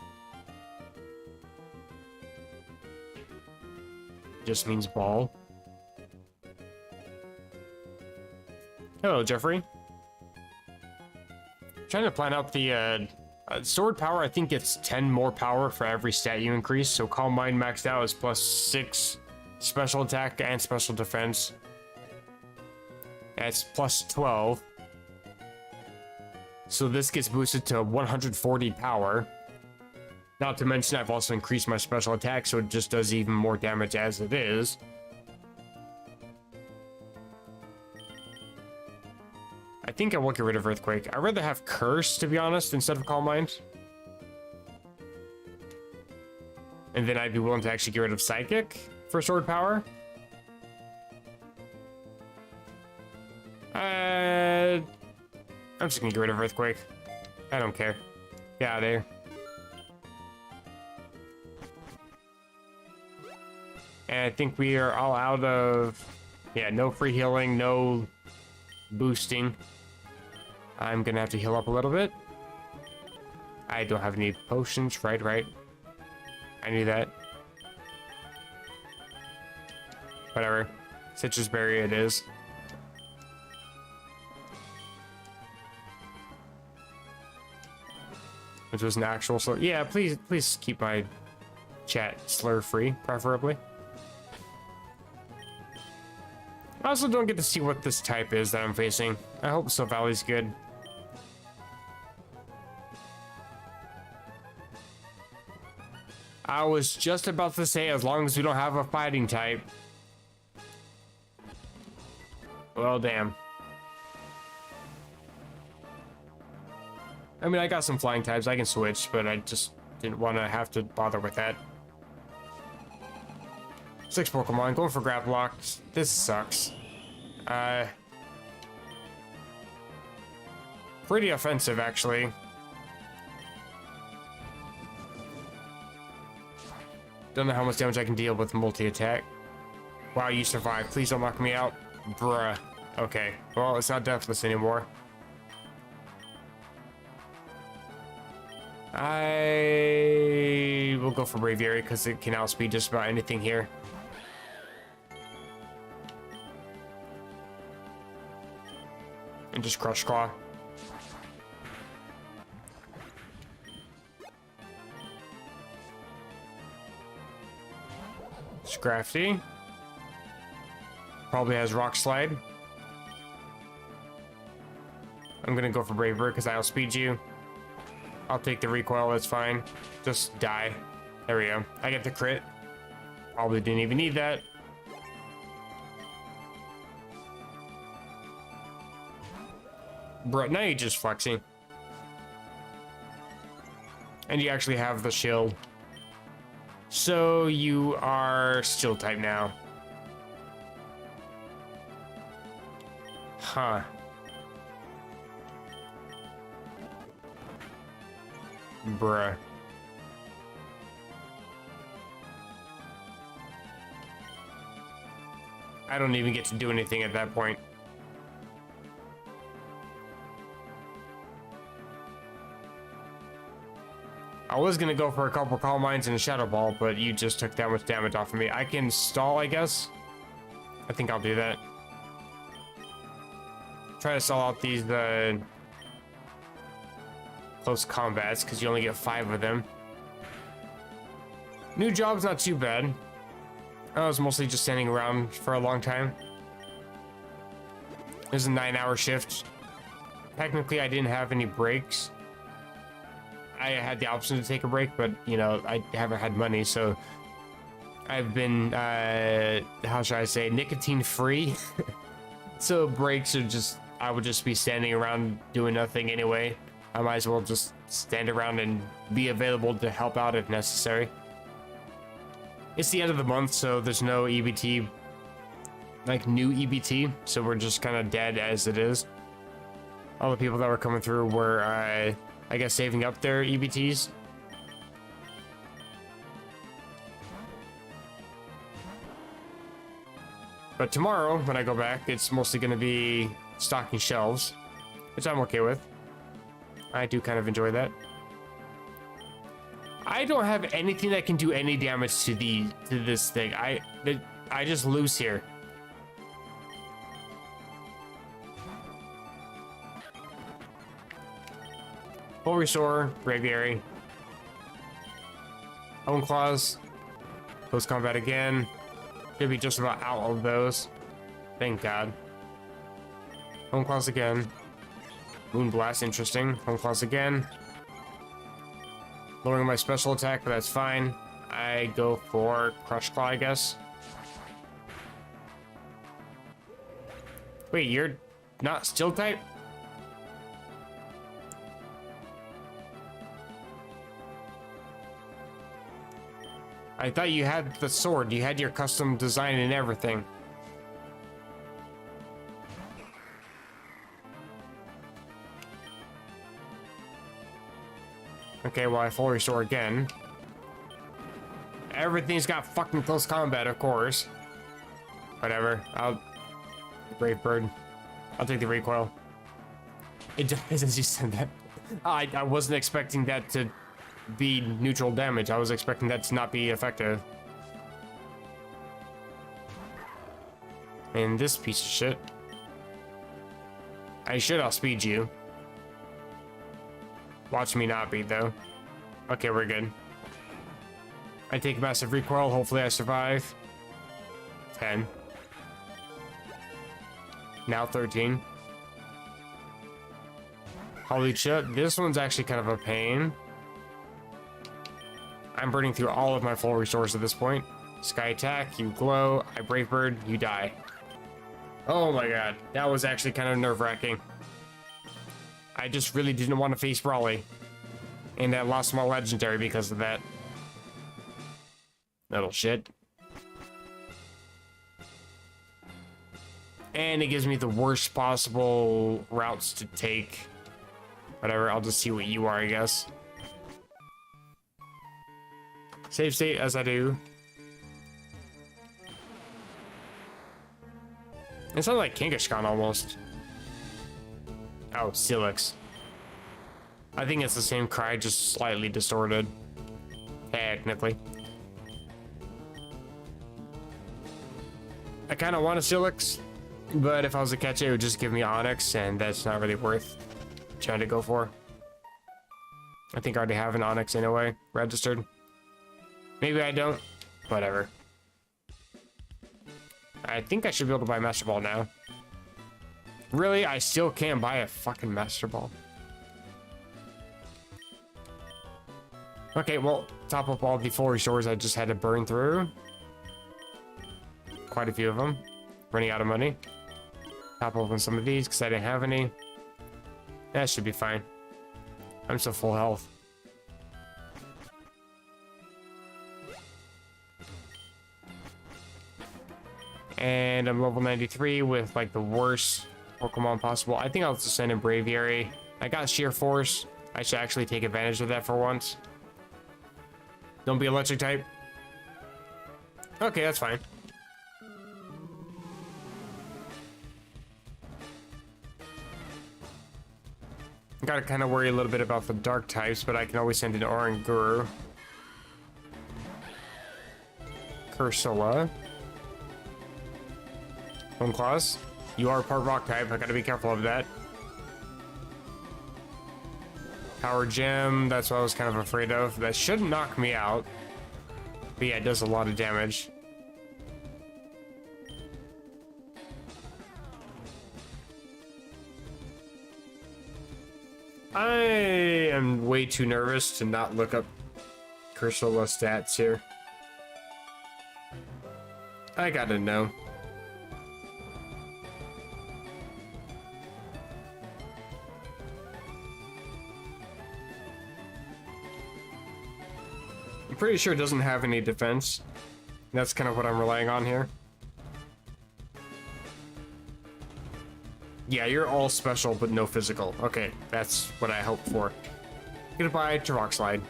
Just means ball. Hello, Jeffrey. Trying to plan out the sword power. I think it's 10 more power for every stat you increase. So Calm Mind maxed out is +6 special attack and special defense. That's +12. So this gets boosted to 140 power. Not to mention I've also increased my special attack, so it just does even more damage as it is. I think I will get rid of Earthquake. I'd rather have Curse, to be honest, instead of Calm Mind. And then I'd be willing to actually get rid of Psychic for sword power. I'm just gonna get rid of Earthquake. I don't care. Get out of here. And I think we are all out of... Yeah, no free healing, no boosting. I'm gonna have to heal up a little bit. I don't have any potions. Right. I knew that. Whatever. Citrus Berry it is. Which was an actual slur. Yeah, please keep my chat slur free, preferably. I also don't get to see what this type is that I'm facing. I hope Silvalley's good. I was just about to say, as long as we don't have a fighting type. Well, damn. I mean, I got some flying types I can switch, but I just didn't want to have to bother with that. 6 Pokemon, going for Grab Lock. This sucks. Pretty offensive, actually. Don't know how much damage I can deal with multi-attack. Wow, you survived. Please don't knock me out. Bruh. Okay, well, it's not deathless anymore. I will go for Braviary because it can outspeed just about anything here. And just Crush Claw. Scrafty. Probably has Rock Slide. I'm gonna go for Brave Bird because I'll speed you. I'll take the recoil, that's fine. Just die. There we go. I get the crit. Probably didn't even need that. Bro, now you're just flexing. And you actually have the shield. So you are Steel type now. Huh. Bruh. I don't even get to do anything at that point. I was gonna go for a couple Calm Minds and a Shadow Ball, but you just took that much damage off of me. I can stall, I guess. I think I'll do that. Try to stall out these close combats, because you only get 5 of them. New job's not too bad. I was mostly just standing around for a long time. It was a 9-hour shift. Technically, I didn't have any breaks. I had the option to take a break, but, you know, I haven't had money, so I've been, how should I say, nicotine free. So breaks are just, I would just be standing around doing nothing anyway. I might as well just stand around and be available to help out if necessary. It's the end of the month, so there's no EBT, like new EBT, so we're just kind of dead as it is. All the people that were coming through were, I guess, saving up their EBTs. But tomorrow, when I go back, it's mostly going to be stocking shelves, which I'm okay with. I do kind of enjoy that. I don't have anything that can do any damage to this thing. I just lose here. Full Restore, Braviary. Own Claws. Close Combat again. Should be just about out of those. Thank God. Own Claws again. Moonblast, interesting. Own Claws again. Lowering my special attack, but that's fine. I go for Crush Claw, I guess. Wait, you're not Steel type? I thought you had the sword. You had your custom design and everything. Okay, well, I full restore again. Everything's got fucking close combat, of course. Whatever. I'll... Brave Bird. I'll take the recoil. It does, as you said that. I wasn't expecting that to be neutral damage. I was expecting that to not be effective. And this piece of shit. I should outspeed you. Watch me not be, though. Okay, we're good. I take massive recoil. Hopefully I survive. 10. Now 13. Holy shit. This one's actually kind of a pain. I'm burning through all of my full restores at this point. Sky Attack, you glow. I Brave Bird, you die. Oh my god. That was actually kind of nerve-wracking. I just really didn't want to face Brawly. And I lost my legendary because of that. Little shit. And it gives me the worst possible routes to take. Whatever, I'll just see what you are, I guess. Save state as I do. It sounds like Kangaskhan almost. Oh, Silix. I think it's the same cry, just slightly distorted. Technically. I kind of want a Silix, but if I was to catch it, it would just give me Onyx, and that's not really worth trying to go for. I think I already have an Onyx anyway, registered. Maybe I don't. Whatever. I think I should be able to buy Master Ball now. Really? I still can't buy a fucking Master Ball. Okay, well, top up all the full restores I just had to burn through. Quite a few of them. Running out of money. Top open some of these because I didn't have any. That should be fine. I'm still full health. And I'm level 93 with like the worst Pokemon possible. I think I'll just send in Braviary. I got Sheer Force. I should actually take advantage of that for once. Don't be electric type. Okay, that's fine. Gotta kind of worry a little bit about the dark types, but I can always send an Oranguru. Cursola. Home Claws. You are part rock type, I gotta be careful of that. Power Gem, that's what I was kind of afraid of. That should knock me out. But yeah, it does a lot of damage. I am way too nervous to not look up Cursola stats here. I gotta know. I'm pretty sure it doesn't have any defense. That's kind of what I'm relying on here. Yeah, you're all special, but no physical. Okay, that's what I hoped for. Goodbye to Rock Slide.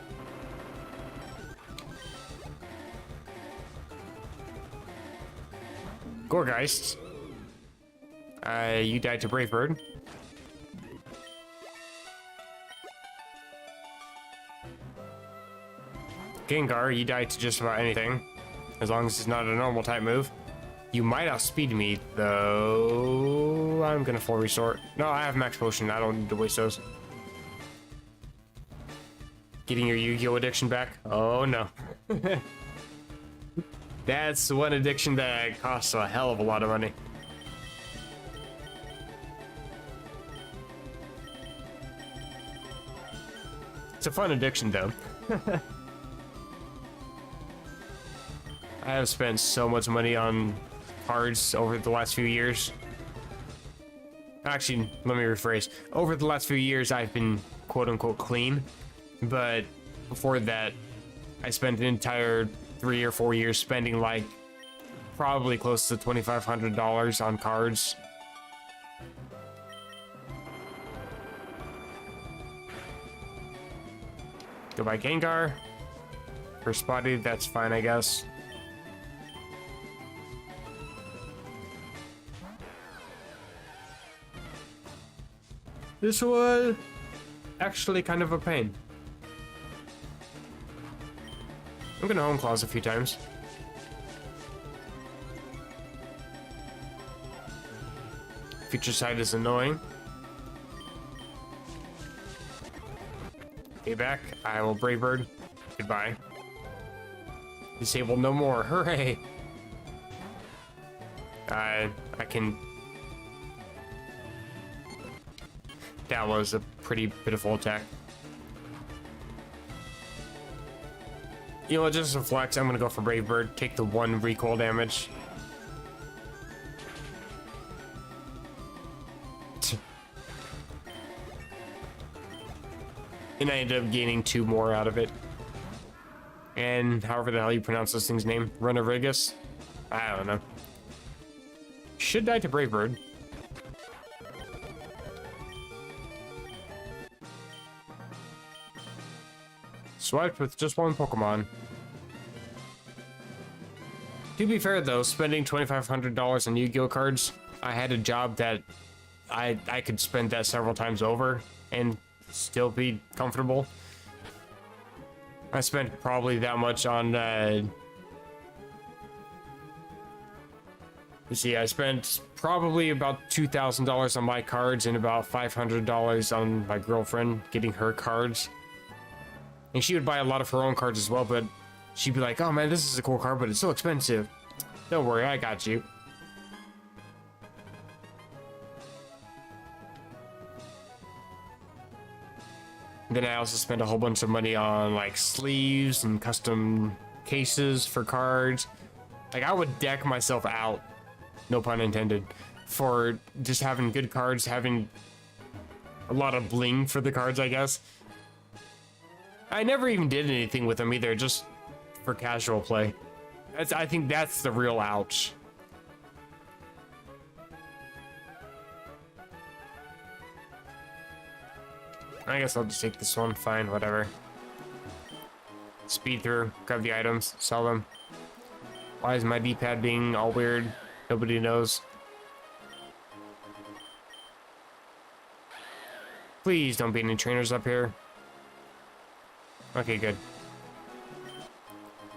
Gourgeist. You died to Brave Bird. Gengar, you died to just about anything. As long as it's not a normal type move. You might outspeed me, though. I'm gonna full restore. No, I have max potion. I don't need to waste those. Getting your Yu-Gi-Oh addiction back? Oh no. That's one addiction that costs a hell of a lot of money. It's a fun addiction, though. I have spent so much money on cards over the last few years. Actually, let me rephrase. Over the last few years, I've been quote-unquote clean. But before that, I spent an entire 3 or 4 years spending like probably close to $2,500 on cards. Goodbye, Gengar. For Spotty, that's fine, I guess. This was actually kind of a pain. I'm gonna Home Claws a few times. Future Sight is annoying. Payback, I will Brave Bird. Goodbye. Disable no more, hooray! I can... That was a pretty pitiful attack. You know what, just a flex, I'm gonna go for Brave Bird, take the 1 recoil damage. And I ended up gaining 2 more out of it. And however the hell you pronounce this thing's name, Runerigus? I don't know. Should die to Brave Bird. Swiped with just 1 Pokemon. To be fair though, spending $2,500 on Yu-Gi-Oh cards I had a job that I could spend that several times over and still be comfortable. I spent probably that much on let's see, I spent probably about $2,000 on my cards and about $500 on my girlfriend getting her cards. And she would buy a lot of her own cards as well, but she'd be like, oh man, this is a cool card, but it's so expensive. Don't worry, I got you. Then I also spent a whole bunch of money on like sleeves and custom cases for cards. Like I would deck myself out, no pun intended, for just having good cards, having a lot of bling for the cards, I guess. I never even did anything with them either, just for casual play. I think that's the real ouch. I guess I'll just take this one, fine, whatever. Speed through, grab the items, sell them. Why is my D-pad being all weird? Nobody knows. Please don't be any trainers up here. Okay, good.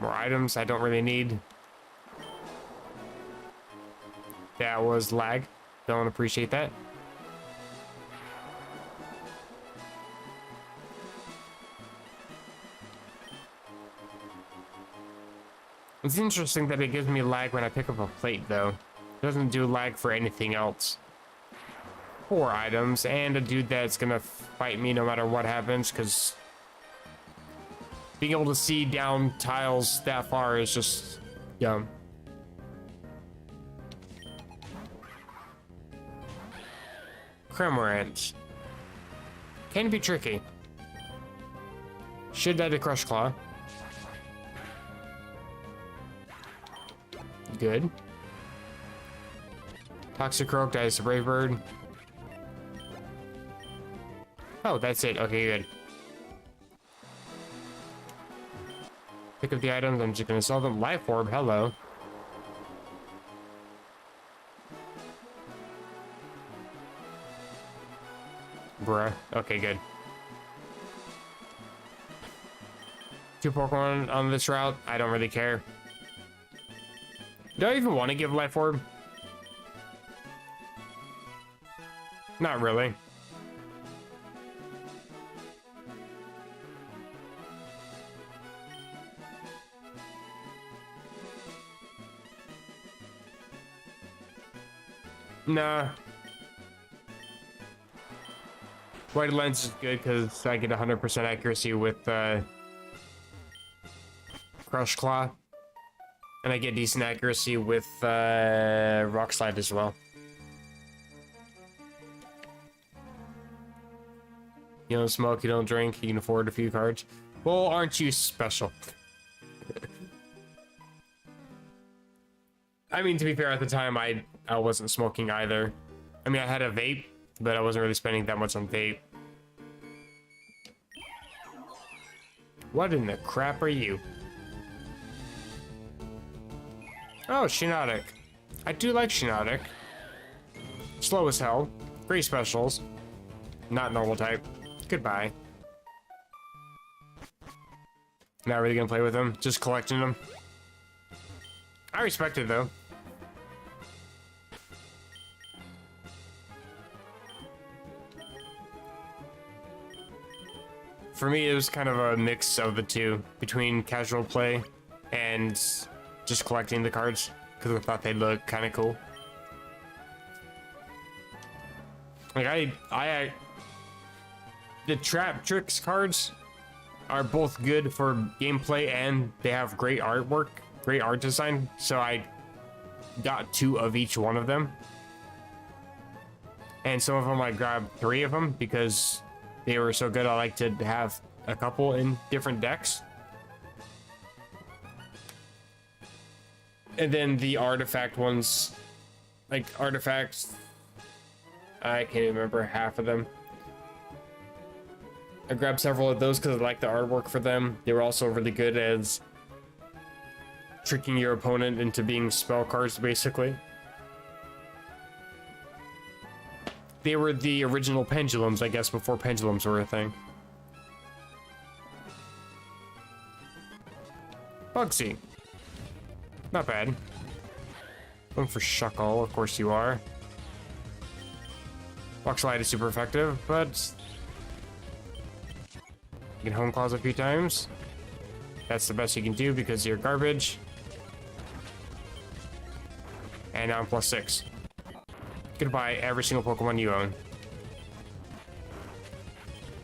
More items I don't really need. That was lag. Don't appreciate that. It's interesting that it gives me lag when I pick up a plate, though. It doesn't do lag for anything else. 4 items, and a dude that's gonna fight me no matter what happens, because being able to see down tiles that far is just dumb. Cramorant. Can be tricky. Should die to Crush Claw. Good. Toxicroak dies to Brave Bird. Oh, that's it. Okay, good. Pick up the items. I'm just gonna sell them. Life Orb, hello. Bruh. Okay, good. 2 Pokemon on this route. I don't really care. Do I even want to give Life Orb? Not really. Nah. White Lens is good because I get 100% accuracy with Crush Claw. And I get decent accuracy with Rock Slide as well. You don't smoke, you don't drink, you can afford a few cards. Well, aren't you special? I mean, to be fair, at the time, I wasn't smoking either. I mean, I had a vape, but I wasn't really spending that much on vape. What in the crap are you? Oh, Shiinotic. I do like Shiinotic. Slow as hell. Great specials. Not normal type. Goodbye. Not really gonna play with them. Just collecting them. I respect it though. For me, it was kind of a mix of the two, between casual play and just collecting the cards, because I thought they'd look kind of cool. Like the Trap Tricks cards are both good for gameplay, and they have great artwork, great art design, so I got 2 of each one of them. And some of them I grabbed 3 of them because they were so good. I like to have a couple in different decks. And then the artifact ones, like artifacts, I can't even remember half of them. I grabbed several of those because I like the artwork for them. They were also really good as tricking your opponent into being spell cards, basically. They were the original pendulums, I guess, before pendulums were a thing. Bugsy. Not bad. Going for Shuckle, of course you are. Rock Slide is super effective, but you can Home Claws a few times. That's the best you can do because you're garbage. And now I'm +6. Goodbye, every single Pokemon you own.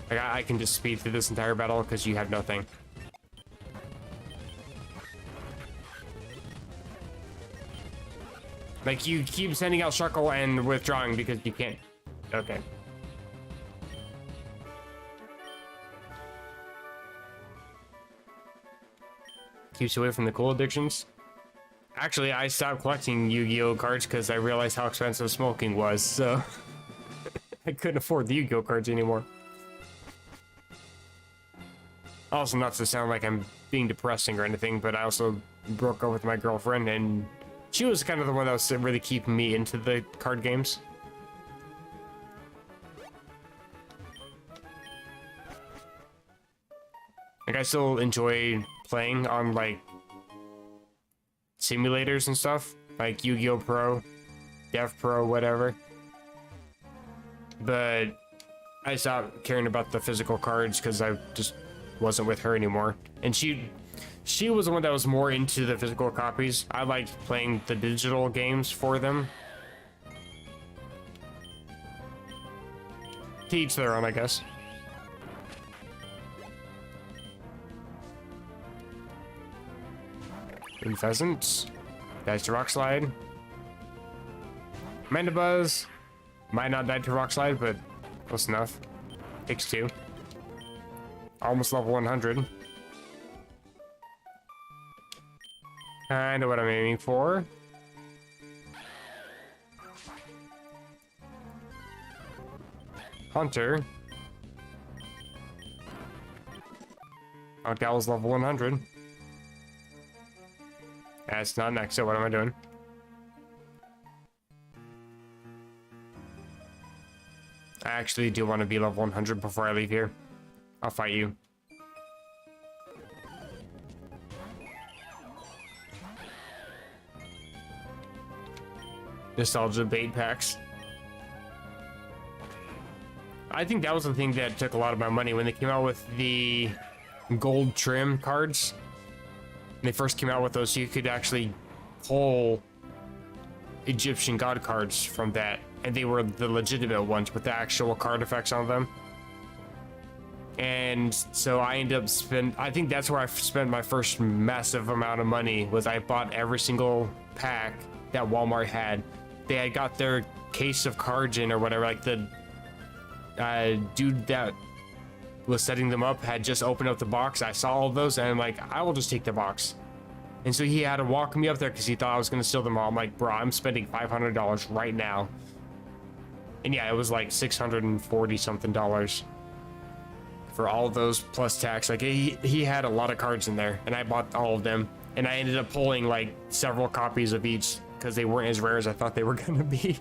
Like, I can just speed through this entire battle because you have nothing. Like, you keep sending out Shuckle and withdrawing because you can't. Okay. Keeps you away from the cool addictions. Actually, I stopped collecting Yu-Gi-Oh cards because I realized how expensive smoking was, so I couldn't afford the Yu-Gi-Oh cards anymore. Also, not to sound like I'm being depressing or anything, but I also broke up with my girlfriend, and she was kind of the one that was really keeping me into the card games. Like, I still enjoy playing on, like, simulators and stuff, like Yu-Gi-Oh! Pro, Dev Pro, whatever. But I stopped caring about the physical cards because I just wasn't with her anymore. And she was the one that was more into the physical copies. I liked playing the digital games for them. To each their own, I guess. Pheasants. Dies to Rock Slide. Mandibuzz. Might not die to Rock Slide, but close enough. Takes 2. Almost level 100. Kinda what I'm aiming for. Hunter. Oh, that was level 100. That's not next, so what am I doing? I actually do want to be level 100 before I leave here. I'll fight you. Nostalgia bait packs. I think that was the thing that took a lot of my money when they came out with the gold trim cards. When they first came out with those, you could actually pull Egyptian god cards from that, and they were the legitimate ones with the actual card effects on them. And so I ended up I think that's where I spent my first massive amount of money, was I bought every single pack that Walmart had. They had got their case of cards in or whatever, like the dude that was setting them up had just opened up the box. I saw all those and I'm like, I will just take the box. And so he had to walk me up there because he thought I was going to steal them all. I'm like, bro, I'm spending $500 right now. And yeah, it was like $640 something for all of those plus tax. Like, he had a lot of cards in there and I bought all of them. And I ended up pulling like several copies of each because they weren't as rare as I thought they were going to be.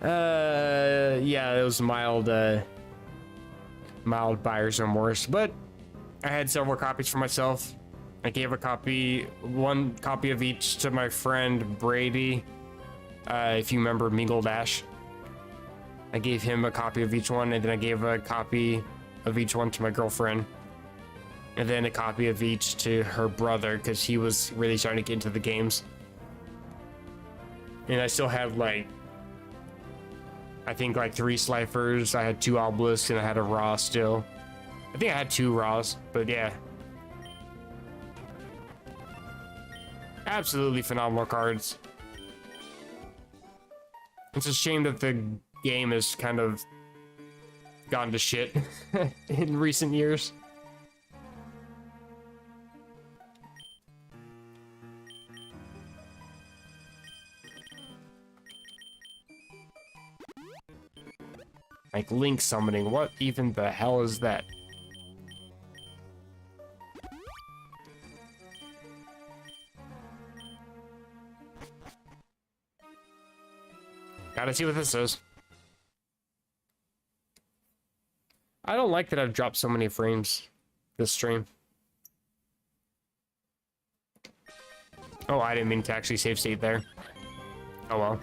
Yeah, it was mild buyer's remorse, but I had several copies for myself. I gave one copy of each to my friend Brady, if you remember Mingle Dash. I gave him a copy of each one, and then I gave a copy of each one to my girlfriend, and then a copy of each to her brother because he was really starting to get into the games. And I still had like, I think like 3 Slifer's, I had 2 Obelisks, and I had a Raw still. I think I had 2 Raws, but yeah. Absolutely phenomenal cards. It's a shame that the game has kind of gone to shit in recent years. Like Link summoning, what even the hell is that? Gotta see what this is. I don't like that I've dropped so many frames this stream. Oh, I didn't mean to actually save state there. Oh well.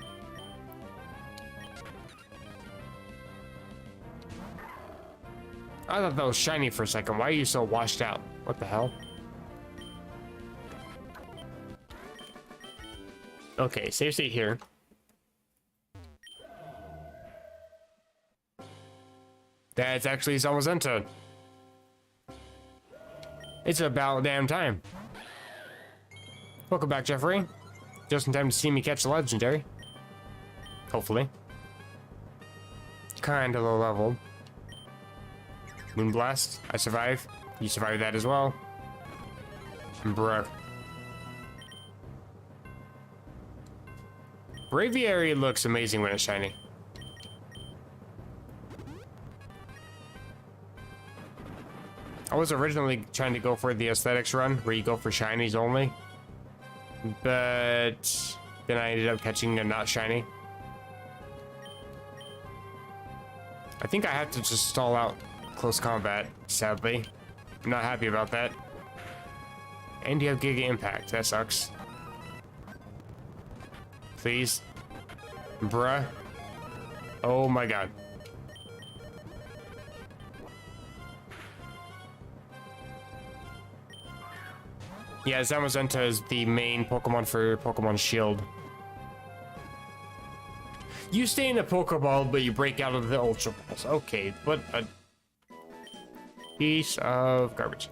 I thought that was shiny for a second. Why are you so washed out? What the hell? Okay, save state here. That's actually Zamazenta. It's about damn time. Welcome back, Jeffrey. Just in time to see me catch the legendary. Hopefully. Kinda low level. Moonblast. I survive. You survived that as well. Bruh. Braviary looks amazing when it's shiny. I was originally trying to go for the aesthetics run, where you go for shinies only. But then I ended up catching a not shiny. I think I have to just stall out close combat, sadly. I'm not happy about that. And you have Giga Impact, that sucks. Please. Bruh. Oh my god. Yeah, Zamazenta is the main Pokemon for Pokemon Shield. You stay in a Pokeball, but you break out of the Ultra Balls. Okay, what a piece of garbage.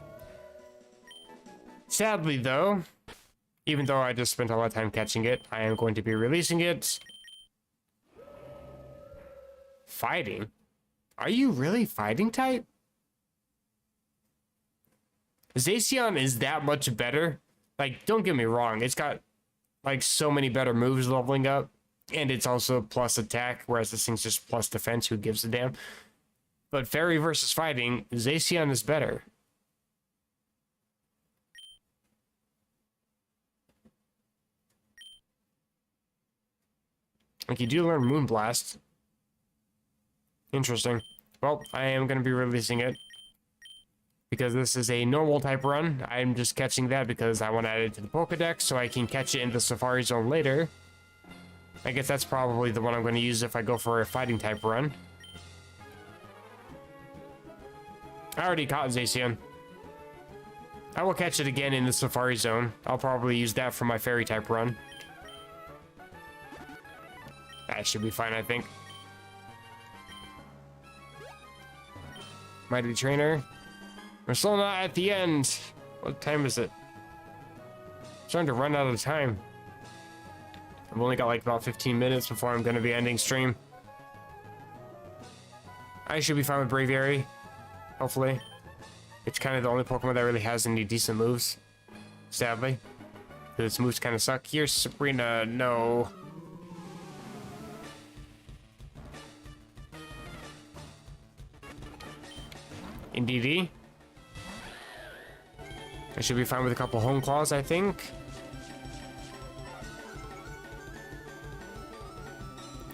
Sadly, though, even though I just spent a lot of time catching it, I am going to be releasing it. Fighting? Are you really fighting type? Zacian is that much better. Like, don't get me wrong, it's got like so many better moves leveling up, and it's also plus attack, whereas this thing's just plus defense. Who gives a damn? But fairy versus fighting, Zacian is better. Like, you do learn Moonblast. Interesting. Well, I am going to be releasing it. Because this is a normal type run. I'm just catching that because I want to add it to the Pokedex so I can catch it in the Safari Zone later. I guess that's probably the one I'm going to use if I go for a fighting type run. I already caught Zacian. I will catch it again in the Safari Zone. I'll probably use that for my fairy type run. That should be fine, I think. Mighty Trainer. We're still not at the end. What time is it? I'm starting to run out of time. I've only got like about 15 minutes before I'm going to be ending stream. I should be fine with Braviary. Hopefully. It's kind of the only Pokemon that really has any decent moves. Sadly. Its moves kind of suck. Here's Sabrina. No. Indeedy. I should be fine with a couple Home Claws, I think.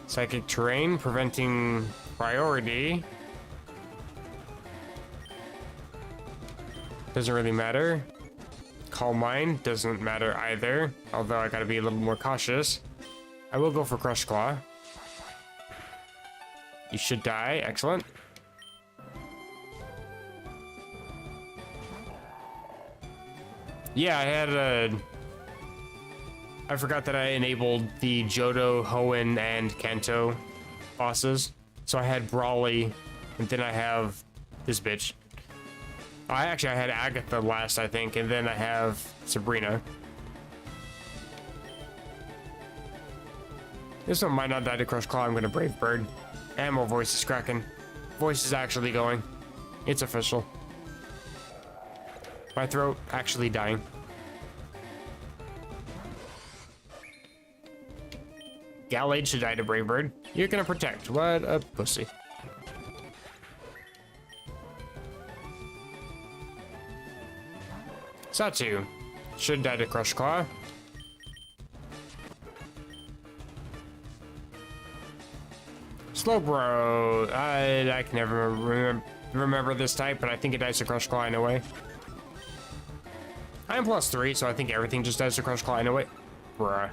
Psychic Terrain, preventing priority. Doesn't really matter. Calm Mind doesn't matter either, although I gotta be a little more cautious. I will go for Crush Claw. You should die, excellent. Yeah, I forgot that I enabled the Johto, Hoenn, and Kanto bosses. So I had Brawly, and then I have this bitch. I had Agatha last, I think, and then I have Sabrina. This one might not die to Crush Claw. I'm gonna Brave Bird. Ammo voice is cracking. Voice is actually going. It's official. My throat actually dying. Gallade should die to Brave Bird. You're gonna protect. What a pussy. Satu should die to Crush Claw. Slowbro. I can never remember. remember this type, but I think it dies to Crush Claw anyway. I'm +3, so I think everything just dies to Crush Claw anyway. Bruh.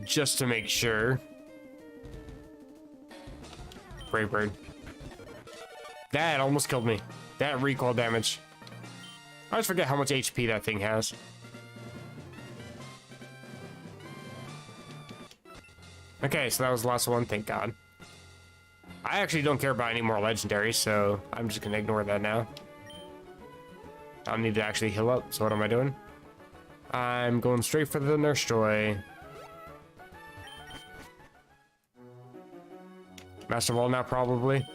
Just to make sure. Brave Bird. That almost killed me. That recoil damage. I always forget how much HP that thing has. Okay, so that was the last one, thank God. I actually don't care about any more legendaries, so I'm just gonna ignore that now. I don't need to actually heal up, so what am I doing? I'm going straight for the Nurse Joy. Master Ball now, probably.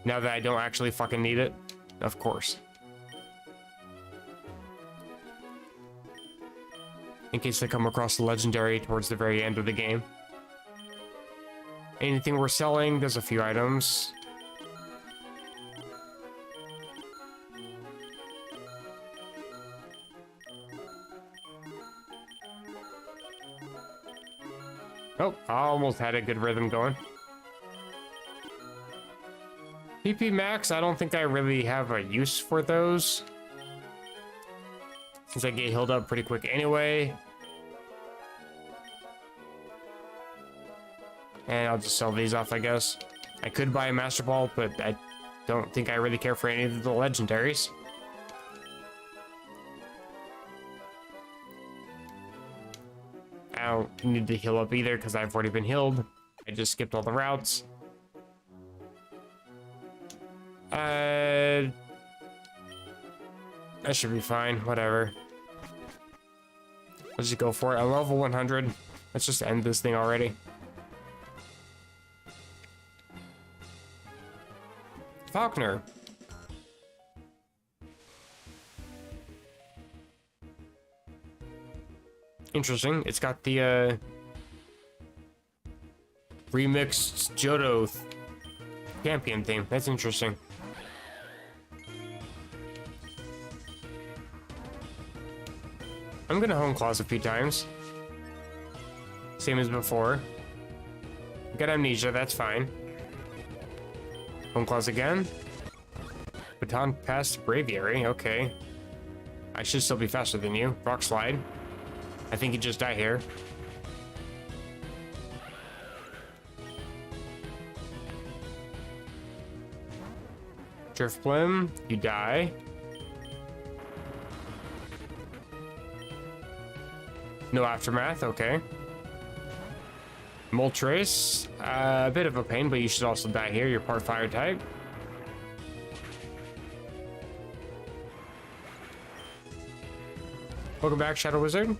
Now that I don't actually fucking need it. Of course. In case I come across a legendary towards the very end of the game. Anything we're selling, there's a few items. Oh, I almost had a good rhythm going. PP Max, I don't think I really have a use for those. Since I get healed up pretty quick anyway. And I'll just sell these off, I guess. I could buy a Master Ball, but I don't think I really care for any of the legendaries. I don't need to heal up either because I've already been healed. I just skipped all the routes. That should be fine, whatever. Let's just go for it. I level 100. Let's just end this thing already. Falkner. Interesting. It's got the remixed Johto champion theme. That's interesting. I'm gonna Hone Claws a few times. Same as before. Got Amnesia, that's fine. Hone Claws again. Baton Pass to Braviary, okay. I should still be faster than you. Rock Slide. I think you just die here. Drift Blim, you die. No Aftermath, okay. Moltres, a bit of a pain, but you should also die here. You're part fire type. Welcome back, Shadow Wizard.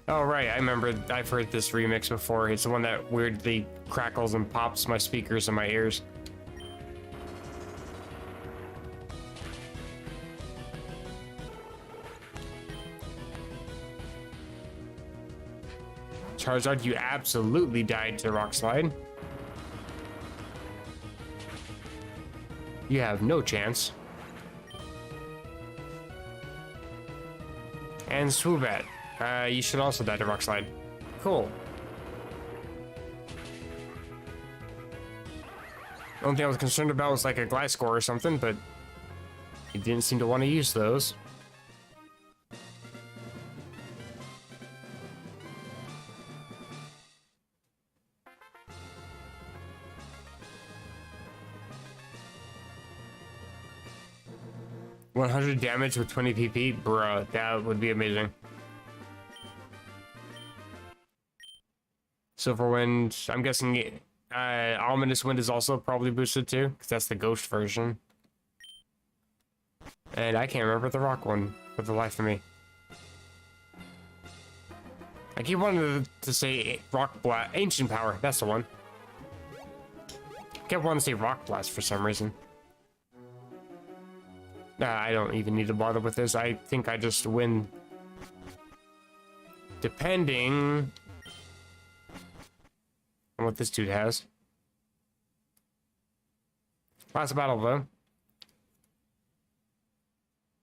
Oh, right, I remember. I've heard this remix before. It's the one that weirdly crackles and pops my speakers in my ears. Charizard, you absolutely died to Rock Slide. You have no chance. And Swoobat, you should also die to Rock Slide. Cool. The only thing I was concerned about was like a Gliscor or something, but he didn't seem to want to use those. $100 damage with 20 PP? Bruh, that would be amazing. Silver Wind, I'm guessing Ominous Wind is also probably boosted too, because that's the ghost version. And I can't remember the rock one for the life of me. I keep wanting to say Rock Blast, Ancient Power, that's the one. I kept wanting to say Rock Blast for some reason. I don't even need to bother with this. I think I just win. Depending on what this dude has. Last battle, though.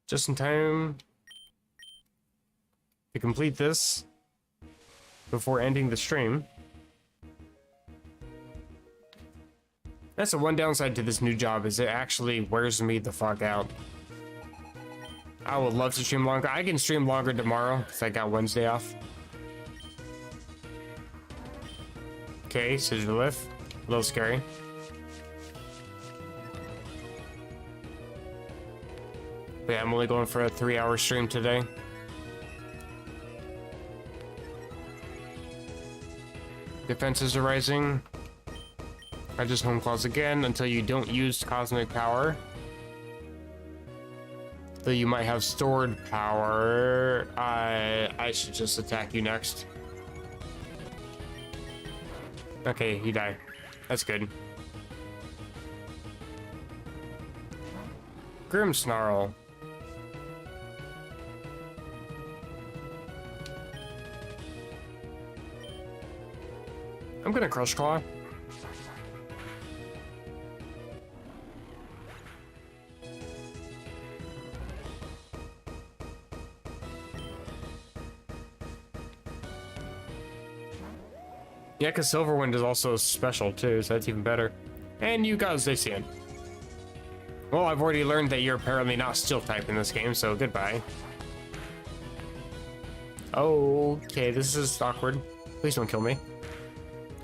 Just in time to complete this before ending the stream. That's the one downside to this new job, is it actually wears me the fuck out. I would love to stream longer. I can stream longer tomorrow because I got Wednesday off. Okay, scissor lift. A little scary. But yeah, I'm only going for a 3-hour stream today. Defenses are rising. I just home claws again until you don't use cosmic power. Though you might have stored power. I should just attack you next. Okay, you die. That's good. Grim Snarl. I'm gonna Crush Claw. Yeah, because Silverwind is also special too, so that's even better. And you got Zacian. Well, I've already learned that you're apparently not Steel type in this game, so goodbye. Okay, this is awkward. Please don't kill me.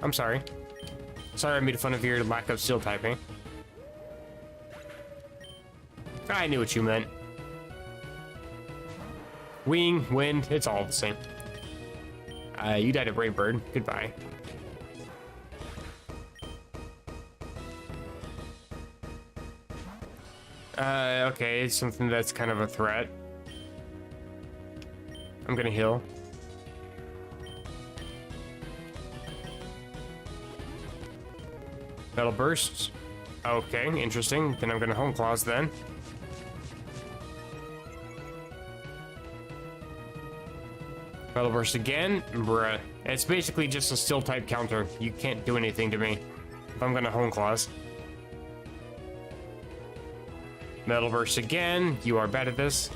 I'm sorry. Sorry I made fun of your lack of Steel typing. I knew what you meant. Wing, wind, it's all the same. You died a Brave Bird. Goodbye. Okay, it's something that's kind of a threat. I'm gonna heal. Metal Burst. Okay, interesting. Then I'm gonna Home Claws then. Metal Burst again. Bruh. It's basically just a Steel type counter. You can't do anything to me if I'm gonna Home Claws. Metal Burst again. You are bad at this.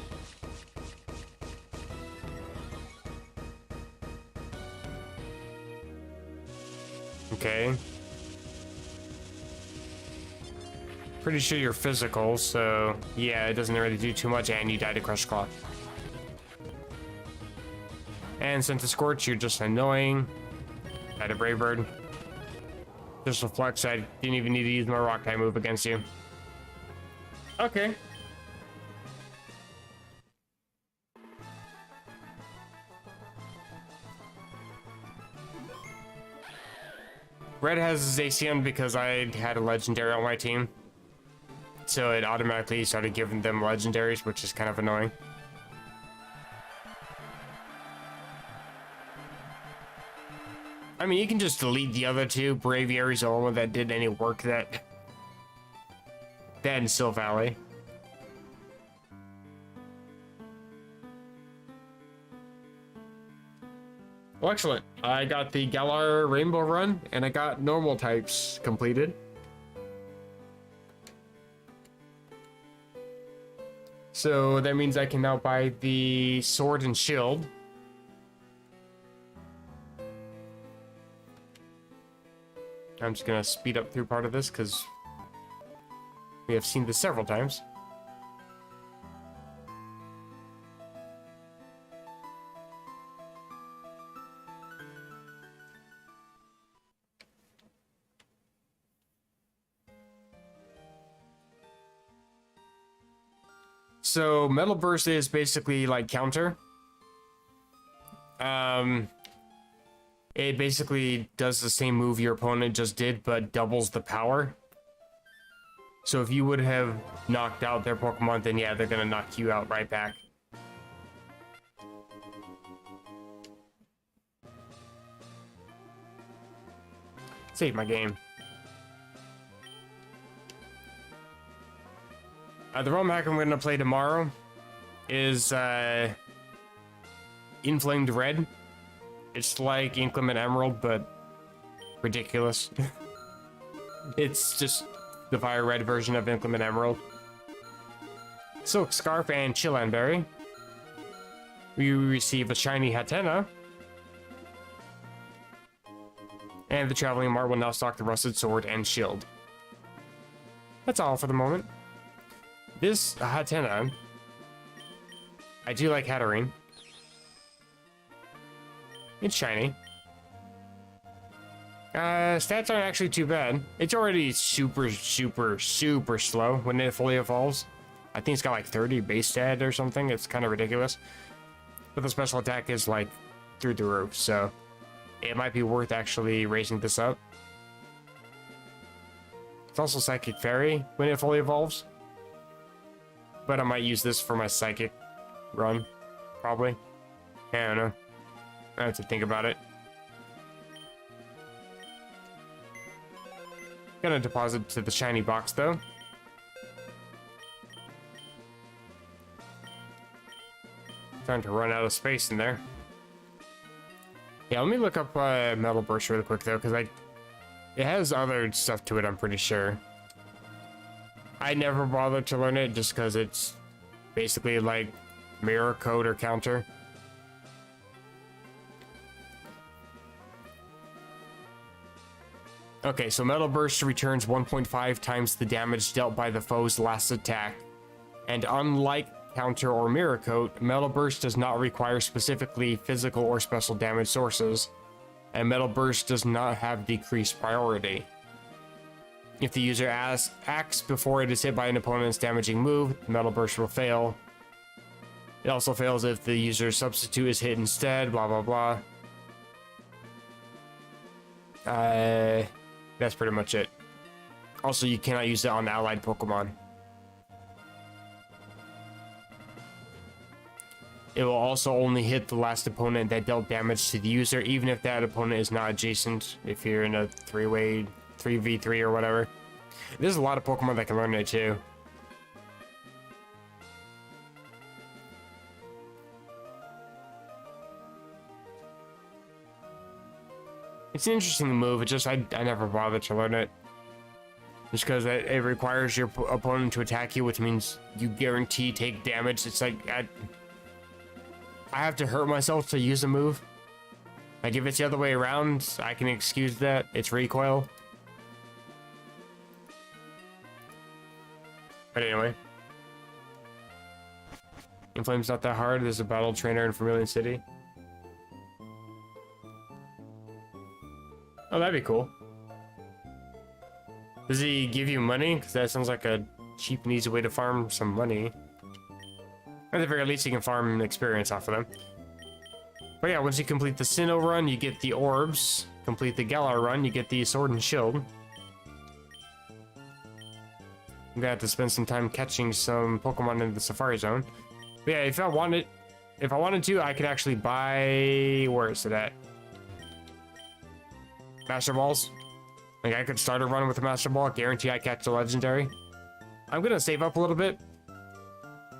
Okay. Pretty sure you're physical, so yeah, it doesn't really do too much, and you died to Crush Claw. And Scent to Scorch, you're just annoying. Died a Brave Bird. Just a flex, I didn't even need to use my rock type move against you. Okay. Red has Zacian because I had a legendary on my team. So it automatically started giving them legendaries, which is kind of annoying. I mean, you can just delete the other two. Braviary's the only one that did any work that... Then Sil Valley. Well, excellent. I got the Galar Rainbow Run, and I got normal types completed. So that means I can now buy the Sword and Shield. I'm just gonna speed up through part of this, because we have seen this several times. So Metal Burst is basically like counter. It basically does the same move your opponent just did, but doubles the power. So if you would have knocked out their Pokemon, then yeah, they're gonna knock you out right back. Save my game. The ROM hack I'm gonna play tomorrow is Inflamed Red. It's like Inclement Emerald, but ridiculous. It's just the Fire Red version of Inclement Emerald. Silk Scarf and Chilanberry. We receive a shiny Hatena. And the Traveling Mart will now stock the Rusted Sword and Shield. that's all for the moment. This Hatena, I do like Hatterene. It's shiny. Stats aren't actually too bad. It's already super slow when it fully evolves. I think it's got like 30 base stat or something. It's kind of ridiculous. But the special attack is like through the roof, so it might be worth actually raising this up. It's also Psychic Fairy when it fully evolves. But I might use this for my Psychic run, probably. I don't know. I have to think about it. Gonna deposit to the shiny box though. Starting to run out of space in there. Yeah, let me look up Metal Burst really quick though, because it has other stuff to it, I'm pretty sure. I never bothered to learn it just because it's basically like mirror code or counter. Okay, so Metal Burst returns 1.5 times the damage dealt by the foe's last attack. And unlike Counter or Mirror Coat, Metal Burst does not require specifically physical or special damage sources. And Metal Burst does not have decreased priority. If the user acts before it is hit by an opponent's damaging move, Metal Burst will fail. It also fails if the user's substitute is hit instead, blah blah blah. That's pretty much it. Also, you cannot use it on allied Pokemon. It will also only hit the last opponent that dealt damage to the user, even if that opponent is not adjacent, if you're in a 3v3 or whatever. There's a lot of Pokemon that can learn it too. It's an interesting move, it's just I never bothered to learn it. Just because it requires your opponent to attack you, which means you guarantee take damage. It's like, I have to hurt myself to use a move. Like if it's the other way around, I can excuse that. It's recoil. But anyway. Inflame's not that hard. There's a battle trainer in Vermilion City. Oh, that'd be cool. Does he give you money? Because that sounds like a cheap and easy way to farm some money. At the very least, you can farm experience off of them. But yeah, once you complete the Sinnoh run, you get the orbs. Complete the Galar run, you get the Sword and Shield. I'm gonna have to spend some time catching some Pokemon in the Safari Zone. But yeah, if I wanted to, I could actually buy... Where is it at? Master Balls. Like, I could start a run with a Master Ball, guarantee I catch a Legendary. I'm gonna save up a little bit,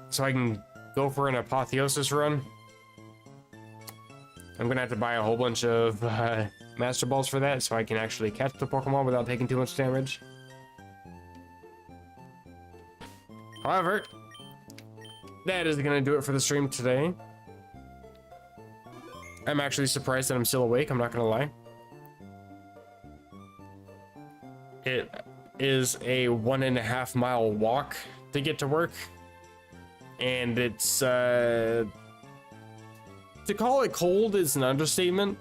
so I can go for an Apotheosis run. I'm gonna have to buy a whole bunch of Master Balls for that, so I can actually catch the Pokemon without taking too much damage. However, that is gonna do it for the stream today. I'm actually surprised that I'm still awake, I'm not gonna lie. It is a 1.5 mile walk to get to work, and it's to call it cold is an understatement.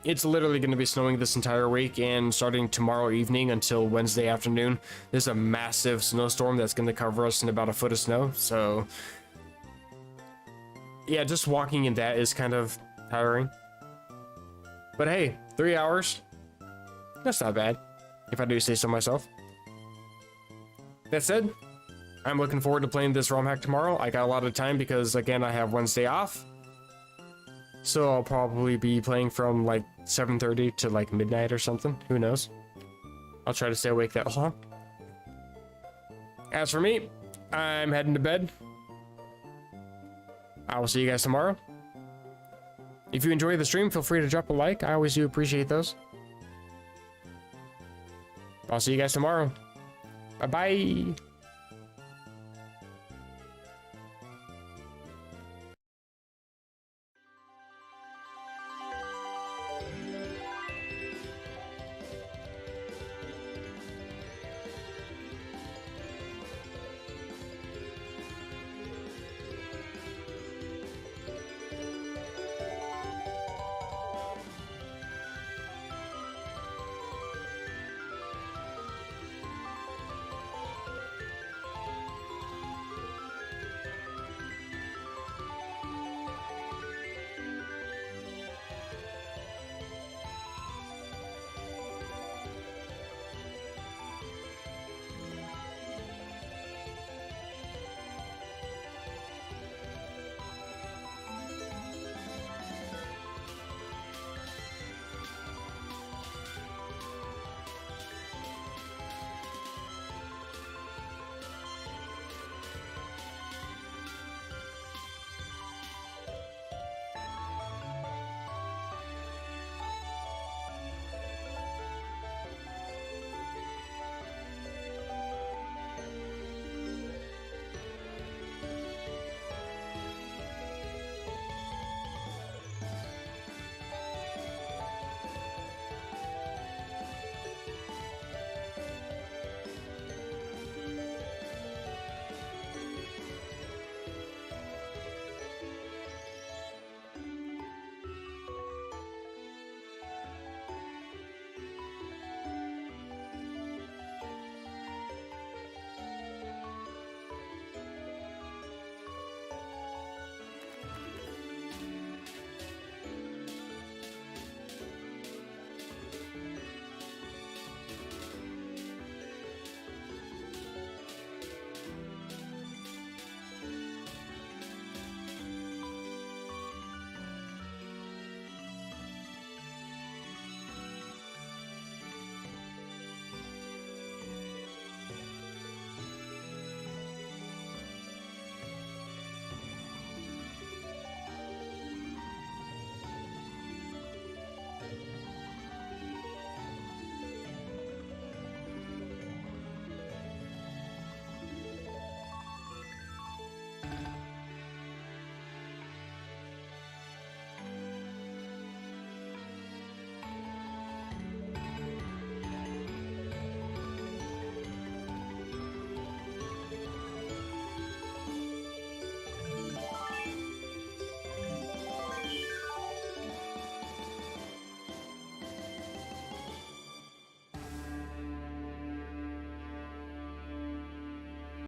It's literally going to be snowing this entire week, and starting tomorrow evening until Wednesday afternoon, there's a massive snowstorm that's going to cover us in about 1 foot of snow. So yeah, just walking in that is kind of tiring, but hey, 3 hours, that's not bad, if I do say so myself. That said, I'm looking forward to playing this ROM hack tomorrow. I got a lot of time because, again, I have Wednesday off. So I'll probably be playing from like 7:30 to like midnight or something. Who knows? I'll try to stay awake that long. As for me, I'm heading to bed. I will see you guys tomorrow. If you enjoy the stream, feel free to drop a like. I always do appreciate those. I'll see you guys tomorrow. Bye-bye.